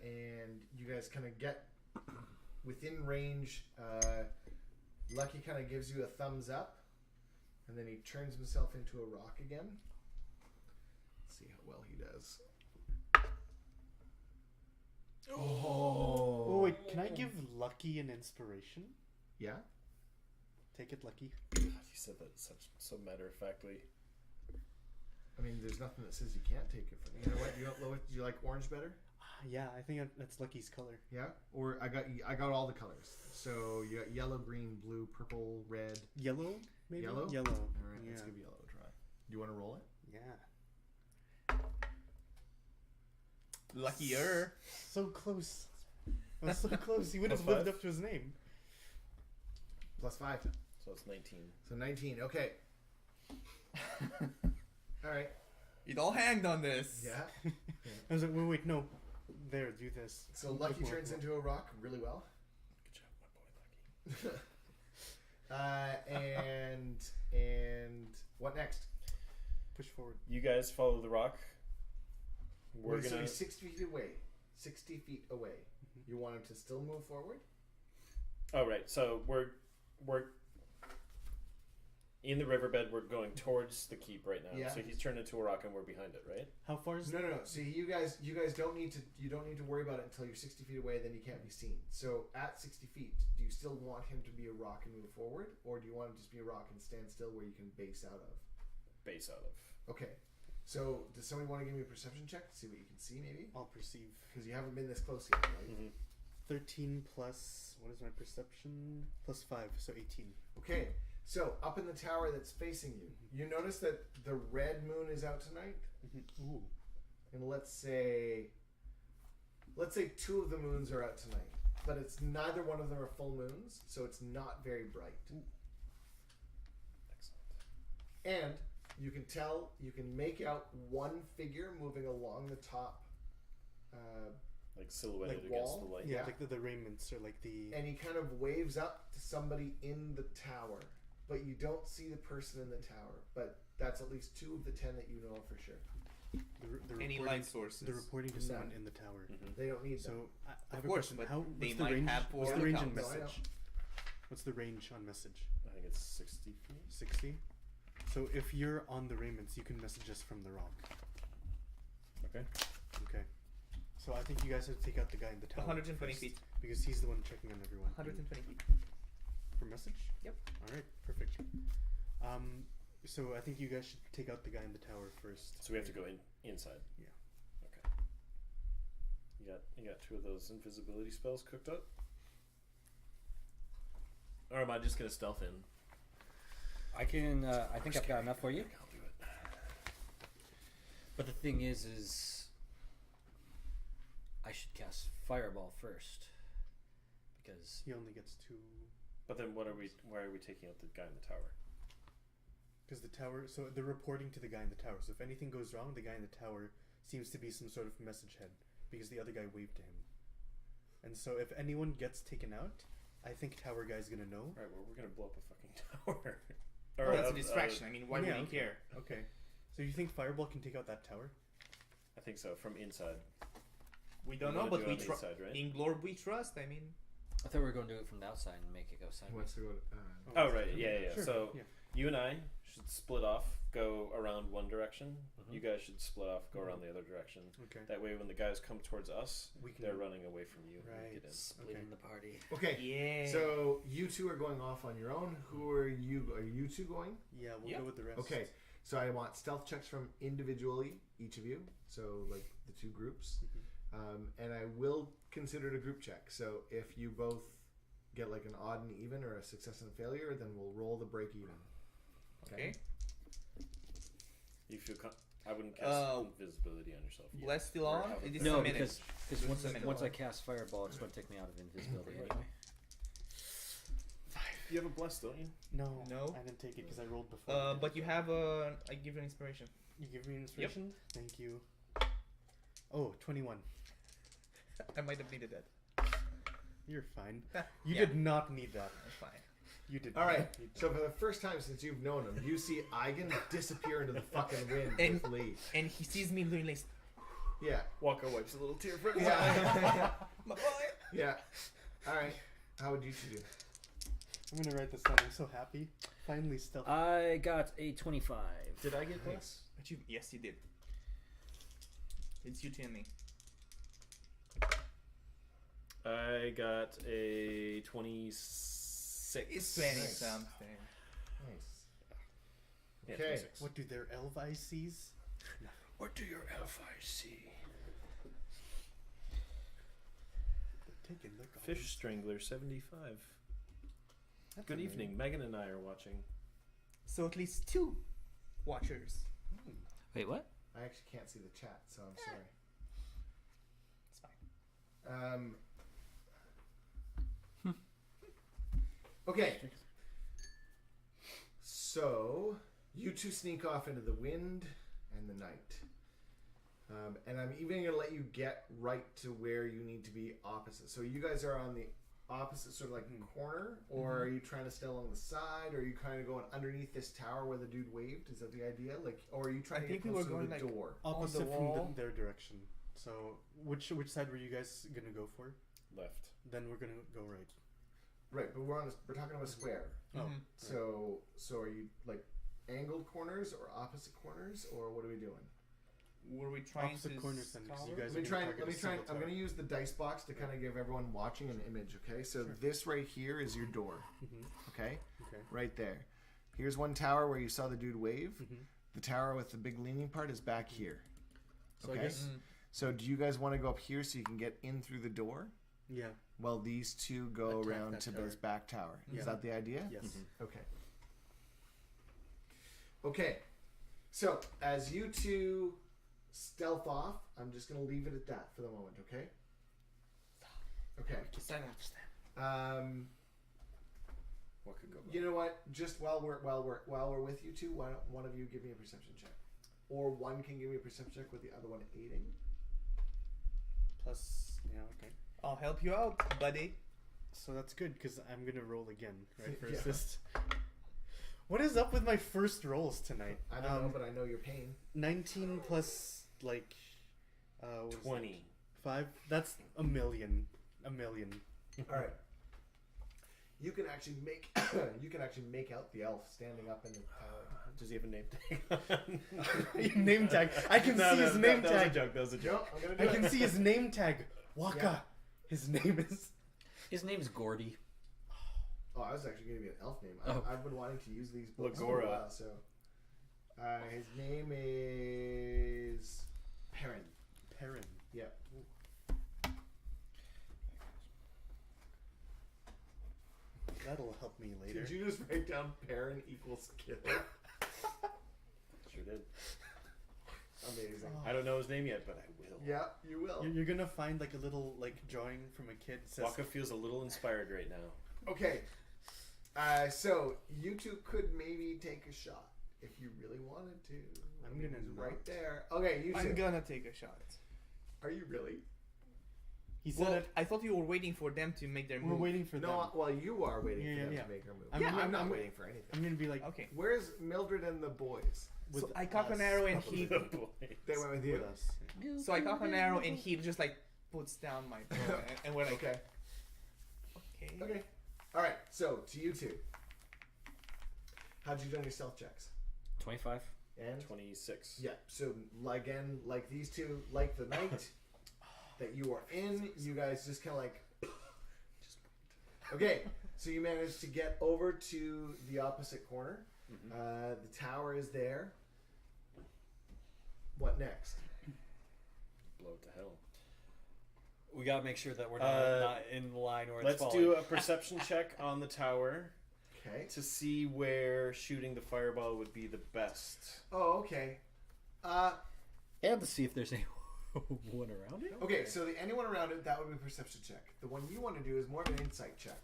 And you guys kind of get within range. Lucky kind of gives you a thumbs up. And then he turns himself into a rock again. Let's see how well he does. Oh wait, can I give Lucky an inspiration Yeah? Take it, Lucky. You said that so matter of factly. I mean, there's nothing that says you can't take it from me. You know what? Do you like orange better? Yeah, I think that's Lucky's color. Yeah. Or I got all the colors. So you got yellow, green, blue, purple, red. Yellow, maybe. Yellow. Yellow. All right. Yeah. Let's give yellow a try. Do you want to roll it? Yeah. Luckier. So close. I was so close. He would have Plus lived 5? up to his name. +5. So it's 19. So 19. Okay. All right. It all hanged on this. Yeah. I was like, wait, no. There, do this. So Lucky turns into a rock really well. Good job, my boy Lucky. And what next? Push forward. You guys follow the rock. We're So gonna. he's 60 feet away. 60 feet away. You want him to still move forward? Oh right. So we're in the riverbed. We're going towards the keep right now. Yeah. So he's turned into a rock, and we're behind it, right? How far is No. See, you guys don't need to worry about it until you're 60 feet away. Then you can't be seen. So at 60 feet, do you still want him to be a rock and move forward, or do you want him to just be a rock and stand still where you can base out of? Base out of. Okay. So does somebody want to give me a perception check to see what you can see, maybe? I'll perceive. Because you haven't been this close yet, right? Mm-hmm. 13 plus, what is my perception? Plus 5, so 18. Okay. So up in the tower that's facing you, you notice that the red moon is out tonight. Ooh. And let's say 2 of the moons are out tonight, but it's neither one of them are full moons, so it's not very bright. Excellent. And you can make out one figure moving along the top, Like silhouetted Like against wall? the light. Yeah, Yeah. like the raiments or like the... and he kind of waves up to somebody in the tower, but you don't see the person in the tower. But that's at least 2 of the 10 that you know for sure. the Any reporting- light sources. They're reporting to None. someone in the tower. Mm-hmm. They don't need them. So I have Of a course, question. but How, they what's the might range? have What's four the range on accounts. No, I know. message? What's the range on message? I think it's 60 feet. 60. So if you're on the raiments, you can message us from the rock. Okay. Okay. So I think you guys have to take out the guy in the tower. 120 first, feet. because he's the one checking on everyone. 120 feet. For message? Yep. All right. Perfect. So I think you guys should take out the guy in the tower first. So we have to go inside. Yeah. Okay. You got 2 of those invisibility spells cooked up? Or am I just gonna stealth in? I can. I think I've got enough for you. I'll do it. But the thing is I should cast Fireball first, because He only gets 2. But then why are we taking out the guy in the tower? Because the tower, so they're reporting to the guy in the tower. So if anything goes wrong, the guy in the tower seems to be some sort of message head because the other guy waved to him. And so if anyone gets taken out, I think tower guy's gonna know. Alright, well we're gonna blow up a fucking tower. Oh, that's a distraction. I mean, why would Yeah, he okay. care? Okay. So you think Fireball can take out that tower? I think so, from inside. We don't You know, wanna but do it we on the trust. inside, right? In Glorb, we trust. I mean, I thought we were going to do it from the outside and make it go Who sideways. wants to go? Oh right, yeah. Sure, So yeah. you and I should split off, go around one direction. Mhm. You guys should split off, go around the other direction. Okay. That way when the guys come towards us, We can- they're running away from you. and Right. Get in. Splitting Okay. the party. Okay. yeah. So you 2 are going off on your own. Who are you? Are you 2 going? Yeah, we'll Yep. go with the rest. Okay. So I want stealth checks from individually each of you. So like the 2 groups, and I will consider it a group check. So if you both get like an odd and even or a success and a failure, then we'll roll the break even. okay. You feel I wouldn't cast invisibility on yourself. yet. Bless still Or on. have It a- is No, a minute. because It's once, a minute. once I cast Fireball, it's going to take me out of invisibility Right. anyway. You have a bless, don't you? No. No. I didn't take it because I rolled before. But you have a. I give you an inspiration. You give me an inspiration? Thank you. Oh, 21. I might have needed that. You're fine. You Yeah. did not need that. That's fine. You did All right. not need that. So for the first time since you've known him, you see Eigen disappear into the fucking wind And- with Lee. And he sees me doing like, Yeah. Walker wipes a little tear from his eye. Yeah. my boy. Yeah. All right. How would you 2 do? I'm gonna write this down. I'm so happy. Finally stealth. I got a 25. Did I get bless? But you, yes, you did. It's you two and me. I got a 26. 6. It's 20 Nice. something. Nice. Yeah, Okay. 26. What do their elf eyes sees? What do your elf eyes see? Taking the goblins. Fish Strangler 75. That's Good amazing. evening. Megan and I are watching. So at least 2 watchers. Wait, what? I actually can't see the chat, so I'm sorry. It's fine. Okay. So you two sneak off into the wind and the night, and I'm even gonna let you get right to where you need to be opposite. So you guys are on the opposite sort of like corner, or are you trying to stay along the side, or are you kind of going underneath this tower where the dude waved? Is that the idea? Like, or are you trying I to get think we were closer to going, the like, door? Opposite on the from wall. their direction. So which side were you guys gonna go for? Left. Then we're gonna go right. Right, but we're talking about a square. Oh, Mhm. So are you like angled corners or opposite corners, or what are we doing? Were we trying Opposite to corners then, 'cause you scour? guys Let me try. target Let me a try. single I'm tower. going to use the dice box to kind of give everyone watching an image. Okay, so Sure. this right here is your door. Mhm. Okay, Okay. right there. Here's one tower where you saw the dude wave. Mhm. The tower with the big leaning part is back here. So Okay. I guess So do you guys want to go up here so you can get in through the door? yeah. While these two go Attack around that to tower. this back tower. Yeah. Is that the idea? Yes. Okay. Okay. So as you two stealth off, I'm just going to leave it at that for the moment. Okay. Okay. Silence them. What could go wrong? You know what? Just while we're with you two, why don't one of you give me a perception check, or one can give me a perception check with the other one aiding. Plus, yeah, okay. I'll help you out, buddy. So that's good because I'm gonna roll again, right? For Yeah. assist. What is up with my first rolls tonight? I don't know, but I know your pain. 19 plus like what was that? 20. 5. That's a million. A million. All right. You can actually make out the elf standing up in the tower. Does he have a name tag? Name tag. I can see his name That was a tag. joke. That was a joke. No, I'm gonna do I it. can see his name tag. Waka. Yeah. His name is. His name's Gordy. Oh, I was actually going to be an elf name. Oh. I've been wanting to use these books for a Lagora. while, so. His name is Perrin. Perrin. Yep. That'll help me later. Did you just write down Perrin equals kill? Sure did. Amazing. I don't know his name yet, but I will. Yeah, you will. You're gonna find like a little like drawing from a kid. That says, Waka feels a little inspired right now. Okay. So you two could maybe take a shot if you really wanted to. I'm gonna He's not. right there. Okay, you I'm two. gonna take a shot. Are you really? He said Well, it. I thought you were waiting for them to make their We're move. waiting for them. No, well, you are waiting Yeah, for them yeah. to make her move. I'm I'm not gonna- waiting for anything. I'm gonna be like Okay. Where's Mildred and the boys? with So I cock us. an arrow and he. The boys. They went with you. With us. So I cock an arrow and he just like puts down my bow and we're like, Okay. okay. Okay. All right. So to you two, how'd you do on your stealth checks? 25. And 26. yeah. So again, like these two, like the night that you are in, you guys just kind of like. Okay. So you managed to get over to the opposite corner. The tower is there. What next? Blow it to hell. We gotta make sure that we're Uh, not in line or it's Let's falling. do a perception check on the tower Okay. to see where shooting the fireball would be the best. Oh, okay. And to see if there's anyone around it. Okay, so the anyone around it, that would be a perception check. The one you want to do is more of an insight check.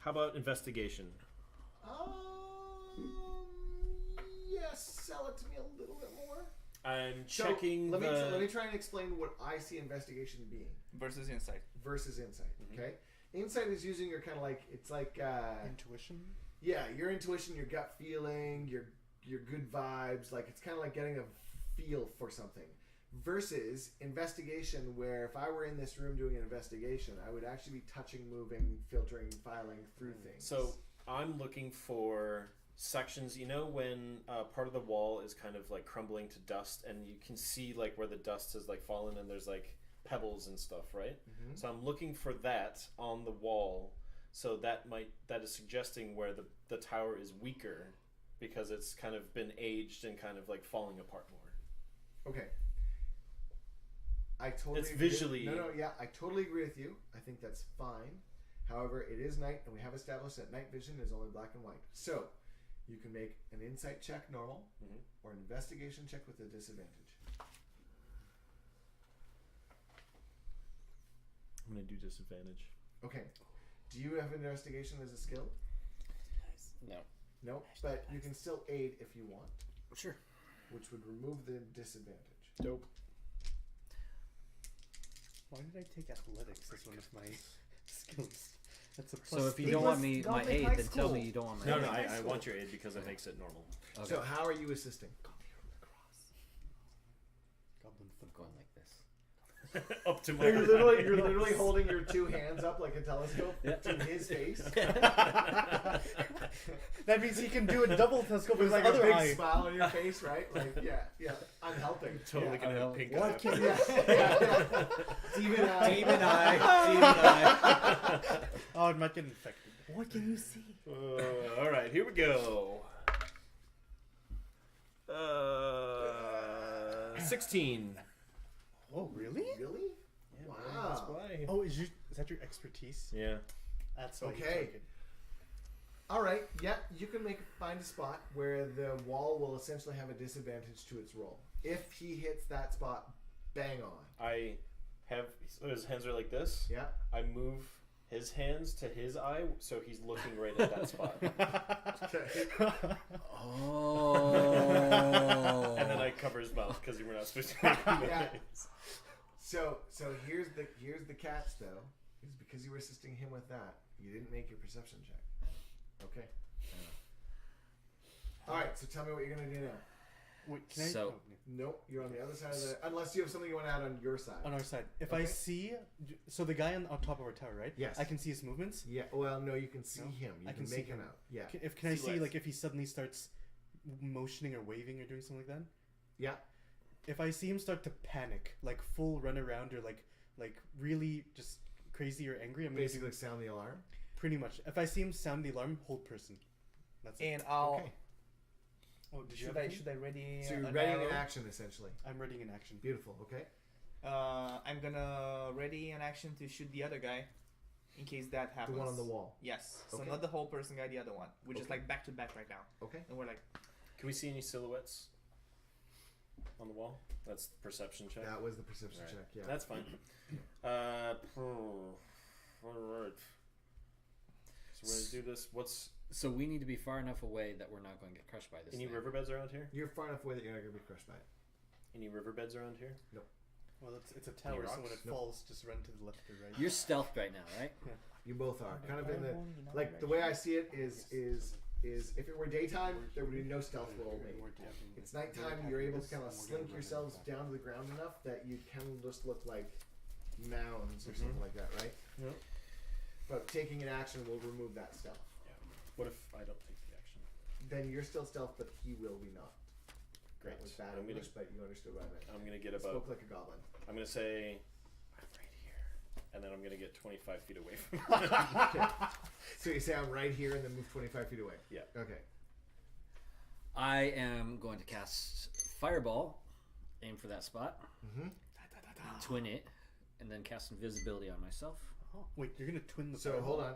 How about investigation? Yes, sell it to me a little bit more. I'm So, checking let the... me try and explain what I see investigation being Versus insight. versus insight. Okay, insight is using your kind of like it's like Intuition. yeah, your intuition, your gut feeling, your good vibes. Like it's kind of like getting a feel for something. Versus investigation, where if I were in this room doing an investigation, I would actually be touching, moving, filtering, filing through things. So I'm looking for sections, you know, when part of the wall is kind of like crumbling to dust and you can see like where the dust has like fallen and there's like pebbles and stuff, right? So I'm looking for that on the wall So that is suggesting where the tower is weaker because it's kind of been aged and kind of like falling apart more. Okay. I totally It's agree. visually- I totally agree with you. I think that's fine. However, it is night, and we have established that night vision is only black and white. So, you can make an insight check normal, or an investigation check with a disadvantage. I'm gonna do disadvantage. Okay. Do you have investigation as a skill? No. No, but you can still aid if you want, Sure. which would remove the disadvantage. Dope. Why did I take athletics as one of my skills? That's a plus. So if you It don't was want me my Goblin aid, High then tell me School. you don't want my No, aid. no, High I school. want your aid because it makes it normal. Okay. So, how are you assisting? Goblin foot. Going like this. Up to my. You're literally holding your two hands up like a telescope to his face. That means he can do a double telescope with With his like a other big eye. smile on your face, right? Like, yeah, I'm helping. Totally gonna have pink What eye. can yeah. Demon eye. Demon eye. Demon eye. Oh, it might get infected. What can you see? All right, here we go. 16. Oh, really? Really? Yeah, Wow. That's why. Oh, is that your expertise? Yeah. That's why you Okay. took it. All right. Yeah, you can find a spot where the wall will essentially have a disadvantage to its roll. If he hits that spot, bang on. I have so his hands are like this. Yeah. I move his hands to his eye, so he's looking right at that spot. Oh. And then I cover his mouth because you were not supposed to make Yeah. noise. So here's the catch though, is because you were assisting him with that, you didn't make your perception check. Okay. All right. So tell me what you're gonna do now. Wait, can I? So- oh, Nope, you're on the other side of the. Unless you have something you want to add on your side. on our side. If Okay. I see, so the guy on top of our tower, right? Yes. I can see his movements. Yeah. Well, no, you can see No? him. You I can can see make him him. out. Yeah. Can I see Silhouettes. like if he suddenly starts motioning or waving or doing something like that? Yeah. If I see him start to panic, like full run around or like really just crazy or angry, I'm gonna Basically, sound the alarm. pretty much. If I see him sound the alarm, hold person. That's it. And I'll. Okay. Oh, did you Should have I anything? ready? So you're an readying arrow? an action essentially. I'm readying an action. Beautiful. Okay. I'm gonna ready an action to shoot the other guy, in case that The happens. one on the wall. Yes. So Okay. not the whole person guy, the other one. We're just Okay. like back to back right now, Okay. and we're like, Can we see any silhouettes on the wall? That's the perception check. That was the perception Right. check. Yeah. That's fine. Alright. So we're gonna do this. What's So we need to be far enough away that we're not going to get crushed by this. any thing. riverbeds around here? You're far enough away that you're not gonna be crushed by it. Any riverbeds around here? Well, it's a tower, so when rocks? it falls, just run to the left or right. You're stealthed right now, right? You both are kind of in the "Fireball, you're not like the right." way I see it is if it were daytime there would be no stealth roll made. It's nighttime. You're able to kind of slink yourselves down to the ground enough that you can just look like mounds or something like that, right? Yep. But taking an action will remove that stealth. What if I don't take the action? Then you're still stealth, but he will be not. Great. That was bad I'm gonna, English, but you understood what I meant. I'm gonna get I about. spoke like a goblin. I'm gonna say I'm right here, and then I'm gonna get 25 feet away from. Okay. So you say I'm right here and then move 25 feet away. Yeah. Okay. I am going to cast Fireball, aim for that spot, Mm-hmm. twin it, and then cast Invisibility on myself. Oh, wait, you're gonna twin the. So fireball? hold on.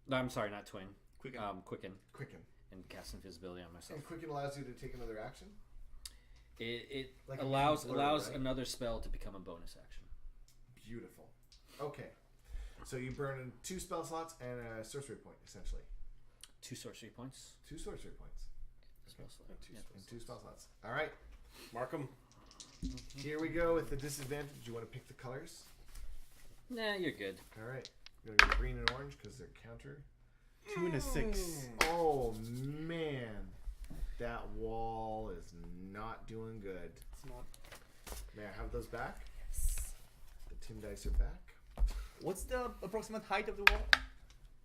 No, I'm sorry, not twin. Quicken. Quicken, Quicken. and cast Invisibility on myself. And Quicken allows you to take another action. It Like a allows moving blur, right? another spell to become a bonus action. Beautiful. Okay. So you burn in 2 spell slots and a sorcery point, essentially. 2 sorcery points. 2 sorcery points Spell slot. And two Yeah. spells. and 2 spell slots. All right. Mark them. Here we go with the disadvantage. You want to pick the colors? Nah, you're good. All right. You're going to go green and orange because they're counter. 2 and a 6. Oh, man. That wall is not doing good. It's not. May I have those back? Yes. The tin dice are back. What's the approximate height of the wall?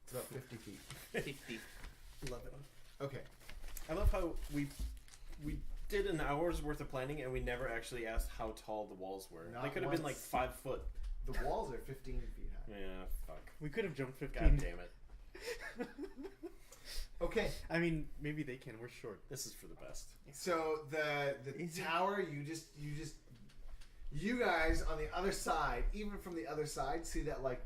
It's about 50 feet. 50. Love it. Okay. I love how we did an hour's worth of planning and we never actually asked how tall the walls were. Not They could have been like once. 5 foot. The walls are 15 feet high. Yeah, fuck. We could have jumped 15. God damn it. Okay, I mean, maybe they can. We're short. This is for the best. so the Is it- tower, you guys on the other side, even from the other side, see that like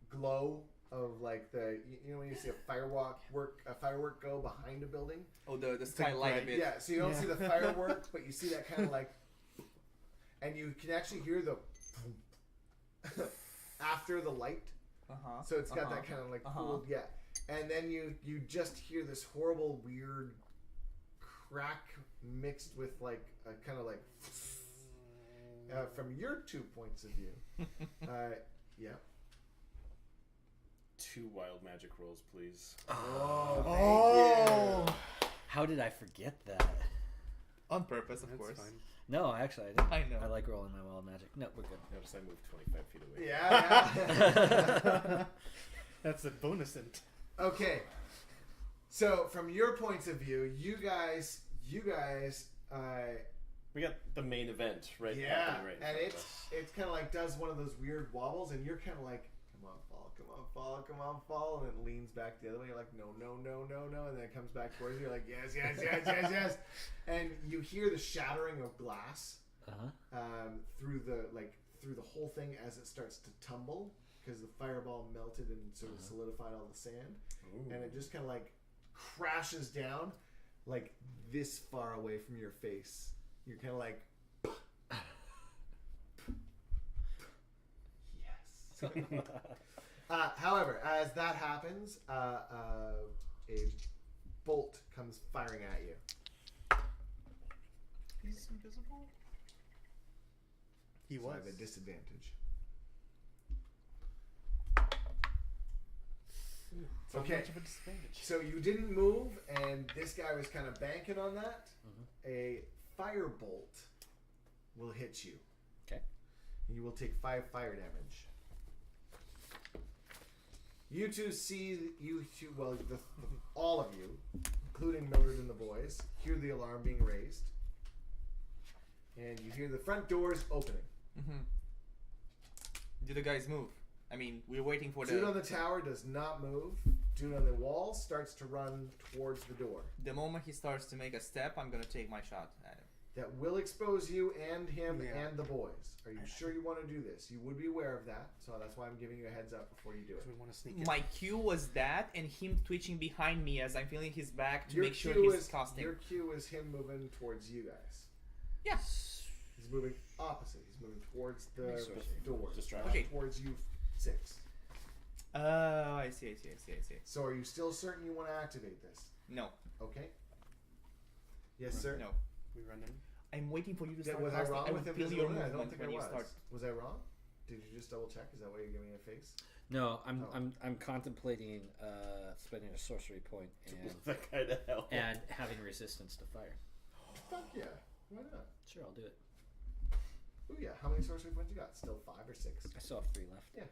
glow of like the when you see a firework go behind a building. Oh, the skylight bit. Yeah, so you don't Yeah. see the firework, but you see that kind of like, and you can actually hear the after the light. Uh-huh. So it's got that kind of like cool, yeah. And then you just hear this horrible, weird crack mixed with like a kind of like from your 2 points of view. Yeah. 2 wild magic rolls, please. Oh, thank you. How did I forget that? On purpose, of That's course. fine. No, actually, I didn't. I know. I like rolling my wild magic. No, we're good. Notice I moved 25 feet away. Yeah. That's a bonus int. Okay. So from your points of view, you guys, We got the main event right yeah, happening right in and front of us. it's kind of like does one of those weird wobbles, and you're kind of like, come on, fall, and it leans back the other way. You're like, no, and then it comes back towards you. You're like, yes, and you hear the shattering of glass through the whole thing as it starts to tumble because the fireball melted and sort of solidified all the sand, and it just kind of like crashes down like this far away from your face. You're kind of like, yes. However, as that happens, a bolt comes firing at you. He's invisible? He So was. I have a disadvantage. So Okay. much of a disadvantage. So you didn't move, and this guy was kind of banking on that. A firebolt will hit you. Okay. You will take 5 fire damage. You two see, all of you, including Mildred and the boys, hear the alarm being raised. And you hear the front doors opening. Mm-hmm. Do the guys move? I mean, we're waiting for Dude on the tower does not move. Dude on the wall starts to run towards the door. The moment he starts to make a step, I'm gonna take my shot at him. That will expose you and him Yeah. and the boys. Are you sure you want to do this? You would be aware of that, so that's why I'm giving you a heads up before you do it. We want to sneak in. My cue was that, and him twitching behind me as I'm feeling his back to Your make sure cue he's is- casting. Your cue is him moving towards you guys. Yeah. He's moving opposite. He's moving towards the door. Distraction. Okay. Towards you 6. Oh, I see. So are you still certain you want to activate this? No. Okay. Yes, sir. No. We run in. I'm waiting for you to start Was I casting. wrong I with will feel your invisibility? I don't movement think when I you was. start. Was I wrong? Did you just double check? Is that why you're giving me a face? No, Oh. I'm contemplating spending a sorcery point That kind of hell. and having resistance to fire. Fuck yeah. Why not? Sure, I'll do it. Oh yeah. How many sorcery points you got? Still 5 or 6? I still have 3 left. Yeah.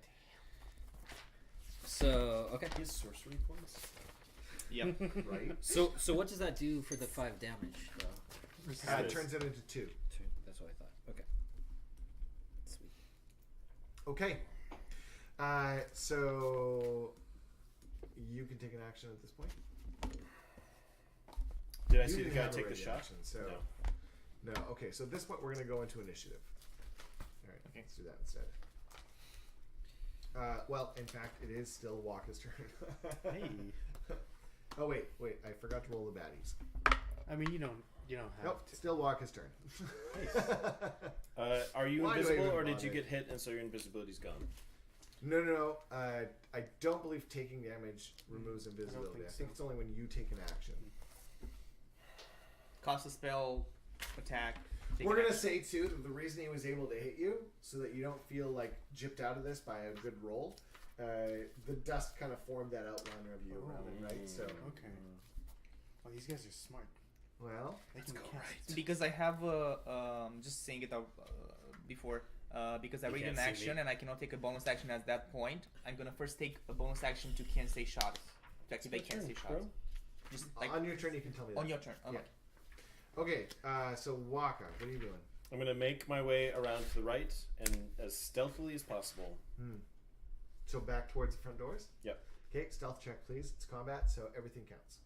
So okay. His sorcery points. Yep. Right. So what does that do for the 5 damage though? It turns it into 2. 2. That's what I thought. Okay. Sweet. Okay. So you can take an action at this point. Did I You see the didn't guy have a take the ready shot? action, so No. no. Okay. So at this point, we're going to go into initiative. All right. Okay. Let's do that instead. Well, in fact, it is still Waka's turn. Hey. Oh wait. I forgot to roll the baddies. I mean, you don't have Nope. to. Still Waka's turn. Are you Why do I invisible, even or did you bother? get hit and so your invisibility's gone? No. I don't believe taking damage removes invisibility. think I think so. it's only when you take an action. Cast a spell, attack. take We're an gonna action. say too that the reason he was able to hit you, so that you don't feel like gypped out of this by a good roll, the dust kind of formed that outline of you around it, right? So, Okay. Oh, these guys are smart. well, They can cast. Because I have just saying it out before. Because I You read can't an see action me. and I cannot take a bonus action at that point. I'm gonna first take a bonus action to can say shot. To activate can say shot. Just like on your turn you can tell me that. on your turn. Yeah. Okay, so Waka, what are you doing? I'm going to make my way around to the right and as stealthily as possible. So back towards the front doors? Yep. Okay, stealth check, please. It's combat, so everything counts.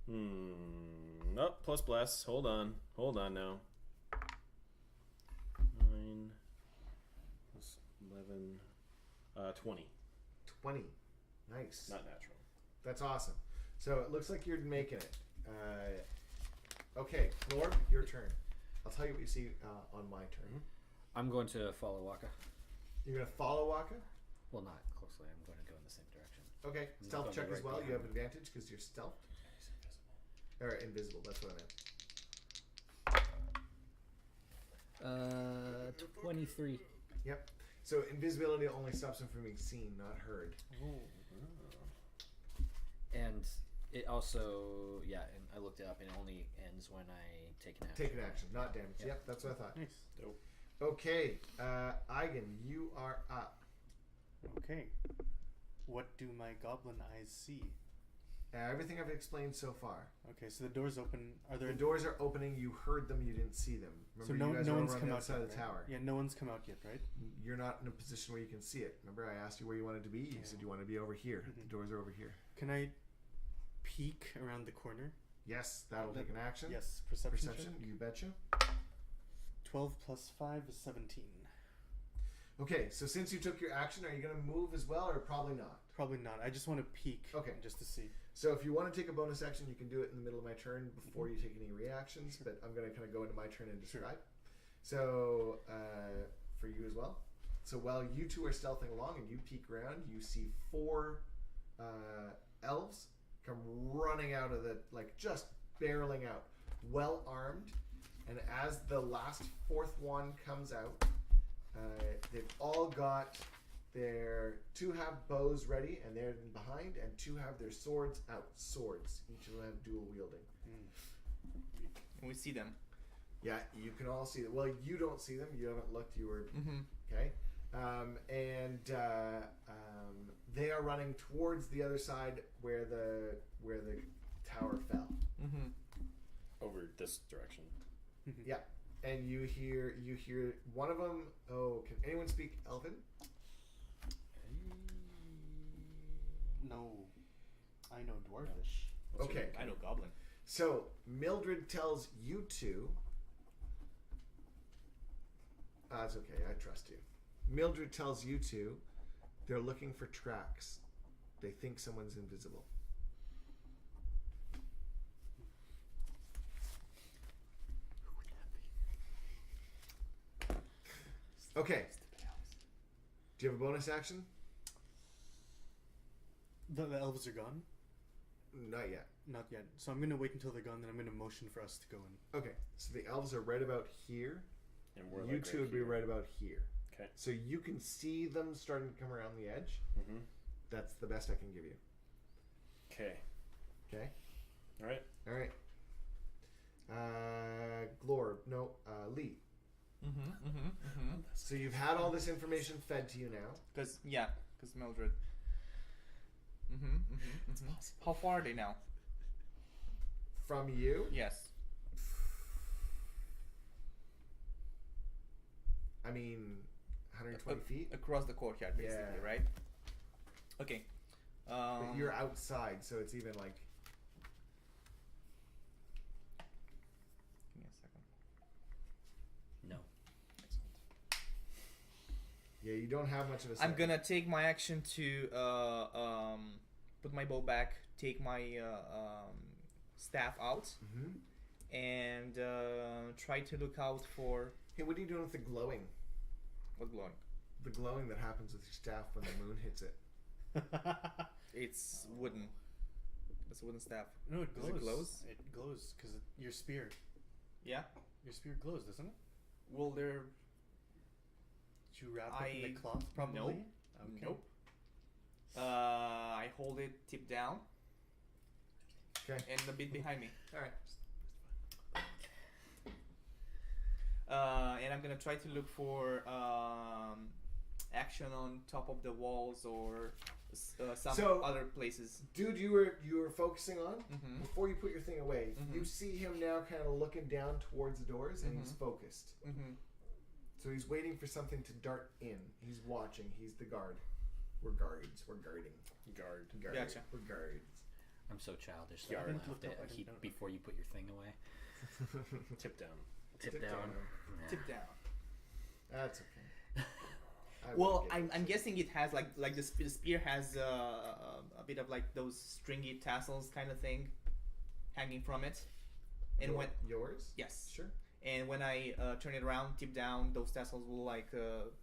Nope, plus bless. Hold on now. 9 plus 11, 20. 20. Nice. Not natural. That's awesome. So it looks like you're making it. Okay, Lord, your turn. I'll tell you what you see on my turn. I'm going to follow Waka. You're going to follow Waka? Well, not closely. I'm going to go in the same direction. Okay, I'm stealth gonna check be as right well. You behind have advantage because you're stealth. Or invisible, that's what I meant. 23. Yep. So invisibility only stops him from being seen, not heard. And it also, and I looked it up, and it only ends when I take an action. Take an action, not damage. Yep, that's what I thought. Nice. Dope. Okay, Eigen, you are up. Okay. What do my goblin eyes see? Everything I've explained so far. Okay, so the doors open. Are there? The doors are opening. You heard them. You didn't see them. Remember, So you guys no are one's over on come the out outside yet, of the right? tower. Yeah, no one's come out yet, right? You're not in a position where you can see it. Remember, I asked you where you wanted to be. You said you want to be over here. Mhm. The doors are over here. Can I peek around the corner? Yes, that'll take an action. Yes, perception. Perception, check. you betcha. 12 plus 5 is 17. Okay, so since you took your action, are you going to move as well, or probably not? Probably not. I just want to peek. Okay. Just to see. So if you want to take a bonus action, you can do it in the middle of my turn before you take any reactions, but I'm going to kind of go into my turn and describe. So for you as well. So while you two are stealthing along and you peek around, you see 4 elves come running out of the, just barreling out, well armed, and as the last 4th one comes out, they've all got their 2 have bows ready and they're behind, and 2 have their swords out. Swords. Each of them have dual wielding. And we see them. Yeah, you can all see them. Well, you don't see them. You haven't looked. You were okay. They are running towards the other side where the tower fell. Over this direction. Yeah, and you hear one of them. Oh, can anyone speak Elven? No. I know Dwarvish. Okay. I know Goblin. So Mildred tells you two. It's okay. I trust you. Mildred tells you two. They're looking for tracks. They think someone's invisible. Okay. Do you have a bonus action? The elves are gone? Not yet. Not yet. So I'm going to wait until they're gone, then I'm going to motion for us to go in. Okay. So the elves are right about here. And we're You two would be right about here. Okay. So you can see them starting to come around the edge. That's the best I can give you. Okay. Okay? Alright. Alright. Glor. No, Lee. So you've had all this information fed to you now. Because Mildred. How far are they now? From you? Yes. I mean, 120 feet? Across the courtyard, basically, Yeah. right? Okay. But you're outside, so it's even like... Give me a second. No. Yeah, you don't have much of a I'm sight. gonna take my action to put my bow back, take my staff out, and try to look out for... Hey, what are you doing with the glowing? What glowing? The glowing that happens with your staff when the moon hits it. It's wooden. It's a wooden staff. No, it glows. Does it glows? It glows because your spear. Yeah? Your spear glows, doesn't it? Well, they're... Did you wrap it in the cloth, probably? Nope. Okay. Nope. I hold it tip down. Okay. And a bit behind me. Alright. And I'm gonna try to look for action on top of the walls or some So- other places. Dude, you were focusing on Mm-hmm. before you put your thing away. Mhm. You see him now, kind of looking down towards the doors, and he's focused. Mm-hmm. So he's waiting for something to dart in. He's watching. He's the guard. We're guards. We're guarding. Guard. Gotcha. We're guards. I'm so childish. Yeah, That I I laughed looked up, at I didn't know. before you put your thing away. Tip down. Tip down. Yeah. Tip down. That's okay. I Well, wouldn't get I'm guessing it has like the spear has a bit of like those stringy tassels kind of thing hanging from it. And when yours? yes, Sure. and when I turn it around, tip down, those tassels will like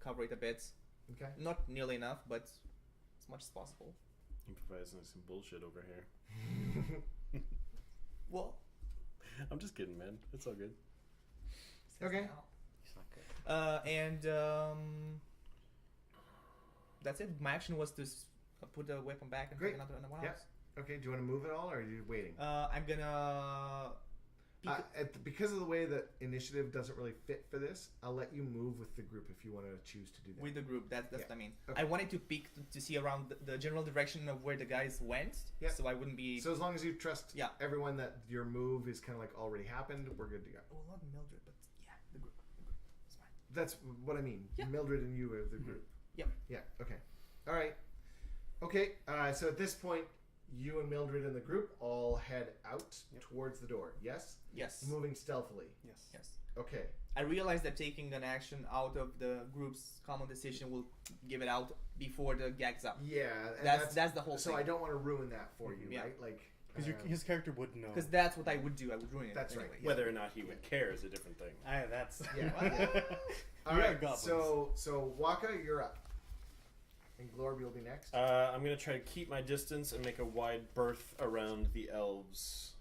cover it a bit. Okay. Not nearly enough, but as much as possible. Improvising some bullshit over here. Well, I'm just kidding, man. It's all good. Okay. It's not good. And that's it. My action was to put the weapon back and Great. take another one Yeah. else. Okay. Do you want to move at all, or are you waiting? I'm gonna. Because of the way that initiative doesn't really fit for this, I'll let you move with the group if you want to choose to do that. With the group, that's Yeah. what I mean. Okay. I wanted to peek to see around the general direction of where the guys went, Yeah. so I wouldn't be. So as long as you trust Yeah. everyone that your move is kind of like already happened, we're good to go. Well, not Mildred, but yeah, the group. It's fine. That's what I mean. Yeah. Mildred and you are the group. Yep. Yeah. Okay. All right. Okay. So at this point, you and Mildred and the group all head out towards the door. Yes. Yes. Moving stealthily. Yes. Yes. Okay. I realized that taking an action out of the group's common decision will give it out before the gag's up. Yeah. And That's the whole so thing. I don't want to ruin that for you, Yeah. right? Like. Because his character would know. Because that's what I would do. I would ruin it. That's right. anyway. Yeah. Whether or not he would care is a different thing. That's Yeah. All We are right. goblins. So Waka, you're up. And Glorb, you'll be next. I'm gonna try to keep my distance and make a wide berth around the elves.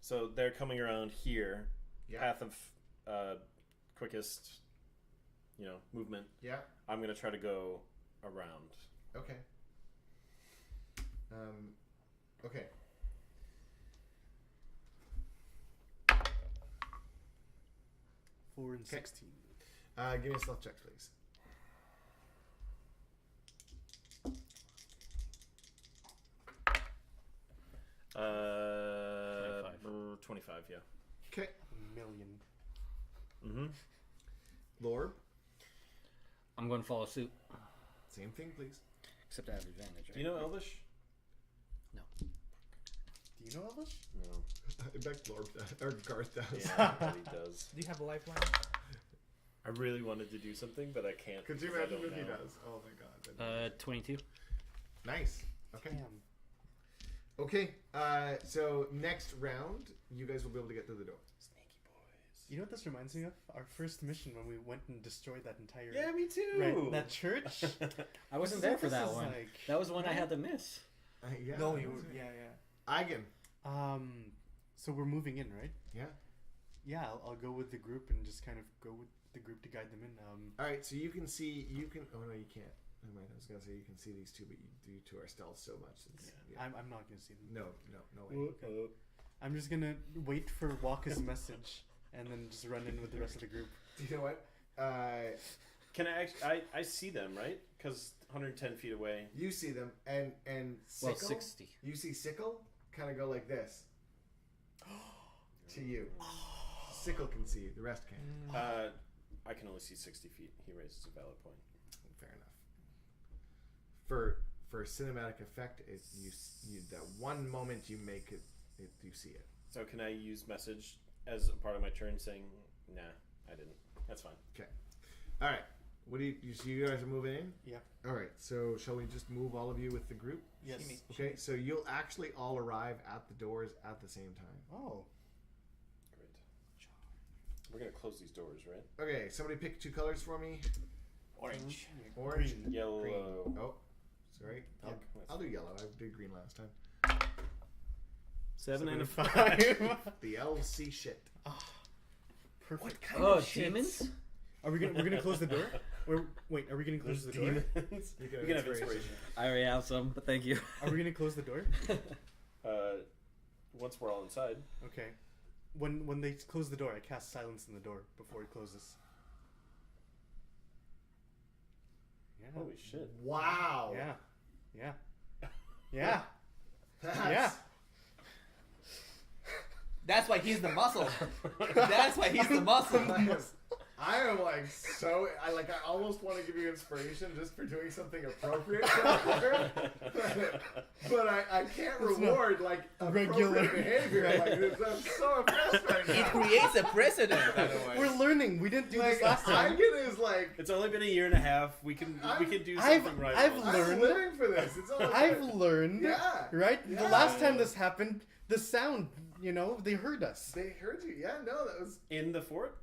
So they're coming around here. Yeah. Path of quickest, movement. Yeah. I'm gonna try to go around. Okay. Okay. 4 and 16. Give me a stealth check, please. Uh, 25, yeah. Okay. Million. Mm-hmm. Lorb, I'm going to follow suit. same thing, please. Except I have advantage. Do you know Elvish? Do you know Elvish? No. I bet Lorb does, or Garth does. Yeah, he does. Do you have a lifeline? I really wanted to do something, but I can't. Could you 'cause I imagine don't if he know. does? Oh my god. 22. Nice. Okay. Damn. Okay. So next round, you guys will be able to get through the door. Sneaky boys. You know what this reminds me of? Our first mission when we went and destroyed that entire... Yeah, me too. Right, that church? I wasn't This there is for what that this is one. like. That was one I had to miss. Yeah. No, that you was were. it. Yeah. Eigen. So we're moving in, right? Yeah. Yeah, I'll go with the group and just kind of go with the group to guide them in. All right. So you can see. Oh no, you can't. Never mind. I was gonna say you can see these two, but you two are stealth so much. Yeah. I'm not going to see them. No way. I'm just going to wait for Waka's message and then just run in with the rest of the group. You know what? Can I actually? I see them, right? Because 110 feet away. You see them, and Sickle. Well, 60. You see Sickle kind of go like this to you. Sickle can see you. The rest can't. I can only see 60 feet. He raises a valid point. Fair enough. For cinematic effect, you that one moment you make it, you see it. So can I use message as a part of my turn saying, nah, I didn't. That's fine. All right. What do you guys are moving in? Yeah. All right. So shall we just move all of you with the group? Yes. Shimmy. Okay. So you'll actually all arrive at the doors at the same time. Oh. Great. We're going to close these doors, right? Okay. Somebody pick two colors for me. Orange. Orange. Green. Yellow. Green. Oh, sorry. Yeah. I'll do yellow. I did green last time. 7 and a 5. 5. The elves see shit. Perfect. Oh, demons? We're gonna close the door? Wait, are we gonna close the door? Demons. You We can have inspiration. I already have some, but thank you. Are we gonna close the door? Once we're all inside. Okay. When they close the door, I cast silence in the door before it closes. Yeah. Holy shit. Wow. Yeah. Yeah. Yeah. That's- Yeah. That's why he's the muscle. That's why he's the muscle. I am like so. I almost want to give you inspiration just for doing something appropriate, but I can't reward like regular appropriate behavior. Like this. I'm so impressed right It now. creates a precedent, otherwise. We're learning. We didn't do this last time. Hagen is like. It's only been a year and a half. We can do something right. I've now. I'm learned- living for this. It's all I've learned. Yeah. Right? Yeah. The last time this happened, the sound, they heard us. They heard you. Yeah. No, that was. In the fort?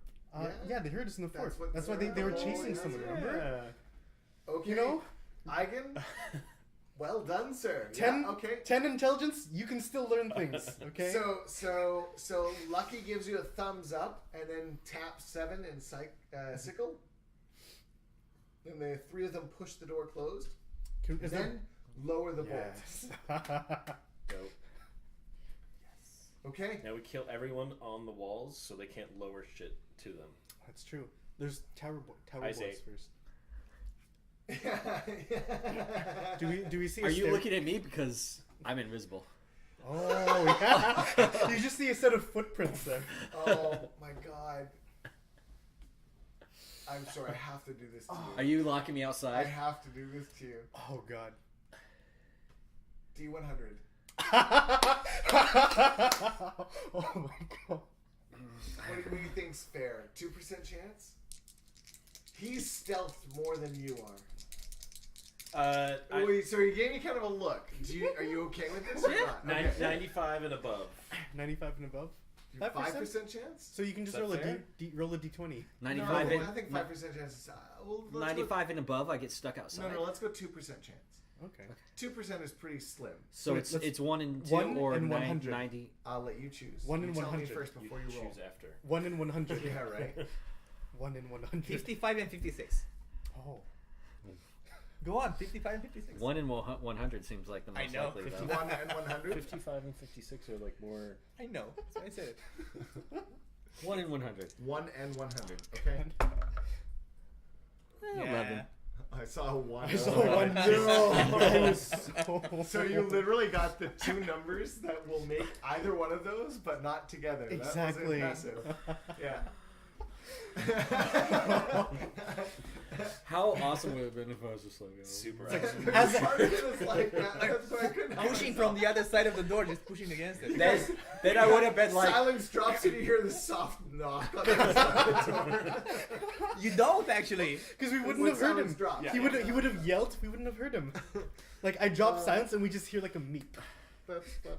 Yeah, they heard us in the fort. what- That's why they were Oh, chasing yeah, someone, yeah. remember? Okay. You know? Hagen. Well done, sir. 10, Yeah, okay. 10 intelligence, you can still learn things, okay? So Lucky gives you a thumbs up and then taps 7 in sickle. And the 3 of them push the door closed. Is there- Then lower the bolt. Yes. Dope. Okay. Now we kill everyone on the walls so they can't lower shit to them. That's true. There's tower I boys say- first. Yeah. Do we see? Are you looking at me because I'm invisible? Oh yeah. You just see a set of footprints there. Oh my god. I'm sorry. I have to do this to you. Are you locking me I outside? have to do this to you. Oh god. D100. Oh my god. What do you think's fair? 2% chance? He's stealthed more than you are. Wait, so you gave me kind of a look. Are you okay with this or not? Okay. 95 and above. 95 and above. 5% chance? So you can just Is that roll a d20. 95 no, and I think 5% chance is. Well, let's 95 and above, I get stuck Go, outside. no, let's go 2% chance. Okay. 2% is pretty slim. So let's- it's 1 and 2 1 or and 90. 100. I'll let you choose. 1 you in tell me 100. first before you roll. Choose after. 1 in 100. Yeah, right. 1 in 100. 55 and 56. Oh. Go on, 55 and 56. 1 in 100 seems like the I most know. likely. Though. 1 and 100? 55 and 56 are like more. I know. That's why I said it. 1 in 100. 1 and 100. Okay. 11. I saw a 1. I saw one. No. That was So you literally got the 2 numbers that will make either one of those, but not together. Exactly. That was impressive. Yeah. How awesome would it have been if I was just like, Super Like, awesome. there's part of it is like that. That's why I couldn't help Pushing myself. from the other side of the door, just pushing against it. then I would have been like, Silence drops and you hear the soft knock on the side of the door. You don't actually. Because we wouldn't When have heard silence him. drops. He would have yelled. We wouldn't have heard him. Like I dropped silence and we just hear like a meep. That's funny.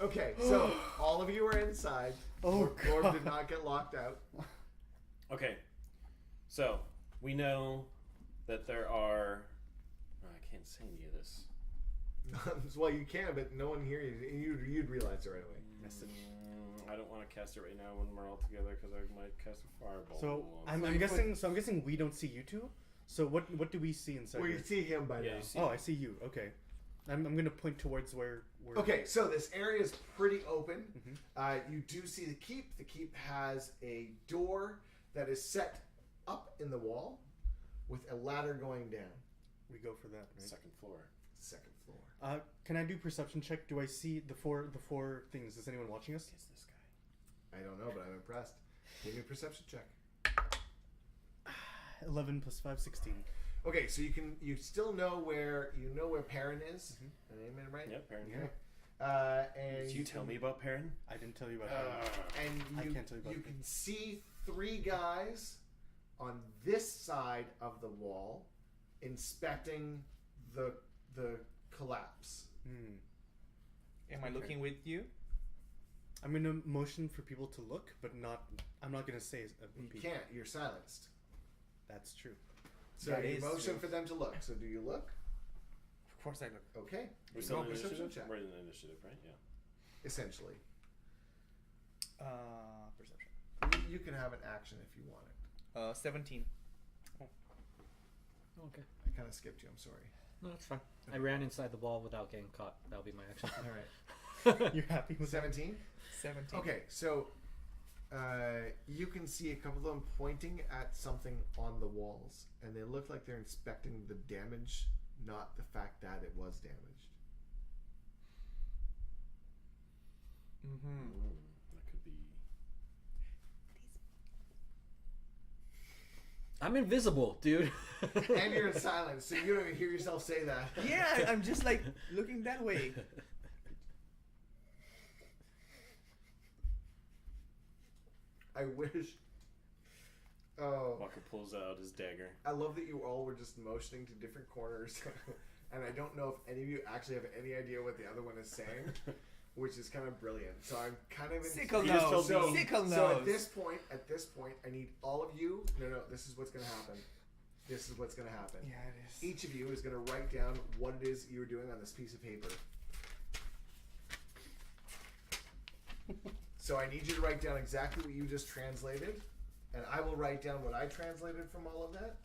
Okay, so all of you are inside. Oh, Lord God. did not get locked out. Okay. So, we know that there are. Oh, I can't say any of this. Well, you can, but no one here. You'd realize it right away. I don't want to cast it right now when we're all together because I might cast a fireball. So So I'm you guessing. So I'm guessing we don't see you two. So what do we see inside? Well, here? you see him by Yeah, now. you see Oh, I see you. Okay. I'm gonna point towards where. Okay, so this area is pretty open. Mhm. You do see the keep. The keep has a door that is set up in the wall with a ladder going down. We go for that. Right? second floor. Second floor. Can I do perception check? Do I see the four things? Is anyone watching us? Is this guy? I don't know, but I'm impressed. Give me a perception check. 11 plus 5, 16. Okay, so you still know where Perrin is. Mhm. Name it right? Yep, Perrin. Yeah. And Did you tell me about Perrin? I didn't tell you about that. And I you, can't tell you about you it. can see 3 guys on this side of the wall inspecting the collapse. Hmm. Am I looking with you? I'm gonna motion for people to look, but not. I'm not gonna say a You peep. can't. You're silenced. That's true. So That you is motion true. for them to look. So do you look? Of course I look. Okay. We're So still in perception initiative? check. We're in initiative, right? Yeah. Essentially. Perception. You can have an action if you want it. 17. okay. I kind of skipped you. I'm sorry. No, it's fine. I ran inside the wall without getting caught. That'll be my action. All right. You're happy with that? 17? 17. Okay, so You can see a couple of them pointing at something on the walls, and they look like they're inspecting the damage, not the fact that it was damaged. That could be. I'm invisible, dude. And you're in silence, so you don't even hear yourself say that. Yeah, I'm just like looking that way. I wish. Oh. Walker pulls out his dagger. I love that you all were just motioning to different corners, and I don't know if any of you actually have any idea what the other one is saying, which is kind of brilliant. So I'm kind of Sickle You just nose. told me- Sickle So nose. at this point, I need all of you. No, this is what's going to happen. This is what's going to happen. Yeah, it is. Each of you is going to write down what it is you're doing on this piece of paper. So I need you to write down exactly what you just translated, and I will write down what I translated from all of that.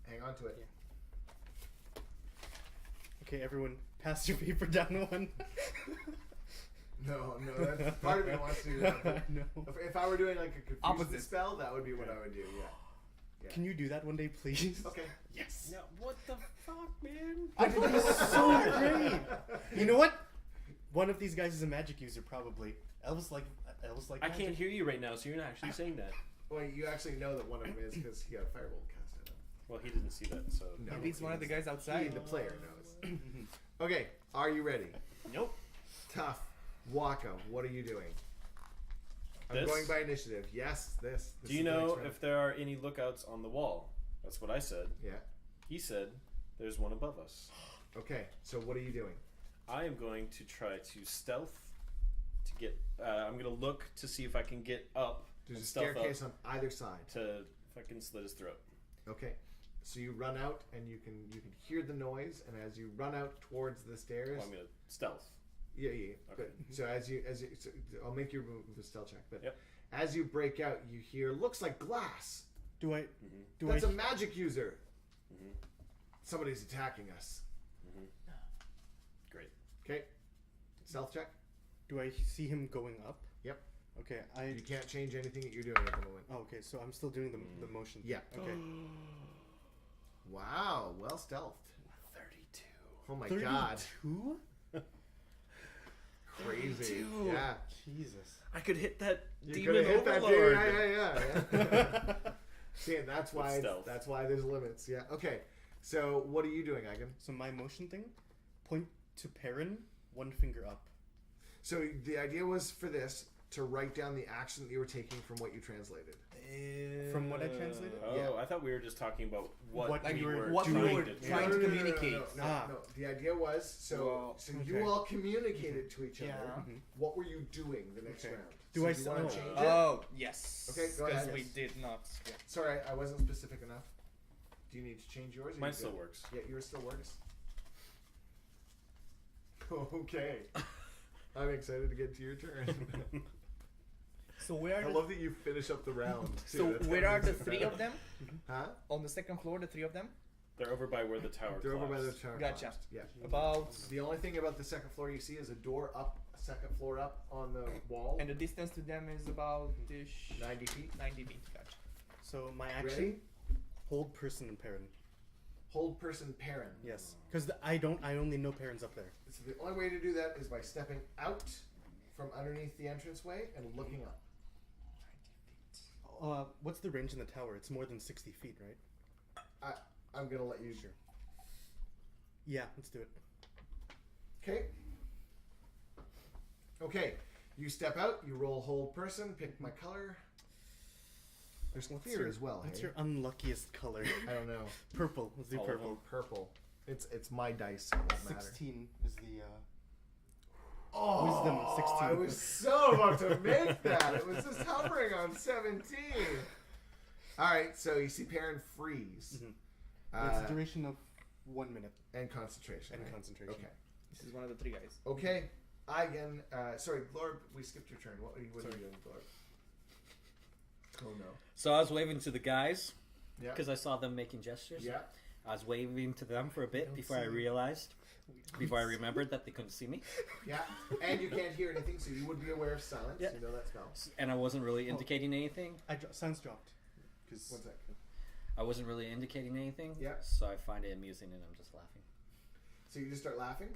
Hang on to it. Yeah. Okay, everyone, pass your paper down one. No, that's part of me wants to do that. But No. if I were doing like a confusion Opposite. spell, that would be what I would do. Yeah. Can you do that one day, please? Okay. Yes. No, what the fuck, man? I think this is so great. You know what? One of these guys is a magic user, probably. Elves like I magic. can't hear you right now, so you're not actually saying that. Well, you actually know that one of them is because he got a firebolt cast at him. Well, he didn't see that, so. No, Maybe it's one of the guys He, outside. the player, knows. Okay, are you ready? Nope. Tough. Waka, what are you doing? I'm This? going by initiative. Yes, this. Do you is the know next round. if there are any lookouts on the wall? That's what I said. Yeah. He said there's one above us. Okay, so what are you doing? I am going to try to stealth to get. I'm going to look to see if I can get up There's and a stealth staircase up on either side. to fucking slit his throat. Okay. So you run out and you can hear the noise, and as you run out towards the stairs, Well, I'm going to stealth. yeah. Okay. But, so as you so I'll make you move the stealth check. But Yep. as you break out, you hear looks like glass. Do I? Mm-hmm. Do That's I? a magic user. Mm-hmm. Somebody's attacking us. Mm-hmm. Great. Okay. Stealth check. Do I see him going up? Yep. Okay. You can't change anything that you're doing at the moment. Oh, okay. So I'm still doing the motion. Yeah. Okay. Wow. Well stealthed. 32. Oh my god. 32? Crazy. 32. Yeah. Jesus. I could hit that You demon could hit that overlord. Yeah. See, and that's With why stealth. that's why there's limits. Yeah. Okay. So what are you doing, Igan? So my motion thing, point to Perrin, one finger up. So the idea was for this to write down the action that you were taking from what you translated. From what I translated? Oh, Yeah. I thought we were just talking about what What we you were were what we trying were to do. trying to communicate. No. Ah. The idea was Well, so okay. you all communicated to each other. Yeah. Mhm. What were you doing the next Okay. round? Do So I you want oh. to change it? Oh, yes. Okay, go ahead. Because we Yes. did not. Yeah. Sorry, I wasn't specific enough. Do you need to change yours? or Mine you still good? works. Yeah, yours still works. Okay. I'm excited to get to your turn. So where I are love that you finish up the round. too. so That's where kinda are the makes it three better. of them? Huh? On the second floor, the three of them? They're over by where the tower They're over by the collapsed. tower. Gotcha. collapsed. Yeah. About The only thing about the second floor you see is a door up, second floor up on the wall. and the distance to them is about 90 feet. 90 feet. Gotcha. So my action, Ready? hold person and Perrin. Hold person Perrin. Yes, because I only know Perrin's up there. So the only way to do that is by stepping out from underneath the entranceway and looking up. What's the range in the tower? It's more than 60 feet, right? I'm gonna let you. Sure. Yeah, let's do it. Okay. Okay. You step out. You roll hold person. Pick my color. There's clear as well. What's hey? your unluckiest color? I don't know. Purple. Let's do All of purple. them. Purple. It's my dice. So it won't matter. 16 is the. Oh, Wisdom, 16. I was so about to make that. It was just hovering on 17. All right, so you see Perrin freeze. It's a duration of 1 minute And concentration. and right? concentration. Okay. This is one of the 3 guys. Okay. I again. Sorry, Glorb. We skipped your turn. What are you doing, Glorb? Oh no. So I was waving to the guys Yeah. because I saw them making gestures. Yeah. I was waving to them for a bit don't before I see. realized, before I remembered that they couldn't see me, Yeah. And you can't hear anything, so you would be aware of silence. Yeah. You know that spell. and I wasn't really indicating anything. Sounds dropped. Because One sec. I wasn't really indicating anything. Yeah. So I find it amusing, and I'm just laughing. So you just start laughing.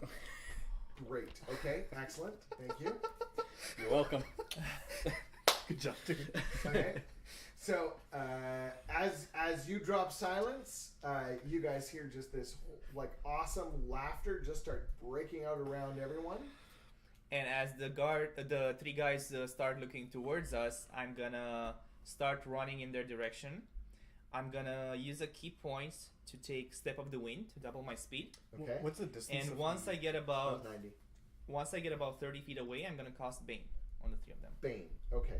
Great. Okay. Excellent. Thank you. You're welcome. good job, dude. Okay. So as you drop silence, you guys hear just this like awesome laughter just start breaking out around everyone. And as the 3 guys start looking towards us, I'm gonna start running in their direction. I'm gonna use a key point to take Step of the Wind to double my speed. Okay. What's the distance? And of once I get About about 90. 30 feet away, I'm gonna cast Bane on the 3 of them. Bane. Okay.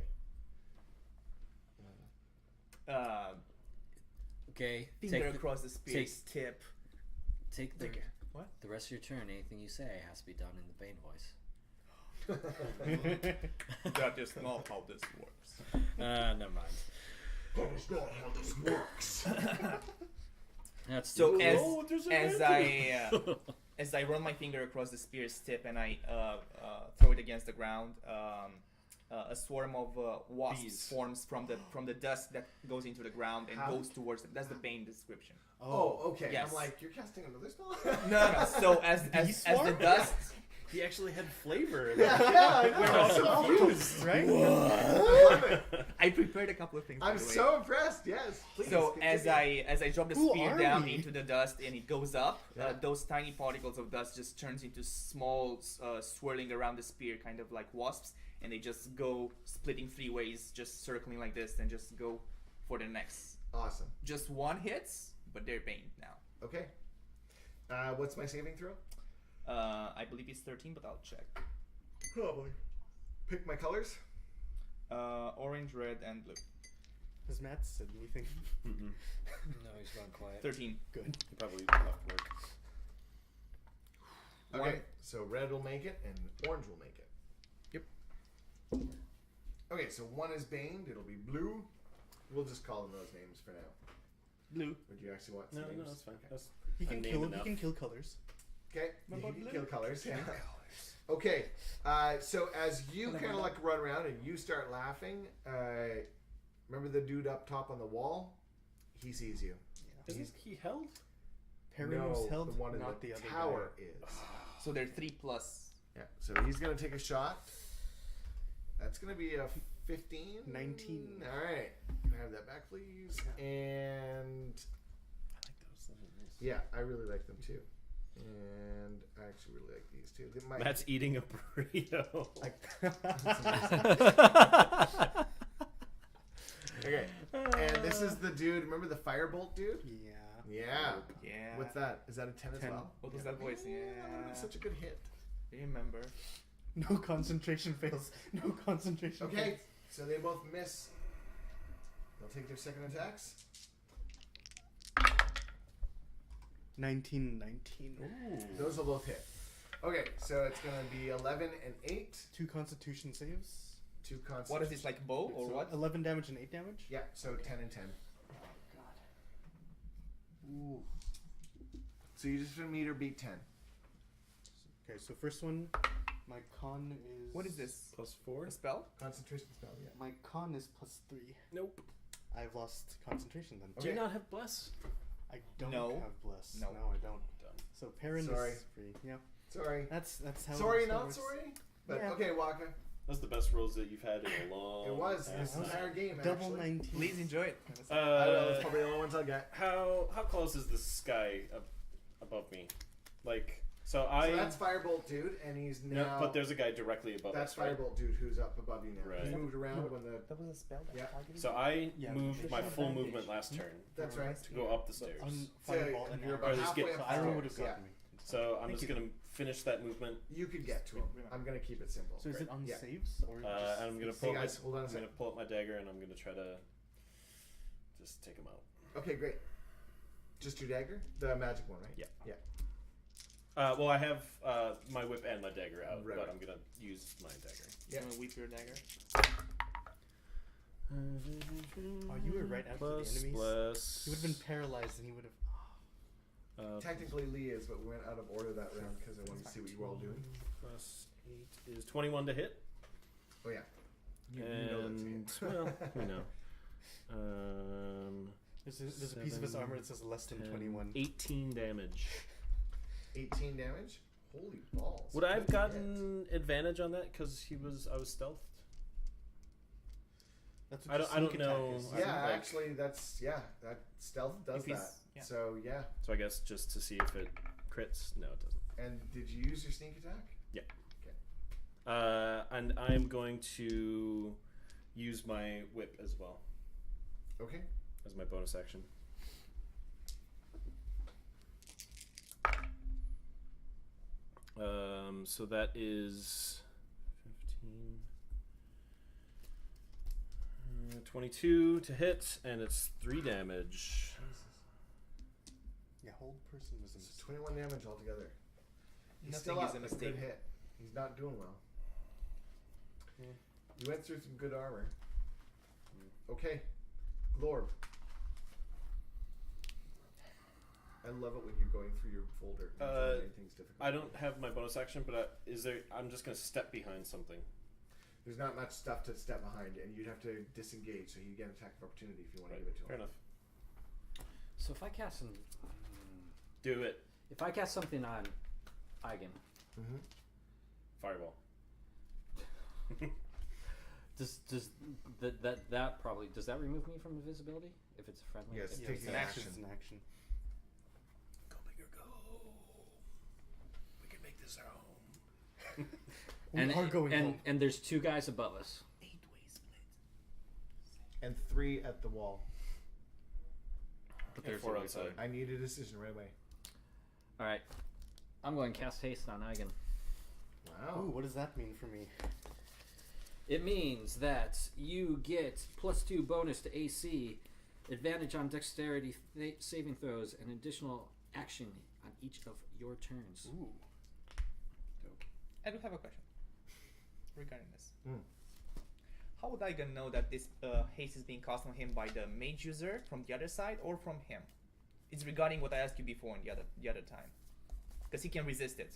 Okay. Finger the- across the spear's tip. Take the What? the rest of your turn. Anything you say has to be done in the Bane voice. That is not how this works. Never mind. That is not how this works. That's So too as I run my finger across the spear's tip and I throw it against the ground, a swarm of wasps Bees. forms from the dust that goes into the ground and How? goes towards them. That's the Bane description. Oh, okay. Yes. I'm like, you're casting another spell? No. So as the dust. He actually had flavor. Yeah, I know. We're I'm all so confused. right? I love it. I prepared a couple of things. by I'm the way. so impressed. Yes. Please. So as continue. I drop the Who spear are down we? into the dust and it goes up, Yeah. those tiny particles of dust just turns into small swirling around the spear, kind of like wasps, and they just go splitting 3 ways, just circling like this, and just go for the next. Awesome. Just 1 hits, but they're Bane now. Okay. What's my saving throw? I believe it's 13, but I'll check. Probably. Pick my colors. Orange, red, and blue. Has Matt said anything? No, he's gone quiet. 13. Good. He probably left work. Okay. So red will make it, and orange will make it. Yep. Okay. So 1 is baned. It'll be blue. We'll just call them those names for now. Blue. Or do you actually want some No, names? no, that's fine. Okay. That's He can a name kill. enough. He can kill colors. Okay. What You about can blue? kill colors. Yeah. Okay. So as you kind of like run around and you start laughing, remember the dude up top on the wall? He sees you. Isn't he held? Perrin No, was held, the one in not the the other tower guy. is. So they're 3+. Yeah. So he's gonna take a shot. That's gonna be a 15. 19. All right. Can I have that back, please? And I like those. yeah, I really like them too. And I actually really like these too. They might- Matt's eating a burrito. Okay. And this is the dude. Remember the firebolt dude? Yeah. Yeah. Yeah. What's that? Is that a 10 as 10. well? What was that voice? Yeah. That's such a good hit. Remember. No concentration fails. No concentration. Okay. fails. So they both miss. They'll take their second attacks. 19. Ooh. Those will both hit. Okay, so it's going to be 11 and 8. 2 constitution saves. 2 constitution. What is this, like bow or So- what? 11 damage and 8 damage. Yeah, so 10 and 10. Ooh. So you just meet or beat 10. Okay, so first one, my con is. What is this? +4? A spell? Concentration spell, yeah. My con is +3. Nope. I've lost concentration then. Do you Okay. not have bless? I don't No. have bless. No. I don't. Dumb. So Perrin Sorry. is free. Yeah. Sorry. That's how. Sorry, that's how it not works. sorry. But Yeah. okay, Waka. That's the best rolls that you've had in a long. It was time. this entire game, Double actually. 19. Please enjoy it. I know, it's probably the only ones I got. How close is the sky above me? Like so So that's Firebolt dude, and he's no, now... but there's a guy directly above That's us, right? Firebolt dude who's up above you now. Right. He moved around when the... That was a spell that Yeah. targeted So I Yeah, moved my advantage. full movement last turn That's right. to go up the stairs. On So fireball and you're arrow. about Or just halfway get- up So the arrow stairs, would have yeah. gotten me. So I'm Thank just you. gonna finish that movement. You could get to him. I'm going to keep it simple. So is it on Yeah. saves or? And I'm gonna Hey pull. guys, hold on a I'm gonna second. pull up my dagger and I'm gonna try to just take him out. Okay, great. Just your dagger? The magic one, right? Yeah. Yeah. Well, I have my whip and my dagger out, Right. but I'm gonna use my dagger. You want to whip your dagger? Oh, you were right after the enemies. Plus. He would have been paralyzed, and he would have. Technically, Lee is, but we went out of order that round because I wanted to see what you were all doing. Plus 8 is 21 to hit. Oh, yeah. You And know that's it. well, we know. There's a piece of his armor that says less than 21. 18 damage. 18 damage? Holy balls. Would I have Good gotten advantage on that because I was stealthed? That's I what don't your sneak attack know. is. hit. Yeah, like- actually, that stealth does If he's- that. yeah. So, yeah. So I guess just to see if it crits. No, it doesn't. And did you use your sneak attack? And I'm going to use my whip as well Okay. as my bonus action. So that is 15, 22 to hit, and it's 3 damage. Yeah, hold person was a So mistake. 21 damage altogether. He's Nothing still is up. a That's a mistake. good hit. He's not doing well. Yeah. You went through some good armor. Okay. Glorb. I love it when you're going through your folder. and trying to make things difficult. I don't have my bonus action, but I'm just going to step behind something. There's not much stuff to step behind, and you'd have to disengage, so you get an attack of opportunity if you want to give it to Fair him. enough. So if I cast Do it. if I cast something on Eigen, Mm-hmm. Fireball. does that probably does that remove me from invisibility if it's a friendly? Yes, If Yeah, take it's an an action. action. It's an action. Go big or go. We can make this our home. We are going home. and there's 2 guys above us. 8-way split. And 3 at the wall. But And there's 4 a way outside. forward. I need a decision right away. All right, I'm going to cast haste on Eigen. Wow. Ooh, what does that mean for me? It means that you get +2 bonus to AC, advantage on dexterity saving throws, and additional action on each of your turns. Ooh. I do have a question regarding this. Mm. How would I know that this haste is being cast on him by the mage user from the other side or from him? It's regarding what I asked you before in the other time, because he can resist it.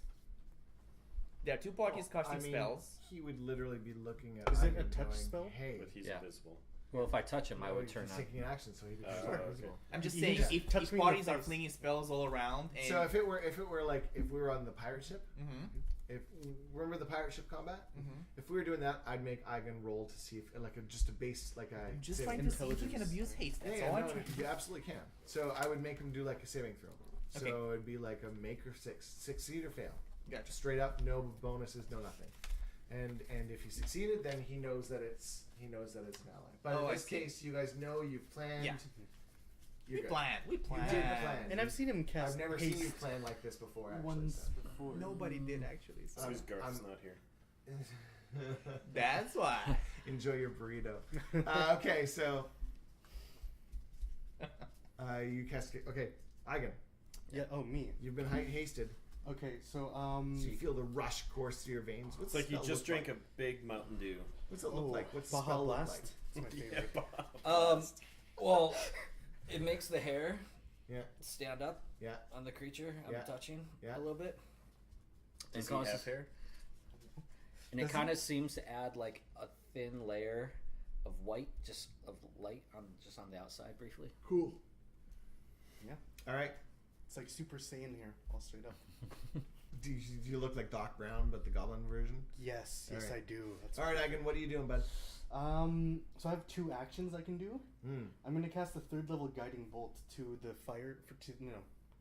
There are 2 parties casting spells. He would literally be looking at. Is it a Eigen touch going, spell? Hey. But he's Yeah. invisible. Well, if I touch him, I No, would he's turn on. taking an action, so he would just Oh, turn okay. invisible. I'm just You saying, just if touch me in the parties are face. flinging spells all around, and So if it were like if we were on the pirate ship, Mhm. if remember the pirate ship combat, Mhm. if we were doing that, I'd make Eigen roll to see if like just a base like a. I'm just saving trying to see if he intelligence. can abuse haste. That's Yeah, all no, I'm trying to you absolutely can. So I would make him do like a saving throw. So Okay. it'd be like a make or succeed or fail. Gotcha. Straight up, no bonuses, no nothing. And if he succeeded, then he knows that it's an ally. But Oh, in I this see. case, you guys know you've planned. Yeah. You're We good. plan. We You plan. did plan. And I've seen him cast I've never haste seen you plan like this before. Actually, once so. before. Nobody did actually. So. Because Garth's not here. That's why. Enjoy your burrito. Okay, so you cast. Okay, Eigen, Yeah. Oh, me. you've been hasted, Okay. So so you feel the rush course through your veins. What's It's like you the just spell look drank a big Mountain Dew. What's it look Oh, like? What's the Baja spell look Blast. like? It's my favorite. Well, it makes the hair Yeah, stand up yeah. on the creature I'm Yeah. touching Yeah. a little bit. Does And he have hair? And it Does kind of seems to add like a thin layer of white, just of light on the outside briefly. Cool. Yeah. All right. It's like Super Saiyan here, all straight up. Do you look like Doc Brown, but the Goblin version? Yes. Yes, Alright. I do. That's All right, Eigen, what are you doing, bud? So I have 2 actions I can do. Mm. I'm gonna cast a 3rd level guiding bolt to the fire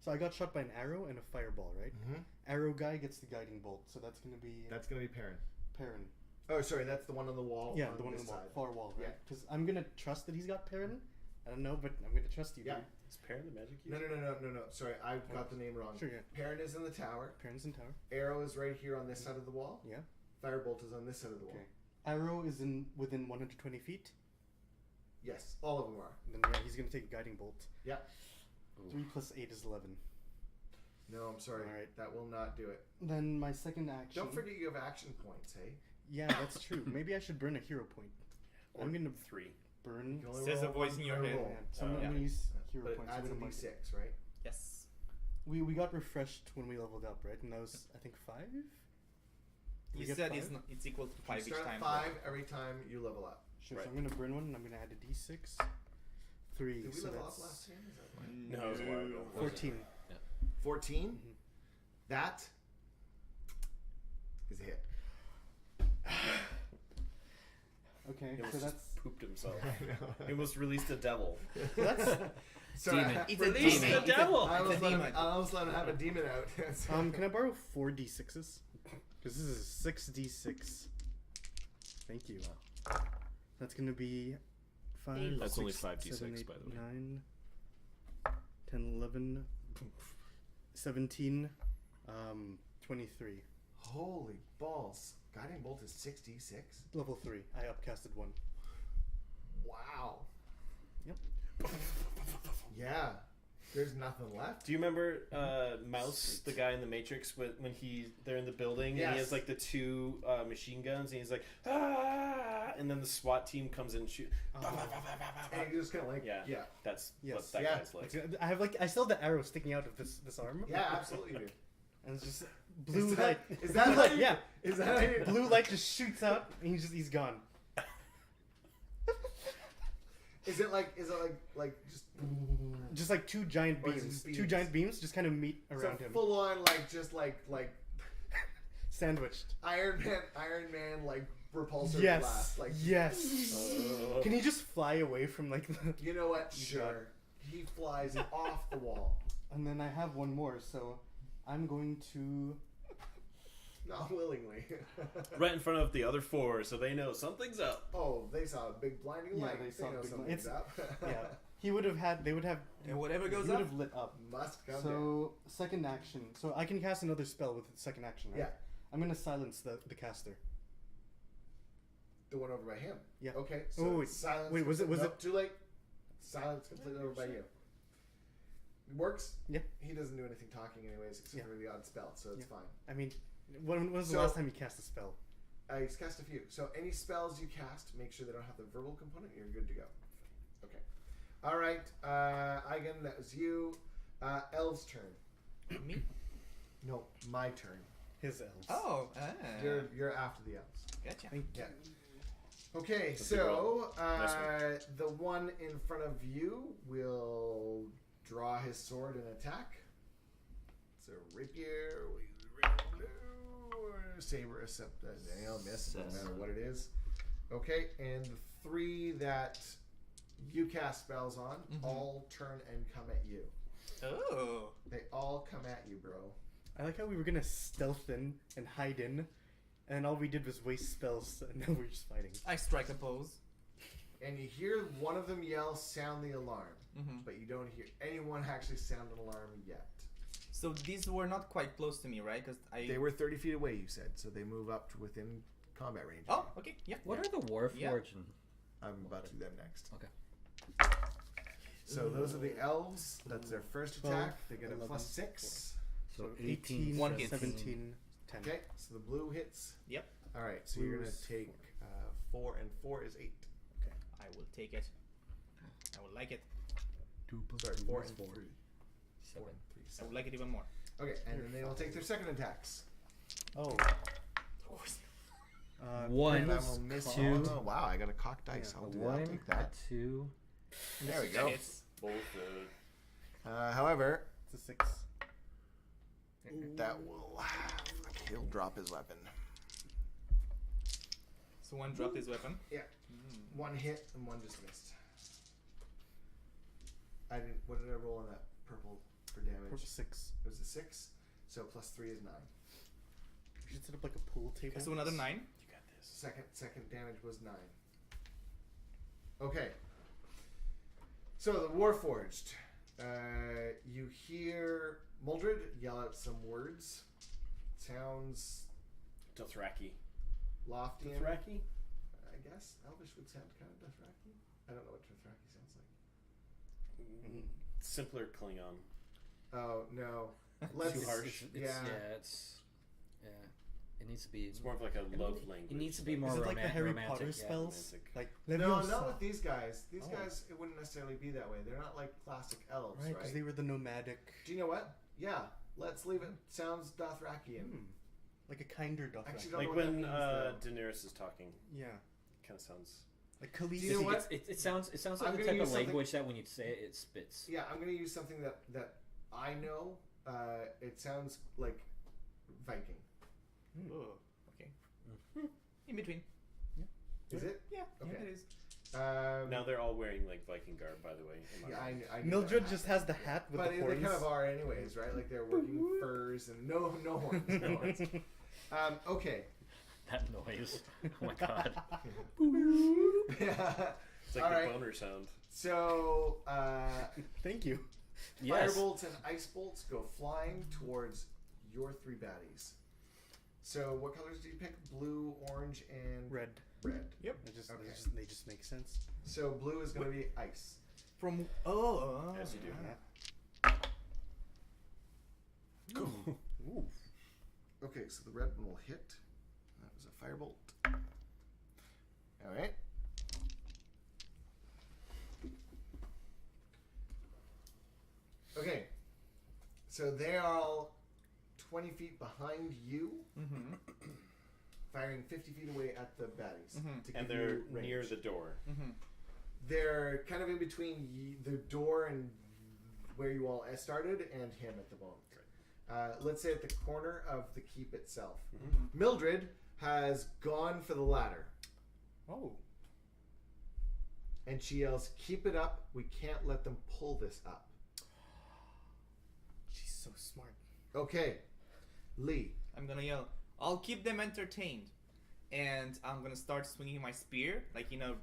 So I got shot by an arrow and a fireball, right? Mm-hmm. Arrow guy gets the guiding bolt, so that's gonna be That's gonna be Perrin. Perrin. Oh, sorry, that's the one on the wall. Yeah, the one on this the wall, side. far wall, right? Yeah. Because I'm gonna trust that he's got Perrin. I don't know, but I'm gonna trust you. Yeah. Dude. Is Perrin the magic No, user? no. Sorry, I got the name wrong. Sure, yeah. Perrin is in the tower. Perrin's in tower. Arrow is right here on this side of the wall. Yeah. Firebolt is on this side of the wall. Okay. Arrow is within 120 feet. Yes, all of them are. Then yeah, he's gonna take a guiding bolt. Yeah. 3 plus 8 is 11. No, I'm sorry. All right. That will not do it. Then my second action. Don't forget you have action points, hey? Yeah, that's true. Maybe I should burn a hero point. I'm gonna 3. burn. You can only Says roll a voice one in your per head. roll. Yeah, so I'm yeah. gonna use hero But it points. adds I'm a gonna mark it. d6, right? Yes. We got refreshed when we leveled up, right? And that was I think 5. You get said 5? it's equal to You 5 each start time. at 5 every time you level up. Sure. Right. So I'm gonna burn one, and I'm gonna add a d6. 3. Did we so level that's up last time? Is that why? No, it was a while ago. 14. 14? Mhm. That is a hit. Okay, He so almost that's just pooped himself. He almost released a devil. that's. So Demon. It's a Release demon. the devil! I almost, It's a let him, demon. I almost let him have a demon out. Can I borrow 4 d6s? Because this is 6d6. Thank you. That's gonna be 5. That's only 6, 5d6, 7, 8, by the way. 9, 10, 11, 17, 23. Holy balls. Guiding Bolt is 6d6? Level 3. I upcasted 1. Wow. Yep. Yeah. There's nothing left. Do you remember Mouse, the guy in the Matrix, when they're in the building and he Yes. has like the 2 machine guns and he's like, ah, and then the SWAT team comes in and shoot. And you just kind of like, Yeah. yeah. That's Yes. what that Yeah. guy's like. I have I still have the arrow sticking out of this arm. Yeah, absolutely you do. And it's just blue Is that- light. is that blue how light? you- Yeah. Is that how you... Blue light just shoots out and he's gone. Is it like just... Just like 2 giant Or is it beams. just 2 beams? giant beams just kind of meet around so him. full on just like Sandwiched. Iron Man like repulsor Yes. blast. Like Yes. Can he just fly away from like the... you know what? Sure. He flies off the wall. And then I have one more, so I'm going to... Not willingly. Right in front of the other 4, so they know something's up. Oh, they saw a big blinding Yeah, light. they saw a know big something's light. up. Yeah. He would have had... They would have... And whatever goes he would up. have lit up. Must come down. So, second action. So I can cast another spell with the second action, right? Yeah. I'm going to silence the caster. The one over by him. Yeah. Okay. So Oh, wait. silence. Wait, was it- Nope, too late? Silence completely over by you. Works. Yeah. He doesn't do anything talking anyways, except Yeah. for the odd spell, so it's fine. I mean, when was the So- last time you cast a spell? He's cast a few. So any spells you cast, make sure they don't have the verbal component. You're good to go. Okay. All right. Eigen, that was you. Elves' turn. Me? No, my turn. His elves. Oh. You're after the elves. Gotcha. Thank you. Yeah. Okay, That's a so Nice the one in front of you will draw his sword and attack. It's a rapier. Saber, except he'll miss, no matter what it is. Okay, and the 3 that you cast spells on all turn and come at you. Oh. They all come at you, bro. I like how we were going to stealth in and hide in, and all we did was waste spells, and now we're just fighting. I strike a pose. And you hear one of them yell, "Sound the alarm," Mm-hmm. but you don't hear anyone actually sound an alarm yet. So these were not quite close to me, right? Because They were 30 feet away, you said, so they move up to within combat range. Oh, okay. Yeah. What are the Warforged? Yeah. I'm about to do them next. Okay. So those are the elves. That's their first 12, attack. They get a 11, +6. So 18, 18, One hit. 17, 10. Okay, so the blue hits. Yep. All right, so Blue you're going is to take 4, and 4 is 8. I will take it. I would like it. 2 plus Sorry, 2 4 is and 4. 3. 4 and 3, I 7. would like it even more. Okay, and then they will take their second attacks. Oh. One, And I will miss 2. Oh, wow, I got a cock dice. Yeah, I'll do that. I'll 1, take that. 2. There we go. It's Both However, It's a 6. that will... He'll drop his weapon. so one dropped his weapon. Yeah. One hit and one just missed. I didn't... What did I roll on that purple for damage? Purple 6. It was a 6, so +3 is 9. We should set up like a pool table. So another 9. You got this. Second damage was 9. Okay. So the Warforged. You hear Muldred yell out some words. Sounds Dothraki. lofty. Dothraki? I guess Elvish would sound kind of Dothraki. I don't know what Dothraki sounds like. simpler Klingon. Oh no. Too harsh. Yeah. It needs to be. It's more of like a love language. It needs to be like- more Is it like the Harry romantic. Potter Yeah. spells? Romantic. Like No, Leviosa. not with these guys. These Oh. guys, it wouldn't necessarily be that way. They're not like classic elves, Right, right? because they were the nomadic. Do you know what? Yeah, let's leave it. Sounds Dothrakian. Like a kinder Dothraki. Actually, don't Like know what that when means, Daenerys is talking. Yeah. Kind of sounds. Like Khaleesi. Do you know what? It sounds I'm like the gonna type use of something- language that when you say it, it spits. Yeah, I'm going to use something that I know. It sounds like Viking. Oh, okay. In between. Is it? Yeah, Okay. yeah, it is. Now they're all wearing like Viking garb, by the way. in my Yeah, mind. I knew Mildred that. just has the hat with But the they horns. kind of are anyways, right? Like they're working furs and no horns. No horns. Okay. That noise. Oh my god. Yeah. It's like All the right. boner sound. So, Thank you. Yes. Firebolts and ice bolts go flying towards your 3 baddies. So, what colors do you pick? Blue, orange, and Red. red. Yep. Okay. They just make sense. So, blue is going to be ice. From As you do. Ooh. Okay, so the red one will hit. That was a firebolt. All right. Okay. So they are all 20 feet behind you, Mm-hmm. firing 50 feet away at the baddies. Mhm. To And give they're you range. near the door. Mm-hmm. They're kind of in between the door and where you all started and him at the moment. Let's say at the corner of the keep itself. Mm-hmm. Mildred has gone for the ladder. Oh. And she yells, "Keep it up. We can't let them pull this up." She's so smart. Okay. Lee. I'm gonna yell, I'll keep them entertained. And I'm gonna start swinging my spear, like in a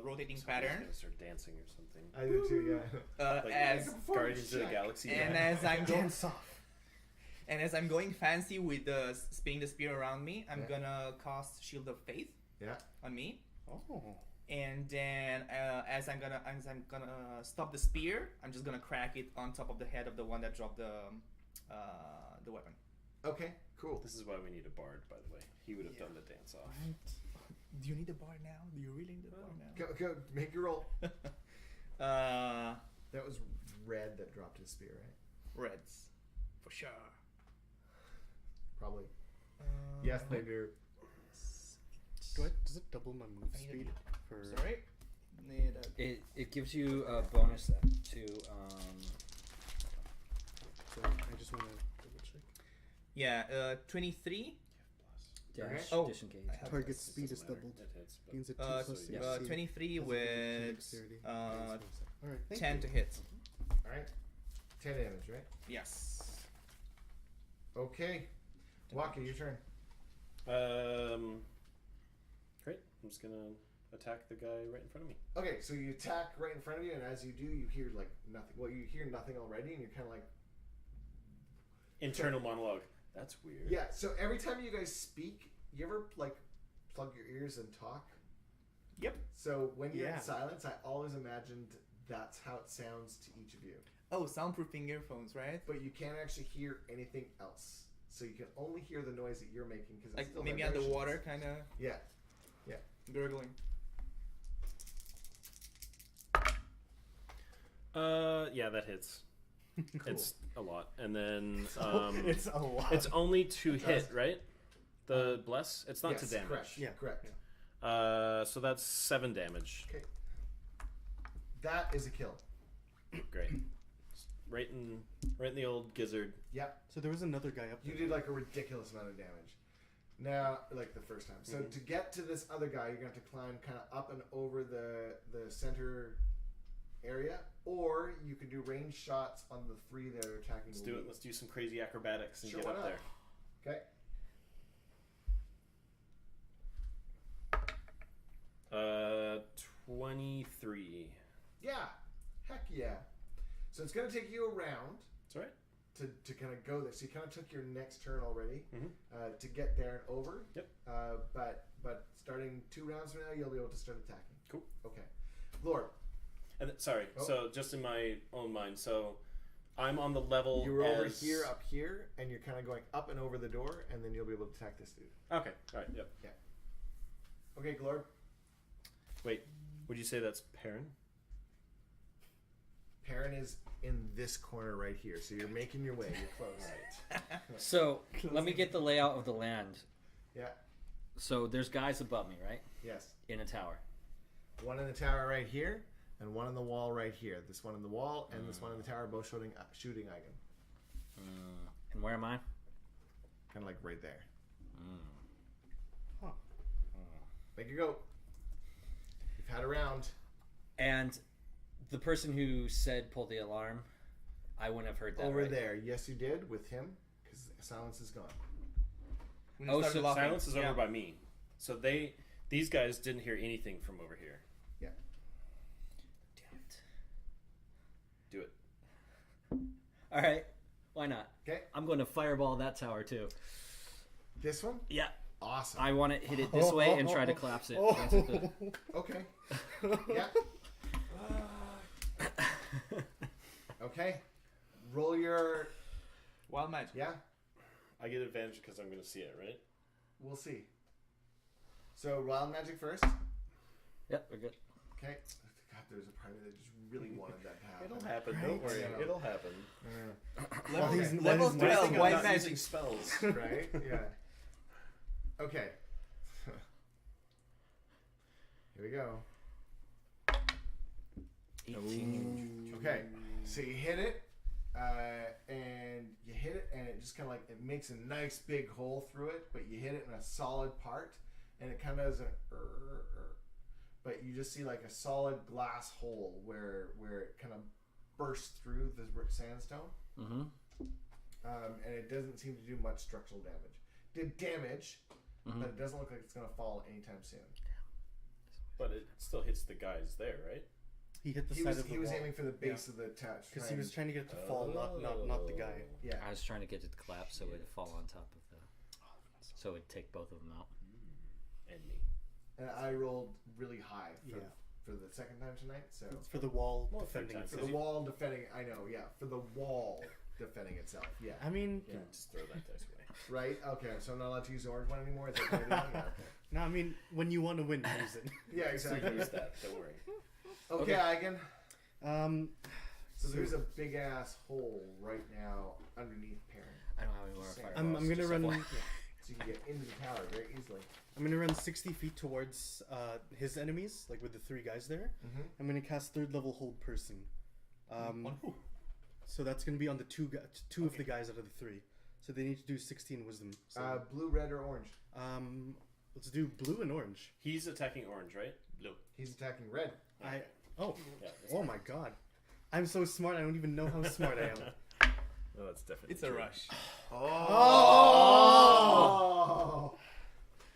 rotating Somebody's pattern. gonna start dancing or something. I do too, yeah. Like As Guardians of the check. Galaxy. and yeah. as I'm going Dance off. and as I'm going fancy with the spinning the spear around me, I'm Yeah. gonna cast Shield of Faith Yeah. on me. Oh. And then as I'm gonna stop the spear, I'm just gonna crack it on top of the head of the one that dropped the weapon. Okay, cool. This is why we need a bard, by the way. He would have done the dance off. Do you need a bar now? Do you really need a bar now? Go, make your roll. uh, That was red that dropped his spear, right? Reds, for sure. Probably. Yes, they do. Does it double my move I need a speed? For Sorry. Need a It gives you a bonus to So I just want to double check. yeah, 23. dash Okay. disengage. I have Target this. speed is Doesn't matter. doubled. It hits, but Gains a 2 Uh, plus yes. AC. 23 Has a with dexterity. uh, Alright, thank 10 you. to hit. Alright. 10 damage, right? Yes. Okay. Walker, your turn. Great. I'm just gonna attack the guy right in front of me. Okay, so you attack right in front of you, and as you do, you hear like nothing. Well, you hear nothing already, and you're kind of like, Internal monologue. That's weird. yeah. So every time you guys speak, you ever like plug your ears and talk? Yep. So when you're Yeah. in silence, I always imagined that's how it sounds to each of you. Oh, soundproofing earphones, right? But you can't actually hear anything else. So you can only hear the noise that you're making because Like still maybe vibrations. underwater, kind of Yeah. gurgling. Yeah, that hits. Cool. It's a lot. And then It's a lot. it's only to It hit, does. right? The bless? It's not Yes, to damage. Correct. Yeah. Correct. So that's 7 damage. Okay. That is a kill. Great. Right in the old gizzard. Yep. So there was another guy up You there. did like a ridiculous amount of damage. Now, like the first time. So to get to this other guy, you're going to have to climb kind of up and over the center area, or you can do ranged shots on the 3 that are attacking. Let's the do it. lead. Let's do some crazy acrobatics and Sure, get why up not? there. Okay. 23. Yeah. Heck yeah. So it's going to take you a round That's all right. to kind of go there. So you kind of took your next turn already Mhm. to get there and over. Yep. But starting 2 rounds from now, you'll be able to start attacking. Cool. Okay. Lord. And sorry, Oh. so just in my own mind, so I'm on the level. You're over as- here, up here, and you're kind of going up and over the door, and then you'll be able to attack this dude. Okay, all right, yep. Okay, Glorb. Wait, would you say that's Perrin? Perrin is in this corner right here, so you're making your way. You're close. So let me get the layout of the land. Yeah. So there's guys above me, right? Yes. In a tower. One in the tower right here, and one on the wall right here. This one in the wall, and this one in the tower, both shooting Eigen. And where am I? Kind of like right there. Huh. Make it go. You've had a round. And the person who said pull the alarm, I wouldn't have heard that. Over right? there. Yes, you did with him, because silence is gone. When Oh, you started so laughing. Silence is Yeah. over by me. So these guys didn't hear anything from over here. Yeah. Damn it. Do it. All right. Why not? Okay. I'm going to fireball that tower too. This one? Yeah. Awesome. I want to hit it this way and try to collapse it. once it does. Okay. Yeah. Okay. Roll your... Wild magic. Yeah. I get advantage because I'm going to see it, right? We'll see. So, wild magic first. Yep, we're good. Okay. God, there's a part of me that just really wanted that to happen. It'll happen. Right? Don't worry. Yeah. It'll happen. Level, Okay. level What is- 12, I'm white not magic. using spells. Right? Yeah. Okay. Here we go. 18. Okay. So you hit it, and you hit it, and it just kind of like, it makes a nice big hole through it, but you hit it in a solid part, and it kind of does an but you just see like a solid glass hole where it kind of bursts through the sandstone, Mm-hmm. and it doesn't seem to do much structural damage. Did damage, but it doesn't look like it's going to fall anytime soon. But it still hits the guys there, right? He hit the He side was of the he was wall. aiming for the base of the touch Because he was trying to get it to fall, not the guy. Yeah. I was trying to get it to collapse so it would fall on top of the... So it would take both of them out. And me. And I rolled really high for, Yeah. for the second time tonight, so It's for the wall Well, defending third for time. the wall defending. I know, yeah, for the wall defending itself. Yeah, I mean, Yeah, just throw that dice away. right. Okay, so I'm not allowed to use the orange one anymore. Is that what you're doing? Yeah, no, I mean, when you want to win, use it. yeah, So exactly. use that. Don't worry. Okay, Eigen. So So there's a big ass hole right now underneath Perrin, I don't have any more Same. fireballs. I'm gonna just run. FYI. so you can get into the tower very easily. I'm gonna run 60 feet towards his enemies, like with the three guys there. Mm-hmm. I'm gonna cast third level hold person. One who? So that's gonna be on the two of the guys out of the three. So they need to do 16 wisdom. So, Blue, red, or orange? let's do blue and orange. He's attacking orange, right? Blue. He's attacking red. Okay. Oh Yeah, that's oh my god, I'm so smart. I don't even know how smart I am. No, that's definitely It's a true. rush. Oh!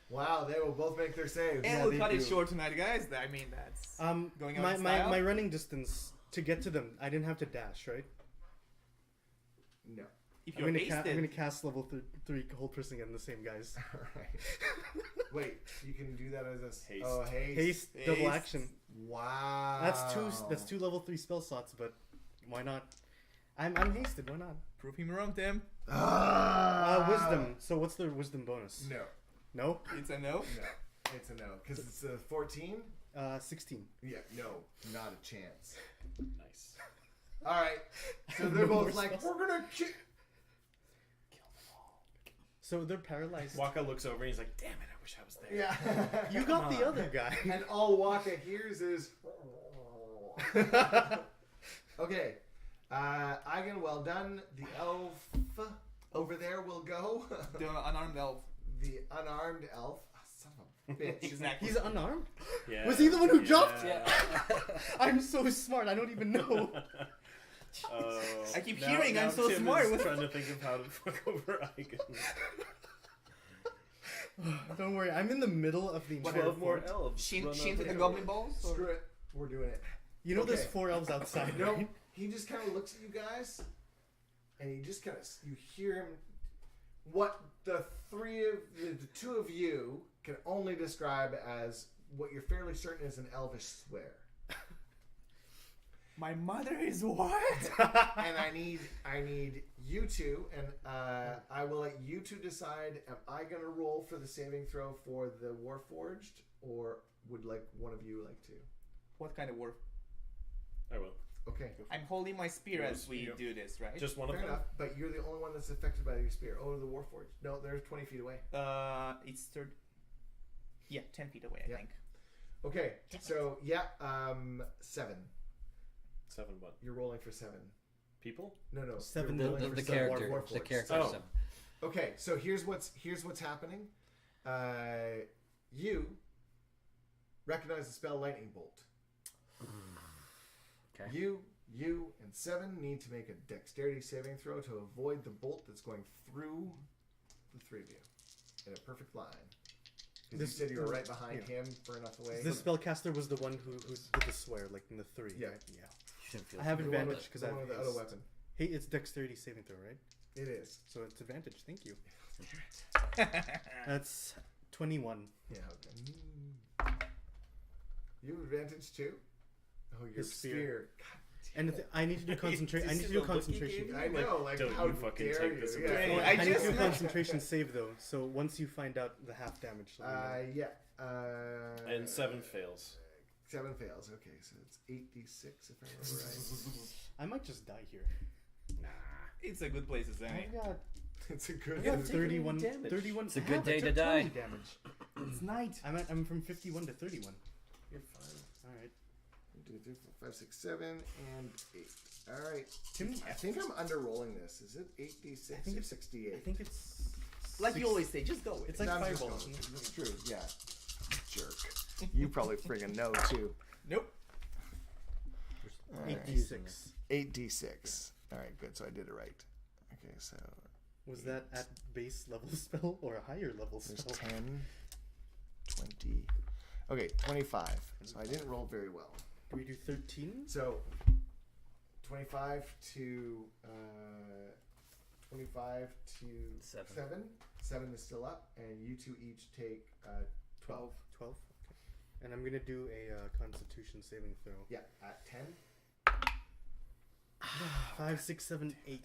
Wow, they will both make their saves. And we'll cut it short tonight, guys. I mean, that's going on my, in my style. my running distance to get to them, I didn't have to dash, right? No. If I'm you're gonna, hasted, I'm gonna cast level 3 hold person again, the same guys. Alright. Wait, you can do that as a Haste. Oh, haste. Haste, double Haste. action. Wow. That's two level 3 spell slots, but why not? I'm hasted. Why not? prove him wrong, Tim. Wisdom. So what's the wisdom bonus? No, No. It's a no. no, it's a no because it's a 14. 16. Yeah, no, not a chance. Nice. All right, so they're both like, we're gonna kill. So they're paralyzed. Waka looks over and he's like, "Damn it! I wish I was there." Yeah. You got the other guy. And all Waka hears is. Okay. Eigen, well done. The elf over there will go. The unarmed elf. The unarmed elf. Ah, son of a bitch. Exactly. He's unarmed? Yeah. Was he the one who jumped? Yeah. I'm so smart. I don't even know. Oh. I keep hearing I'm so Tim smart. is What- trying to think of how to fuck over Eigen. Don't worry. I'm in the middle of the entire 12 more fort. elves. Shin run to up the hill. goblin balls? or- Screw it. We're doing it. You know there's Okay. 4 elves outside, No, right? he just kind of looks at you guys, and he just kind of you hear him. What the two of you can only describe as what you're fairly certain is an elvish swear. My mother is what? And I need you two, and I will let you two decide. Am I going to roll for the saving throw for the Warforged, or would like one of you like to? What kind of war? I will. Okay. I'm holding my spear Your as we spear. do this, right? Just one Fair of them. enough, but you're the only one that's affected by the spear. Oh, the Warforged. No, they're 20 feet away. It's 10 feet away, I Yeah. think. Okay, so 7. 7 what? You're rolling for 7. People? No. 7 you're rolling The, for the 7 character. Warforged. The character. Oh. 7. Okay, so here's what's happening. You recognize the spell Lightning Bolt. Okay. You and 7 need to make a dexterity saving throw to avoid the bolt that's going through the 3 of you in a perfect line. Because you said you were right behind him for enough away. This spellcaster was the one who did the swear, like in the 3. Yeah. Right? Yeah. You shouldn't feel I have The one advantage with- because the I one have with the other haste. weapon. Hey, it's dexterity saving throw, right? It is. So it's advantage. Thank you. That's 21. Yeah. Okay. You have advantage too. Oh, your His spear. spear. And I need to do concentration. I need to do a concentration. I know, like Don't how you fucking dare take you? this Yeah. away from me. I I need just- to do a concentration save though. So once you find out the half damage, let me know. Yeah. And 7 fails. 7 fails. Okay, so it's 8d6 if I remember right. I might just die here. It's a good place to stay. I've got It's a good. I've got I've taken 31. any damage. 31. It's a I good have, I day took to 20 die. damage. It's night. I'm from 51 to 31. You're fine. All right. 1, 2, 3, 4, 5, 6, 7, and 8. All right. Tim, I think I'm under-rolling this. Is it 8d6 I think or it's- 68? I think it's Like six- you always say, just go with It's it. like No, I'm just fireball. going. That's true. Yeah. Jerk. You probably friggin' know too. Nope. All right. 8d6. 8d6. All right. Good. So I did it right. Okay. So Was that at base level spell or a higher level there's spell? 10, 20. Okay, 25. So I didn't roll very well. Do we do 13? So 25 to 7. 7. 7 is still up, and you two each take 12. 12. Okay. And I'm gonna do a Constitution saving throw. Yeah, at 10. 5, 6, 7, 8.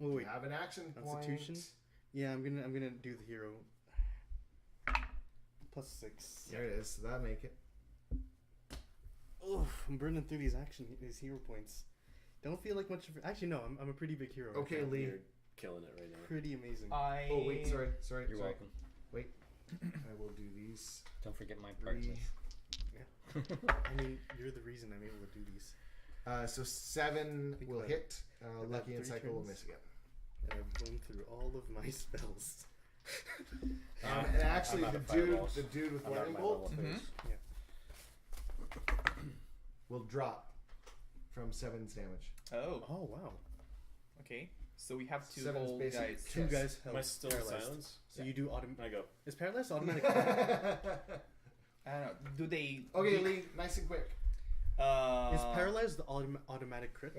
Oh, You wait. have an action Constitution? point. Yeah, I'm gonna do the hero. Plus 6. There it is. So that'll make it. Oof, I'm burning through these hero points. Don't feel like much of. Actually, no. I'm a pretty big hero. right Okay, now. Lee. You're killing it right now. Pretty amazing. Oh wait, sorry. You're welcome. Wait, I will do these. Don't forget my 3. parts. I mean, you're the reason I'm able to do these. So 7 Think will about hit. about Lucky and 3 Cycle will turns. miss again. And I've blown through all of my spells. And actually, I'm out the of dude fireballs. with I'm out of Lightning my Bolt level Mhm. threes. will drop from 7's damage. Oh, Oh wow! okay. So we have to 7's hold basically guys. Two Yes. guys Am I held still in paralyzed. silence? So you do autom. I go. Is paralyzed automatic? I don't know. Do they? Okay, Lee, nice and quick. Is paralyzed the automatic crit?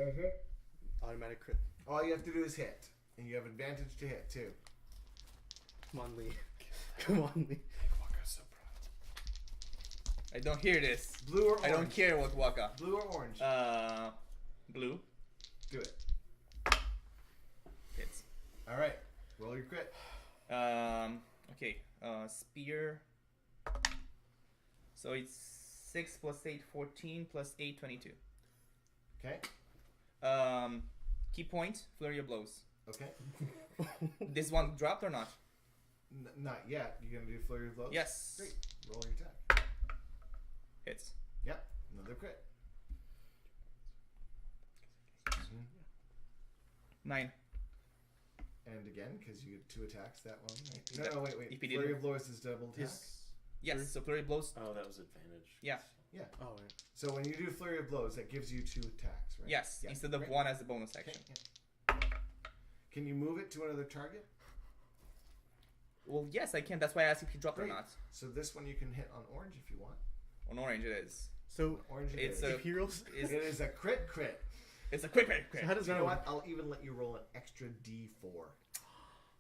Automatic crit. All you have to do is hit, and you have advantage to hit too. Come on, Lee. Come on, Lee. So proud. I don't hear this. Blue or orange? I don't care what Waka. Blue or orange? Blue. Do it. Hits. All right, roll your crit. Okay. Spear. So it's 6 plus 8, 14 plus 8, 22. Okay. Key point, flurry of blows. Okay. This one dropped or not? Not yet. You gonna do flurry of blows? Yes. Great. Roll your attack. Hits. Yep. Another crit. 9. And again, because you get 2 attacks that one. Right? That- No, wait. if he Flurry didn't- of blows is double attack. Yes, so flurry of blows. Oh, that was advantage. Yeah. Yeah. Oh, right. So when you do flurry of blows, that gives you 2 attacks, right? Yes, Yeah. instead of Great. 1 as the bonus Okay, action. yeah. Can you move it to another target? Well, yes, I can. That's why I asked if he dropped or Great. not. So this one you can hit on orange if you want. On orange it is. So Orange it It's is. a- if heroes. It's, It is a crit. it's a quick. So how does You that know work? what? I'll even let you roll an extra D4.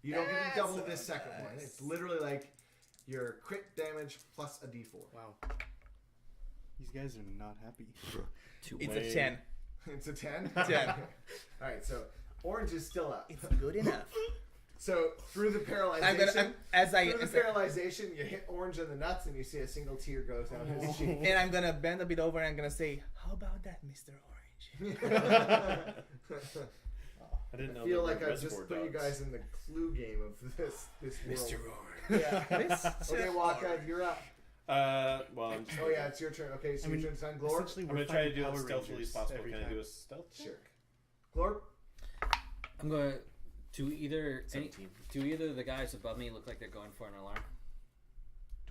You don't get to double That's this so second one. nice. It's literally like your crit damage plus a D4. Wow. These guys are not happy. It's Wait. a 10. It's a 10? 10. Alright, so orange is still up. It's good enough. So through the paralyzation, paralyzation, you hit orange in the nuts and you see a single tear goes down his cheek. And I'm gonna bend a bit over and I'm gonna say, "How about that, Mr. Orange?" I didn't know. I feel there like were I've just reservoir put you dogs. guys in the clue game of this world. Mr. Orange. Yeah. Okay, Waka, you're up. Well, I'm just Oh yeah, it's your turn. Okay, so your turn's done. Glor? Essentially, I'm we're gonna try to fighting do it as Power stealthily Rangers as possible. every Can I time. do a stealth check? Sure. Glor? I'm going to. Do either 17. do either of the guys above me look like they're going for an alarm?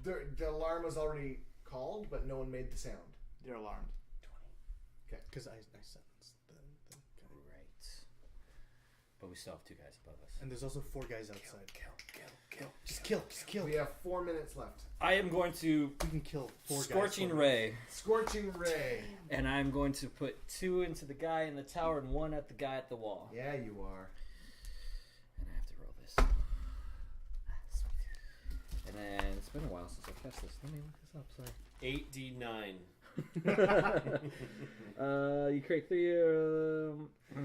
The alarm was already called, but no one made the sound. They're alarmed. Because I sentenced the guy. Right. But we still have 2 guys above us. And there's also 4 guys outside. Kill. Just kill. We have 4 minutes left. I am going to We can kill 4 guys. Scorching Ray, Scorching Ray. and I'm going to put 2 into the guy in the tower and 1 at the guy at the wall. Yeah, you are. And I have to roll this. Sweet. And then it's been a while since I cast this. Let me look this up. 8d9. Sorry. You create 3.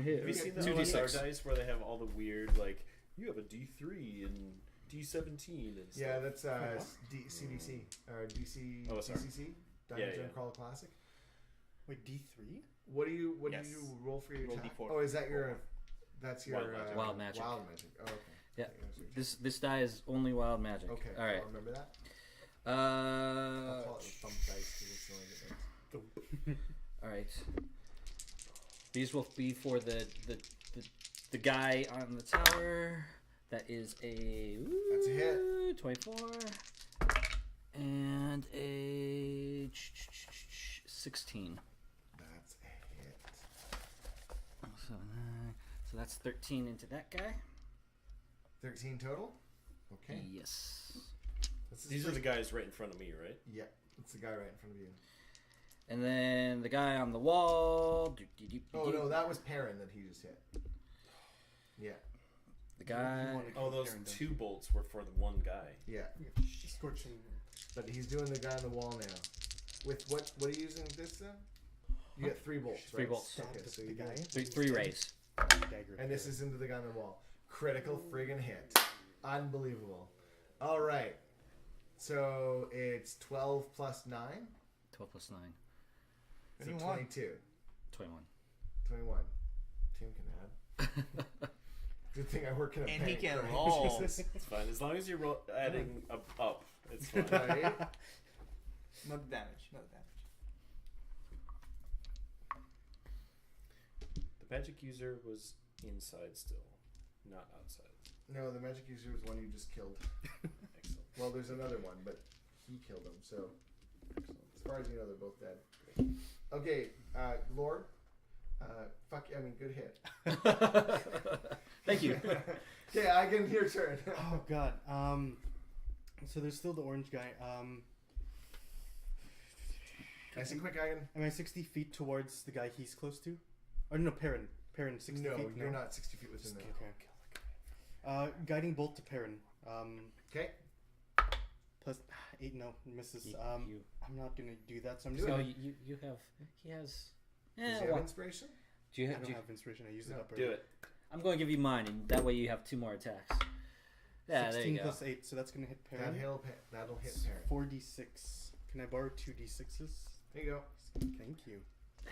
Hit. Have you seen the 2d6 OSR dice where they have all the weird, like, you have a D3 and D17 and stuff? Yeah, that's CDC. Or DC, Oh, sorry. DCC. Dungeons Yeah. and Crawl Classic. Wait, D3? What do you Yes. roll for your Roll attack? D4. Oh, is that your... That's your... Wild magic. Wild magic. Oh, okay. Yeah. Okay, This die is only wild magic. Okay, All right. I'll remember that. I'll Uh. call it the bump dice because it's the only good ones. All right. These will be for the guy on the tower. That is a. That's a hit. 24. And a 16. That's a hit. So that's 13 into that guy. 13 total? Okay. Yes. This is These are the guys right in front of me, right? Yeah, it's the guy right in front of you. And then the guy on the wall. Oh, no, that was Perrin that he just hit. Yeah, The guy. You wanna Oh, kill those Karen, don't 2 you? bolts were for the one guy. yeah. Scorching. But he's doing the guy on the wall now. With what are you using this then? You get 3 bolts, right? 3 bolts. Okay, Stab so the you guy. get- 3 rays. Dagger. And this is into the guy on the wall. Critical friggin' hit. Unbelievable. All right. So it's 12 plus 9. 12 plus 9. So 21. 22. 21. 21. Tim can add. Good thing I work in a And bank. he can right? roll. Jesus. It's fine. As long as you're adding up, it's fine. Right? Not damage. Not damage. The magic user was inside still, not outside. No, the magic user was one you just killed. Excellent. Well, there's another one, but he killed him, so as far as you know, they're both dead. Okay, Lord. Good hit. Thank you. Okay, I can your turn. Oh god. So there's still the orange guy. Nice and quick, Igan. Am I 60 feet towards the guy he's close to? Or no, Perrin. Perrin 60 No, feet. you're not 60 feet within Okay. that. Guiding bolt to Perrin. Okay. Plus 8. No, misses. You- I'm not gonna do that. So I'm Do just. So Gonna, you have. He has. Does Eh, he have what? inspiration? Do you I have? don't have inspiration. I used it No, up. Do already. it. I'm going to give you mine, and that way you have 2 more attacks. Yeah, there 16 you go. plus 8, so that's gonna hit Perrin. That'll hit Perrin. 4d6. Can I borrow 2d6s? There you go. Thank you. Oh,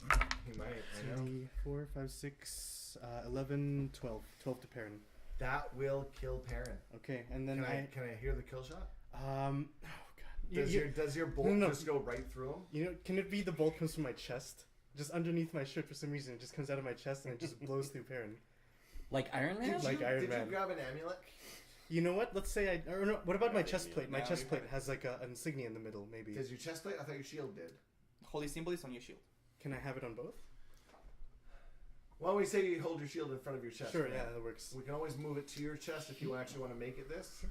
okay. He might. I know. 3, 4, 5, 6, 11, 12. 12 to Perrin. That will kill Perrin. Okay, and then Can I hear the kill shot? oh god. Does your bolt No. just go right through him? You know, can it be the bolt comes from my chest? Just underneath my shirt for some reason, it just comes out of my chest and it just blows through Perrin. Like Iron Man? Like Iron did Man. you grab an amulet? You know what? Let's say or no, what about my Yeah, chest yeah. plate? My No, chest you plate have it. has like an insignia in the middle, maybe. Does your chest plate? I thought your shield did. Holy symbol is on your shield. Can I have it on both? Why don't we say you hold your shield in front of your chest? Sure, for yeah, now? that works. We can always move it to your chest if you actually want to make it this.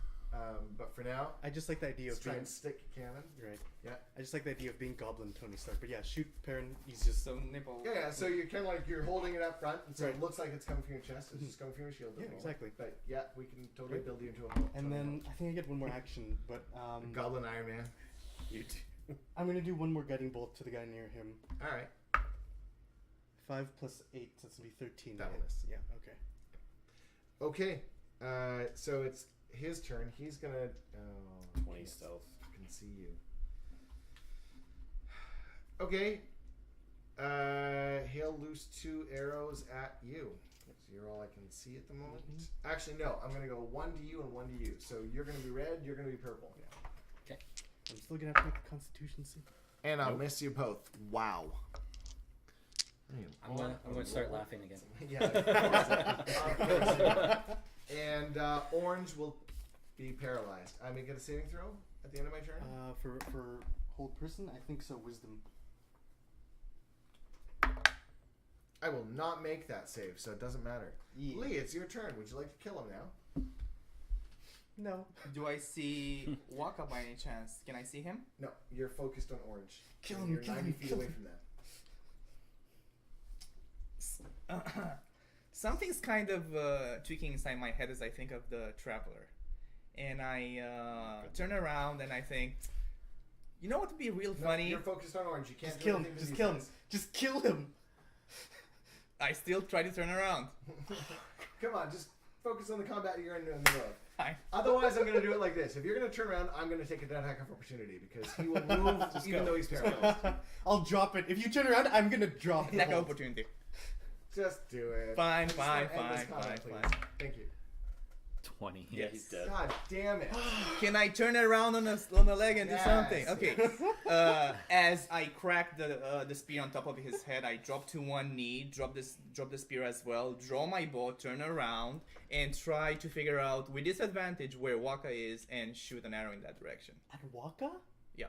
But for now, I just like the idea let's of try being and stick cannon. right. Yeah. I just like the idea of being Goblin Tony Stark. But yeah, shoot Perrin. He's just So nipple. Yeah, so you're kind of like you're holding it up front, and so Right. it looks like it's coming from your chest. It's just coming from your shield. yeah, at the moment. exactly. But yeah, we can totally Right. build you into a hole. And then I think I get one more action, but Goblin Iron Man. You do. I'm gonna do one more guiding bolt to the guy near him. All right. 5 plus 8, that's going to be 13. That'll right? miss. Yeah, okay. Okay. So it's his turn. He's gonna. 20 stealth. I can see you. Okay. He'll loose 2 arrows at you. So you're all I can see at the moment. Actually, no. I'm gonna go 1 to you and 1 to you. So you're gonna be red. You're gonna be purple. Okay. I'm still going to have to make a Constitution save. And I'll miss you both. Wow. I'm gonna start laughing again. Yeah. And orange will be paralyzed. I may get a saving throw at the end of my turn. For whole person, I think so. Wisdom. I will not make that save, so it doesn't matter. Yeah. Lee, it's your turn. Would you like to kill him now? No. Do I see Waka by any chance? Can I see him? No, you're focused on orange. Kill And him, You're kill 90 him, feet kill away him. from that. Something's kind of tweaking inside my head as I think of the traveler, and I turn around and I think, you know what would be real No, funny? you're focused on orange. You can't Just do kill him. anything to Just these kill him. guys. Just kill him. I still try to turn around. Come on, just focus on the combat you're in the middle of. Fine. Otherwise, I'm going to do it like this. If you're going to turn around, I'm going to take an attack of opportunity because he will move even though he's paralyzed. I'll drop it. If you turn around, I'm gonna drop it. Attack opportunity. Just do it. Fine, I just fine, want endless fine, combat, fine, please. fine. Thank you. 20. Yeah, he's dead. God damn it. Can I turn around on the leg and Yes. do something? Okay. As I crack the spear on top of his head, I drop to one knee, drop the spear as well, draw my bow, turn around, and try to figure out with disadvantage where Waka is and shoot an arrow in that direction. At Waka? Yeah.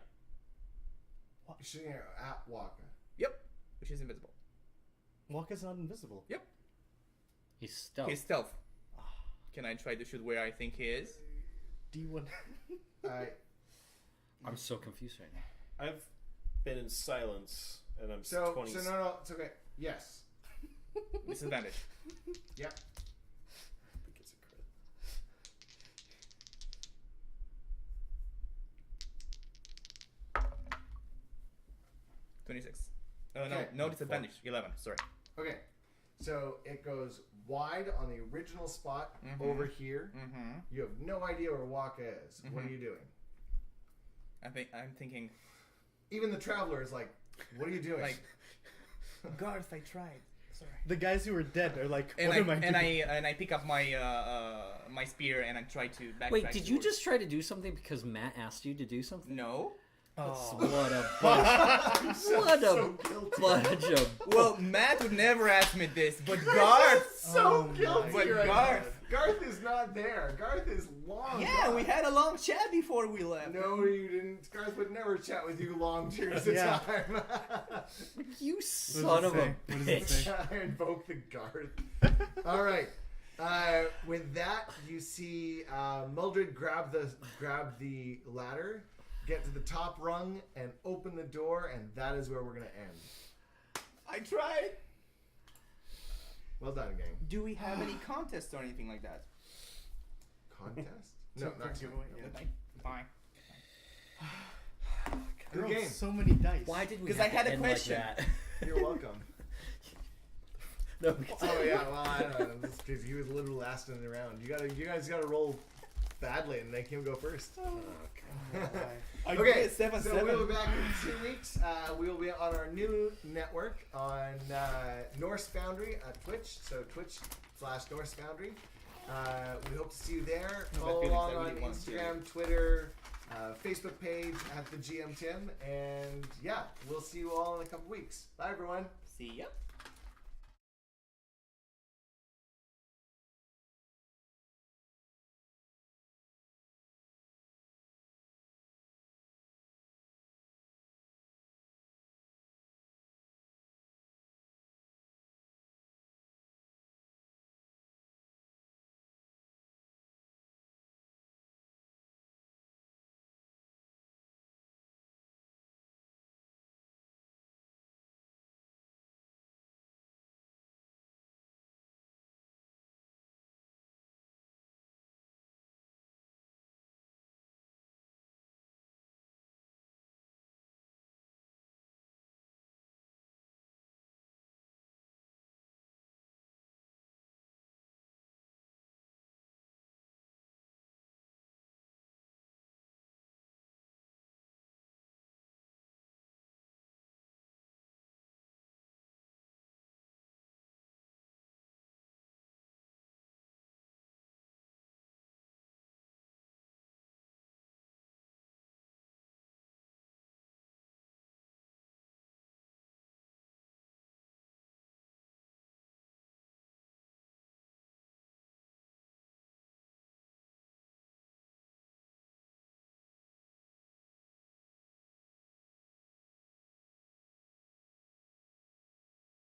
You're shooting an arrow at Waka. Yep. Which is invisible. Waka's not invisible. Yep. He's stealth. His stealth. Can I try to shoot where I think he is? D1. I'm so confused right now. I've been in silence, and I'm So 20. no, it's okay. Yes. Disadvantage. Yep. I think it's a crit. 26. Okay. No disadvantage. 11. Sorry. Okay. So it goes wide on the original spot over here. Mm-hmm. You have no idea where Waka is. What are you doing? I'm thinking, Even the traveler is like, what are you doing? like, Garth, I tried. Sorry. The guys who are dead are like, And what am I doing? I pick up my my spear and I try to backtrack. Wait, did you towards- just try to do something because Matt asked you to do something? No. Oh. What a bunch! What a guilty. bunch of... Well, Matt would never ask me this, but Garth. So Oh guilty my right God. now. Garth is not there. Garth is long Yeah, gone. we had a long chat before we left. No, you didn't. Garth would never chat with you long periods of Yeah. time. You What son does of it a say? What does it bitch. say? I invoke the Garth. All right. With that, you see Muldred grab the ladder, get to the top rung, and open the door, and that is where we're gonna end. I tried. Well done, gang. Do we have any contests or anything like that? Contest? No, not giveaway. giveaway. Yeah. Fine. Good Girl, game. so many dice. Why did we 'Cause have I had to a end question. like that? You're welcome. No, because Oh yeah, well I don't know. Because he was literally last in the round. You guys gotta roll badly and make him go first. I Okay, did 7-7. so we'll be back in 2 weeks. We will be on our new network on Norse Foundry at Twitch. So Twitch/Norse Foundry. We hope to see you there. No, Follow but along Felix, I on really want to. Instagram, Twitter, Facebook page at the GM Tim, and yeah, we'll see you all in a couple weeks. Bye everyone. See ya.